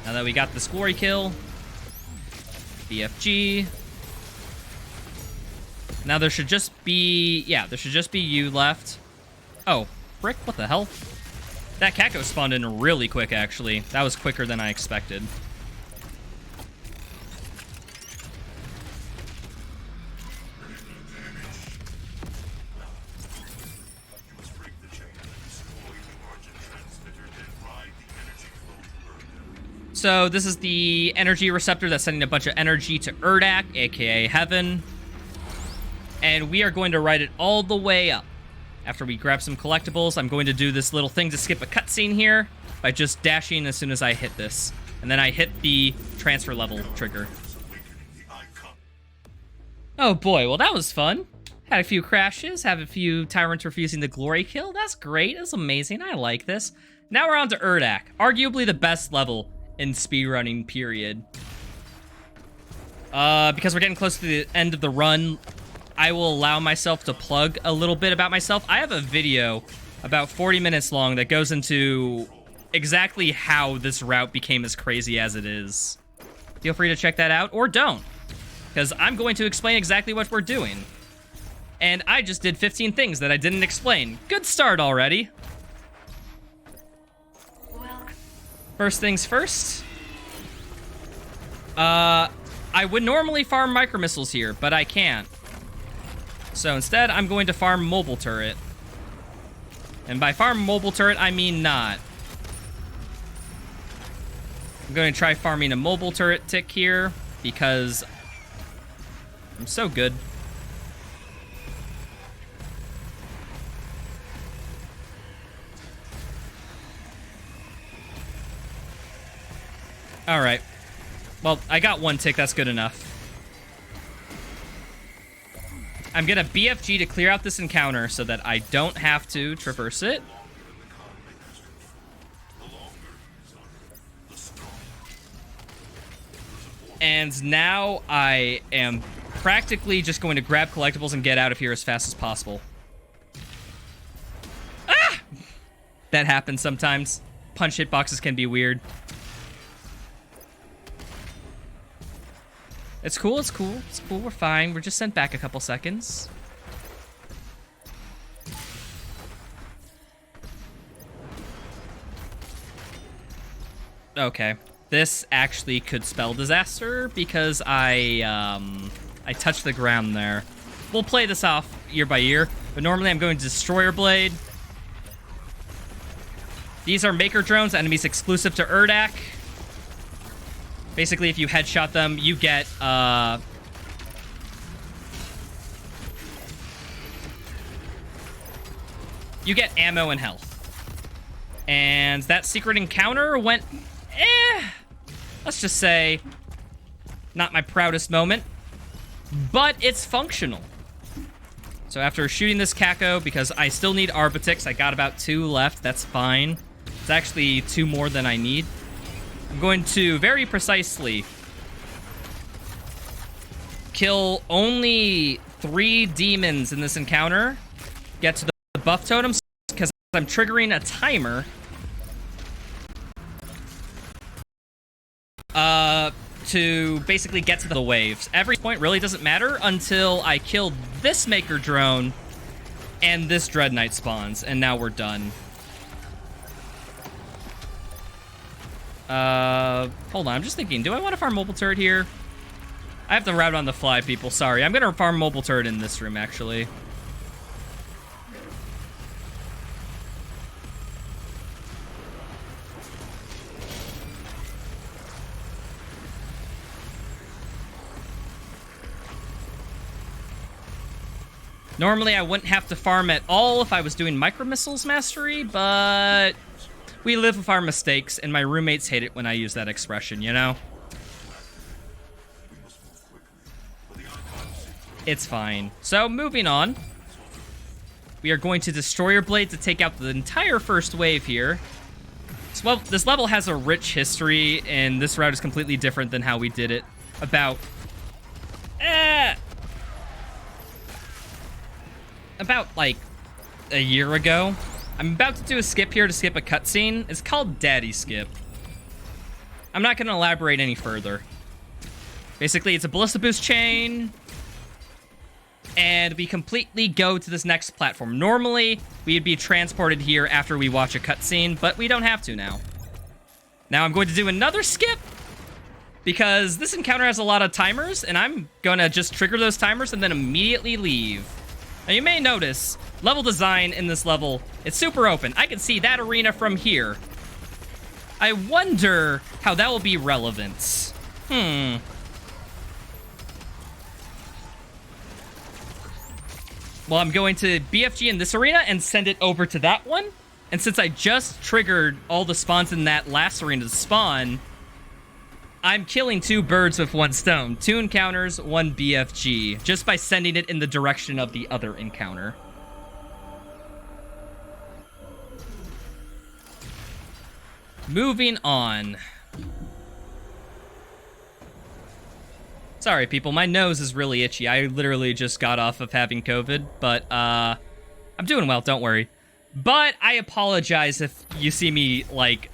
Now that we got this glory kill, BFG. Now there should just be, yeah, there should just be you left. Oh, frick, what the hell? That Kako spawned in really quick, actually. That was quicker than I expected. So this is the energy receptor that's sending a bunch of energy to Urdak, aka Heaven. And we are going to ride it all the way up. After we grab some collectibles, I'm going to do this little thing to skip a cutscene here by just dashing as soon as I hit this. And then I hit the transfer level trigger. Oh boy, well that was fun. Had a few crashes, have a few Tyrants refusing the glory kill. That's great, that's amazing, I like this. Now we're on to Urdak, arguably the best level in speedrunning, period. Because we're getting close to the end of the run, I will allow myself to plug a little bit about myself. I have a video about 40 minutes long that goes into exactly how this route became as crazy as it is. Feel free to check that out, or don't, because I'm going to explain exactly what we're doing. And I just did 15 things that I didn't explain. Good start already. First things first. I would normally farm micro missiles here, but I can't. So instead, I'm going to farm mobile turret. And by farm mobile turret, I mean not. I'm going to try farming a mobile turret tick here because I'm so good. Alright. Well, I got one tick, that's good enough. I'm gonna BFG to clear out this encounter so that I don't have to traverse it. And now I am practically just going to grab collectibles and get out of here as fast as possible. Ah! That happens sometimes. Punch hitboxes can be weird. It's cool, it's cool, it's cool, we're fine. We're just sent back a couple seconds. Okay. This actually could spell disaster because I touched the ground there. We'll play this off year by year, but normally I'm going to Destroyer Blade. These are Maker drones, enemies exclusive to Urdak. Basically, if you headshot them, you get, you get ammo and health. And that secret encounter went, let's just say, not my proudest moment. But it's functional. So after shooting this Kako, because I still need Arbitix, I got about 2 left, that's fine. It's actually 2 more than I need. I'm going to very precisely kill only 3 demons in this encounter. Get to the buff totems because I'm triggering a timer. To basically get to the waves. Every point really doesn't matter until I kill this Maker drone and this Dread Knight spawns, and now we're done. Hold on, I'm just thinking, do I want to farm mobile turret here? I have to route on the fly, people, sorry. I'm gonna farm mobile turret in this room, actually. Normally, I wouldn't have to farm at all if I was doing Micro Missiles Mastery, but we live with our mistakes, and my roommates hate it when I use that expression, you know? It's fine. So, moving on. We are going to Destroyer Blade to take out the entire first wave here. So, well, this level has a rich history, and this route is completely different than how we did it about like a year ago. I'm about to do a skip here to skip a cutscene. It's called Daddy Skip. I'm not going to elaborate any further. Basically, it's a Ballista Boost chain, and we completely go to this next platform. Normally, we'd be transported here after we watch a cutscene, but we don't have to now. Now I'm going to do another skip, because this encounter has a lot of timers, and I'm going to just trigger those timers and then immediately leave. Now, you may notice, level design in this level, it's super open. I can see that arena from here. I wonder how that will be relevant. Well, I'm going to BFG in this arena and send it over to that one. And since I just triggered all the spawns in that last arena to spawn, I'm killing 2 birds with 1 stone. 2 encounters, 1 BFG, just by sending it in the direction of the other encounter. Moving on. Sorry, people, my nose is really itchy. I literally just got off of having COVID, but I'm doing well, don't worry. But I apologize if you see me, like,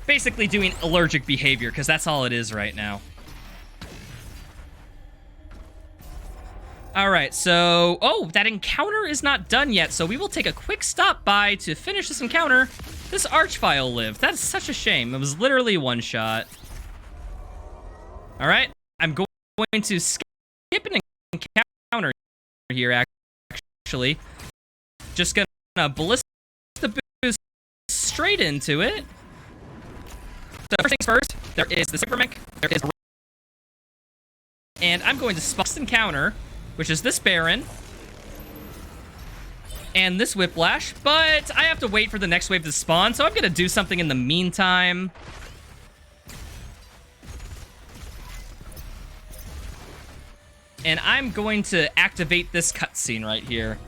Basically doing allergic behavior, because that's all it is right now. Alright, so... Oh, that encounter is not done yet, so we will take a quick stop by to finish this encounter. This Archvile lived. That is such a shame. It was literally one shot. Alright, I'm going to skip an encounter here, actually. Just gonna ballista boost straight into it. So first things first, there is the Supermech, there is... And I'm going to spot this encounter, which is this Baron, and this Whiplash, but I have to wait for the next wave to spawn, so I'm gonna do something in the meantime. And I'm going to activate this cutscene right here.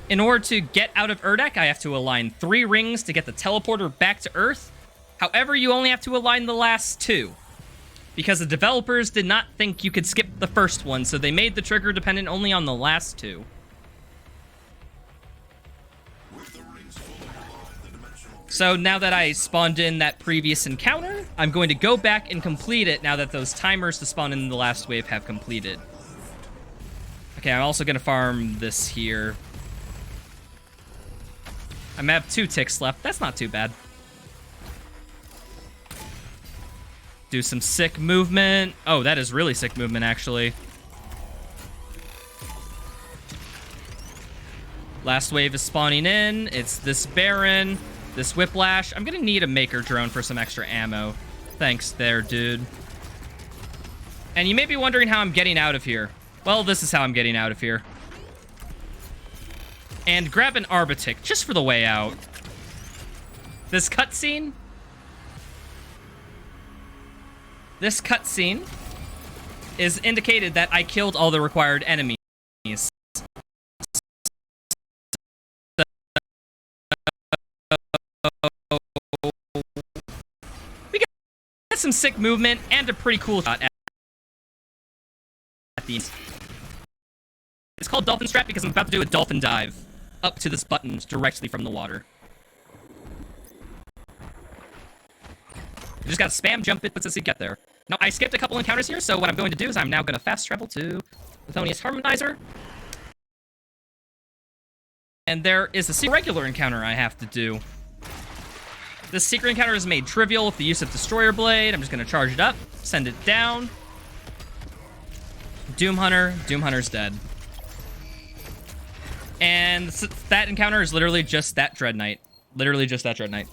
In order to get out of Urdak, I have to align 3 rings to get the teleporter back to Earth. However, you only have to align the last 2. Because the developers did not think you could skip the first one, so they made the trigger dependent only on the last 2. So now that I spawned in that previous encounter, I'm going to go back and complete it now that those timers to spawn in the last wave have completed. Okay, I'm also going to farm this here. I have 2 ticks left. That's not too bad. Do some sick movement. Oh, that is really sick movement, actually. Last wave is spawning in. It's this Baron, this Whiplash. I'm gonna need a Maker Drone for some extra ammo. Thanks there, dude. And you may be wondering how I'm getting out of here. Well, this is how I'm getting out of here. And grab an Arbitic, just for the way out. This cutscene... This cutscene is indicated that I killed all the required enemies. We got some sick movement and a pretty cool shot at the end. It's called Dolphin Strat because I'm about to do a dolphin dive up to this button directly from the water. You just gotta spam jump it as you get there. Now, I skipped a couple encounters here, so what I'm going to do is I'm now going to fast travel to Euphonious Harmonizer. And there is a regular encounter I have to do. This secret encounter is made trivial with the use of Destroyer Blade. I'm just going to charge it up, send it down. Doom Hunter's dead. And that encounter is literally just that Dread Knight. Literally just that Dread Knight.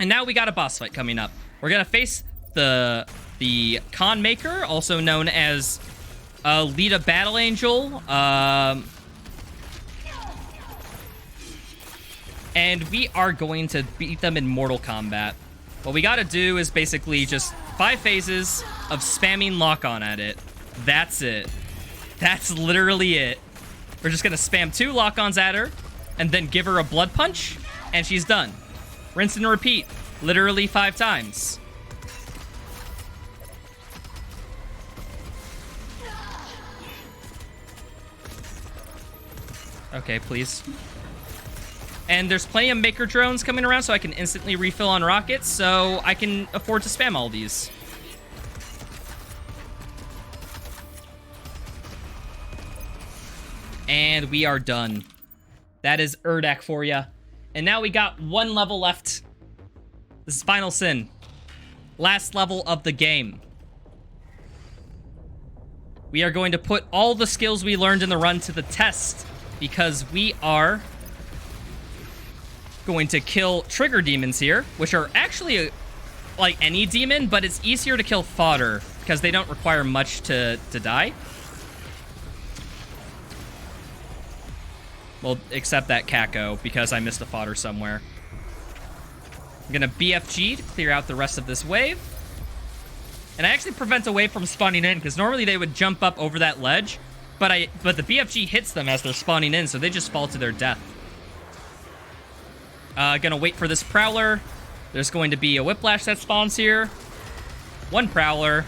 And now we got a boss fight coming up. We're going to face the Con Maker, also known as Lita Battle Angel. And we are going to beat them in Mortal Kombat. What we gotta do is basically just 5 phases of spamming lock-on at it. That's it. That's literally it. We're just gonna spam 2 lock-ons at her, and then give her a blood punch, and she's done. Rinse and repeat. Literally 5 times. Okay, please. And there's plenty of Maker Drones coming around, so I can instantly refill on rockets, so I can afford to spam all these. And we are done. That is Urdak for ya. And now we got 1 level left. This is Final Sin. Last level of the game. We are going to put all the skills we learned in the run to the test, because we are going to kill trigger demons here, which are actually like any demon, but it's easier to kill fodder because they don't require much to die. Well, except that Kako, because I missed a fodder somewhere. I'm gonna BFG to clear out the rest of this wave. And I actually prevent a wave from spawning in, because normally they would jump up over that ledge, but the BFG hits them as they're spawning in, so they just fall to their death. Gonna wait for this Prowler. There's going to be a Whiplash that spawns here. 1 Prowler.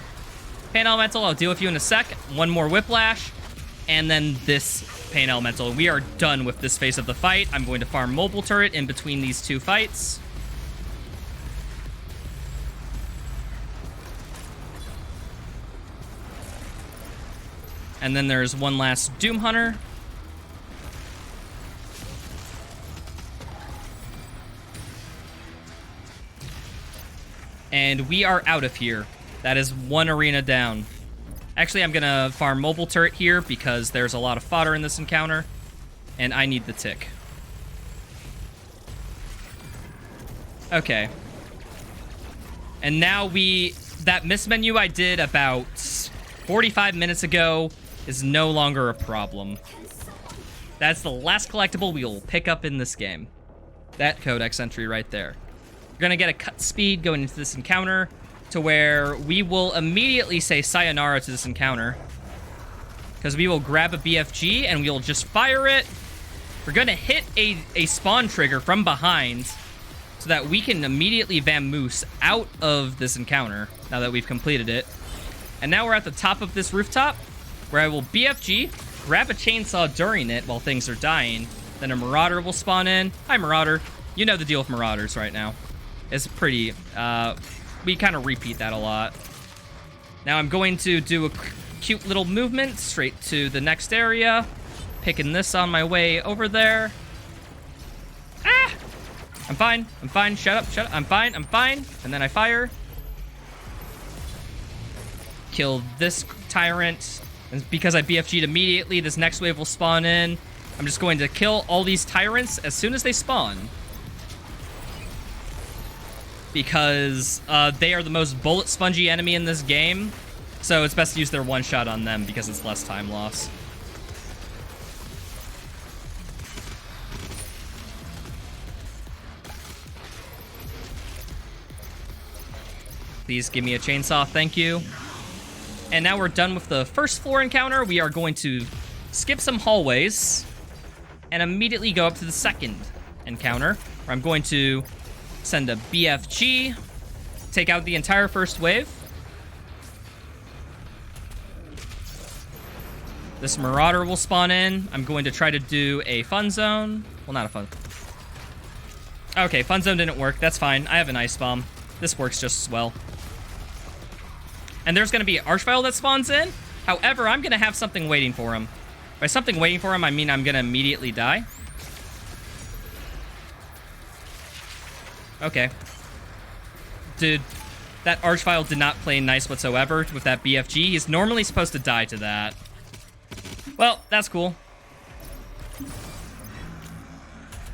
Pain Elemental, I'll deal with you in a sec. 1 more Whiplash. And then this Pain Elemental. We are done with this phase of the fight. I'm going to farm Mobile Turret in between these 2 fights. And then there's one last Doom Hunter. And we are out of here. That is one arena down. Actually, I'm gonna farm mobile turret here because there's a lot of fodder in this encounter. And I need the tick. Okay. And now that miss menu I did about 45 minutes ago is no longer a problem. That's the last collectible we will pick up in this game. That codex entry right there. We're gonna get a cut speed going into this encounter to where we will immediately say sayonara to this encounter. Because we will grab a BFG and we'll just fire it. We're gonna hit a spawn trigger from behind so that we can immediately vamoose out of this encounter now that we've completed it. And now we're at the top of this rooftop where I will BFG, grab a chainsaw during it while things are dying. Then a Marauder will spawn in. Hi, Marauder. You know the deal with Marauders right now. It's pretty, we kind of repeat that a lot. Now I'm going to do a cute little movement straight to the next area. Picking this on my way over there. Ah! I'm fine, shut up, I'm fine. And then I fire. Kill this tyrant. And because I BFG'd immediately, this next wave will spawn in. I'm just going to kill all these tyrants as soon as they spawn. Because they are the most bullet spongy enemy in this game. So it's best to use their one shot on them because it's less time loss. Please give me a chainsaw, thank you. And now we're done with the first floor encounter. We are going to skip some hallways and immediately go up to the second encounter, where I'm going to send a BFG, take out the entire first wave. This Marauder will spawn in. I'm going to try to do a fun zone. Well, not a fun. Okay, fun zone didn't work. That's fine. I have an ice bomb. This works just as well. And there's going to be an Archvile that spawns in. However, I'm going to have something waiting for him. By something waiting for him, I mean I'm going to immediately die. Okay. Dude, that Archvile did not play nice whatsoever with that BFG. He's normally supposed to die to that. Well, that's cool.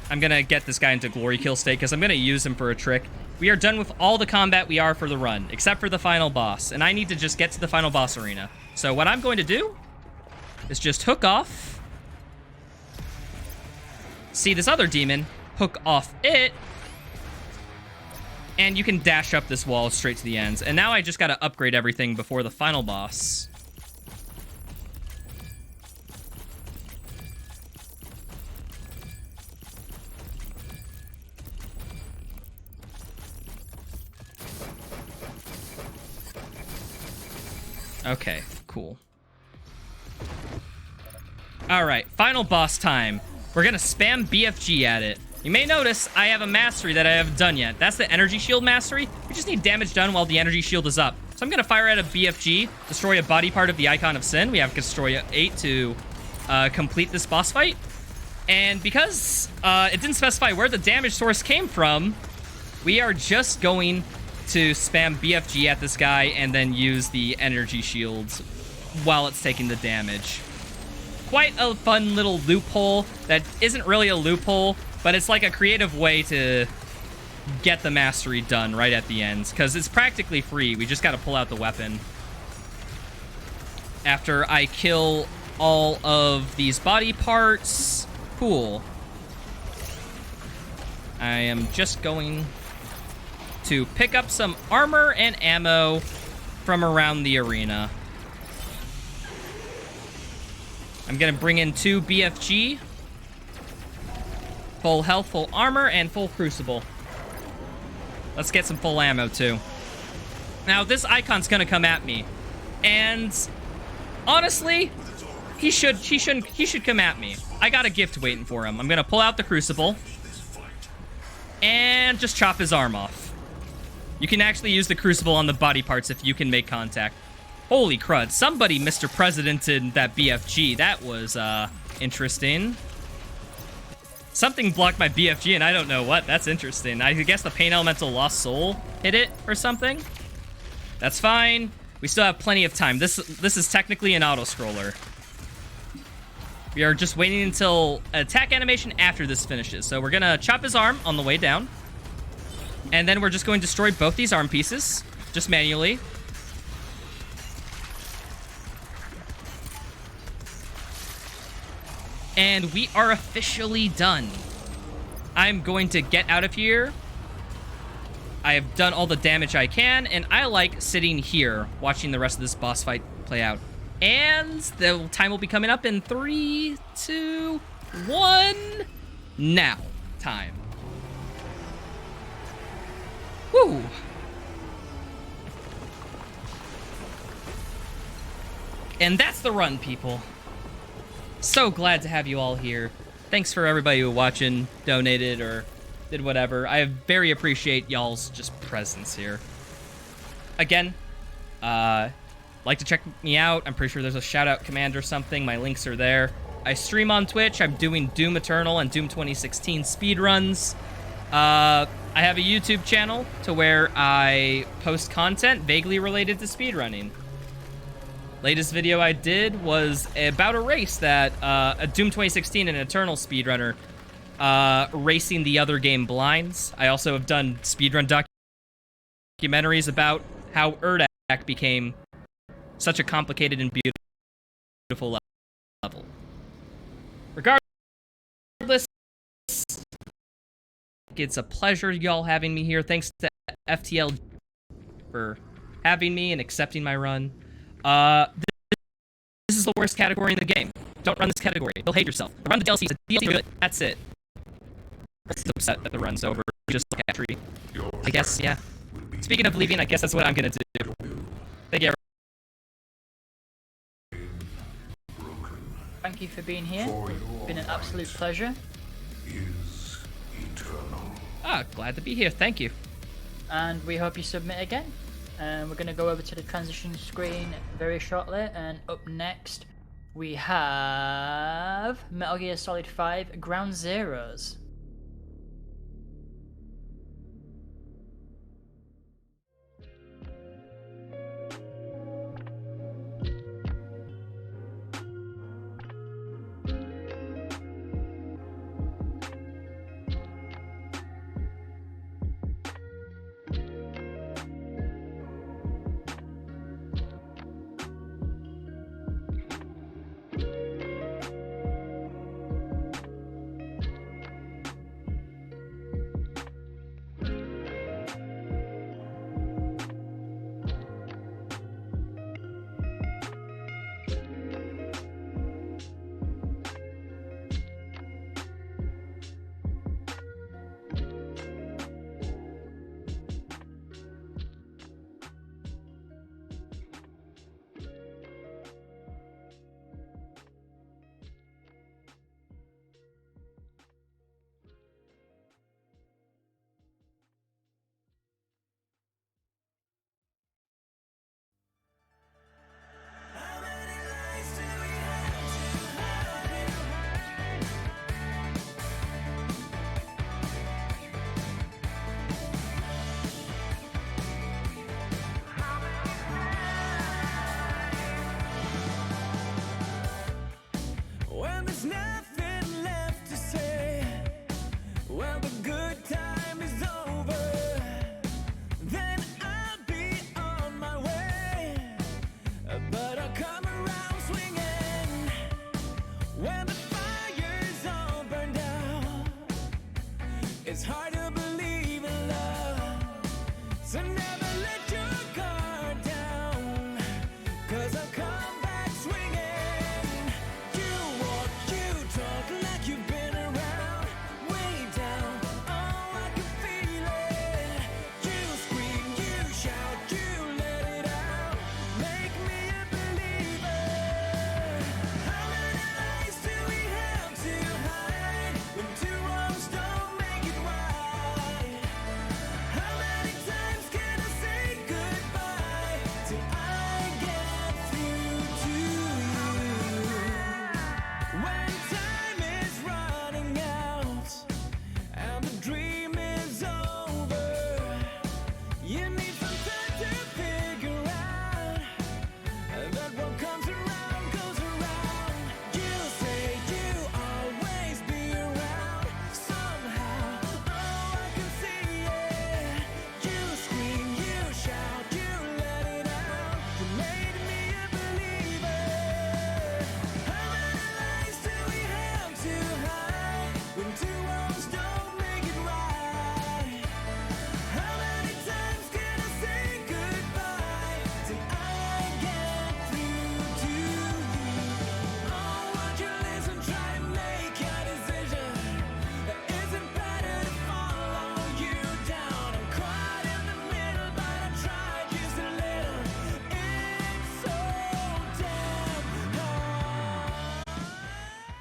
I'm going to get this guy into glory kill state because I'm going to use him for a trick. We are done with all the combat we are for the run, except for the final boss. And I need to just get to the final boss arena. So what I'm going to do is just hook off. See this other demon, hook off it. And you can dash up this wall straight to the ends. And now I just got to upgrade everything before the final boss. Okay, cool. Alright, final boss time. We're gonna spam BFG at it. You may notice I have a mastery that I haven't done yet. That's the energy shield mastery. We just need damage done while the energy shield is up. So I'm gonna fire at a BFG, destroy a body part of the Icon of Sin. We have to destroy 8 to complete this boss fight. And because it didn't specify where the damage source came from, we are just going to spam BFG at this guy and then use the energy shields while it's taking the damage. Quite a fun little loophole that isn't really a loophole, but it's like a creative way to get the mastery done right at the end, because it's practically free. We just got to pull out the weapon. After I kill all of these body parts. Cool. I am just going to pick up some armor and ammo from around the arena. I'm gonna bring in 2 BFG. Full health, full armor, and full crucible. Let's get some full ammo too. Now this icon's gonna come at me. And honestly, he should come at me. I got a gift waiting for him. I'm gonna pull out the crucible and just chop his arm off. You can actually use the crucible on the body parts if you can make contact. Holy crud. Somebody Mr. Presidented that BFG. That was, interesting. Something blocked my BFG and I don't know what. That's interesting. I guess the Pain Elemental Lost Soul hit it or something. That's fine. We still have plenty of time. This is technically an auto-scroller. We are just waiting until attack animation after this finishes. So we're gonna chop his arm on the way down. And then we're just going to destroy both these arm pieces. Just manually. And we are officially done. I'm going to get out of here. I have done all the damage I can, and I like sitting here watching the rest of this boss fight play out. And the time will be coming up in 3, 2, 1. Now. Time. Woo! And that's the run, people. So glad to have you all here. Thanks for everybody who watching, donated, or did whatever. I very appreciate y'all's just presence here. Again, like to check me out. I'm pretty sure there's a shout-out command or something. My links are there. I stream on Twitch. I'm doing Doom Eternal and Doom 2016 speedruns. I have a YouTube channel to where I post content vaguely related to speedrunning. Latest video I did was about a race that a Doom 2016 and Eternal speedrunner racing the other game blinds. I also have done speedrun documentaries about how Urdak became such a complicated and beautiful level. Regardless, it's a pleasure y'all having me here. Thanks to FTL for having me and accepting my run. This is the worst category in the game. Don't run this category. You'll hate yourself. Run the DLC. The DLC good. That's it. I'm upset that the run's over. Just look at tree. I guess, yeah. Speaking of leaving, I guess that's what I'm gonna do. Thank you. Thank you for being here. It's been an absolute pleasure. Ah, glad to be here. Thank you. And we hope you submit again. And we're going to go over to the transition screen very shortly. And up next, we have Metal Gear Solid 5 Ground Zeroes. When there's nothing left to say, well, the good time is over, then I'll be on my way. But I'll come around swinging when the fire's all burned out. It's hard to believe in love, so never let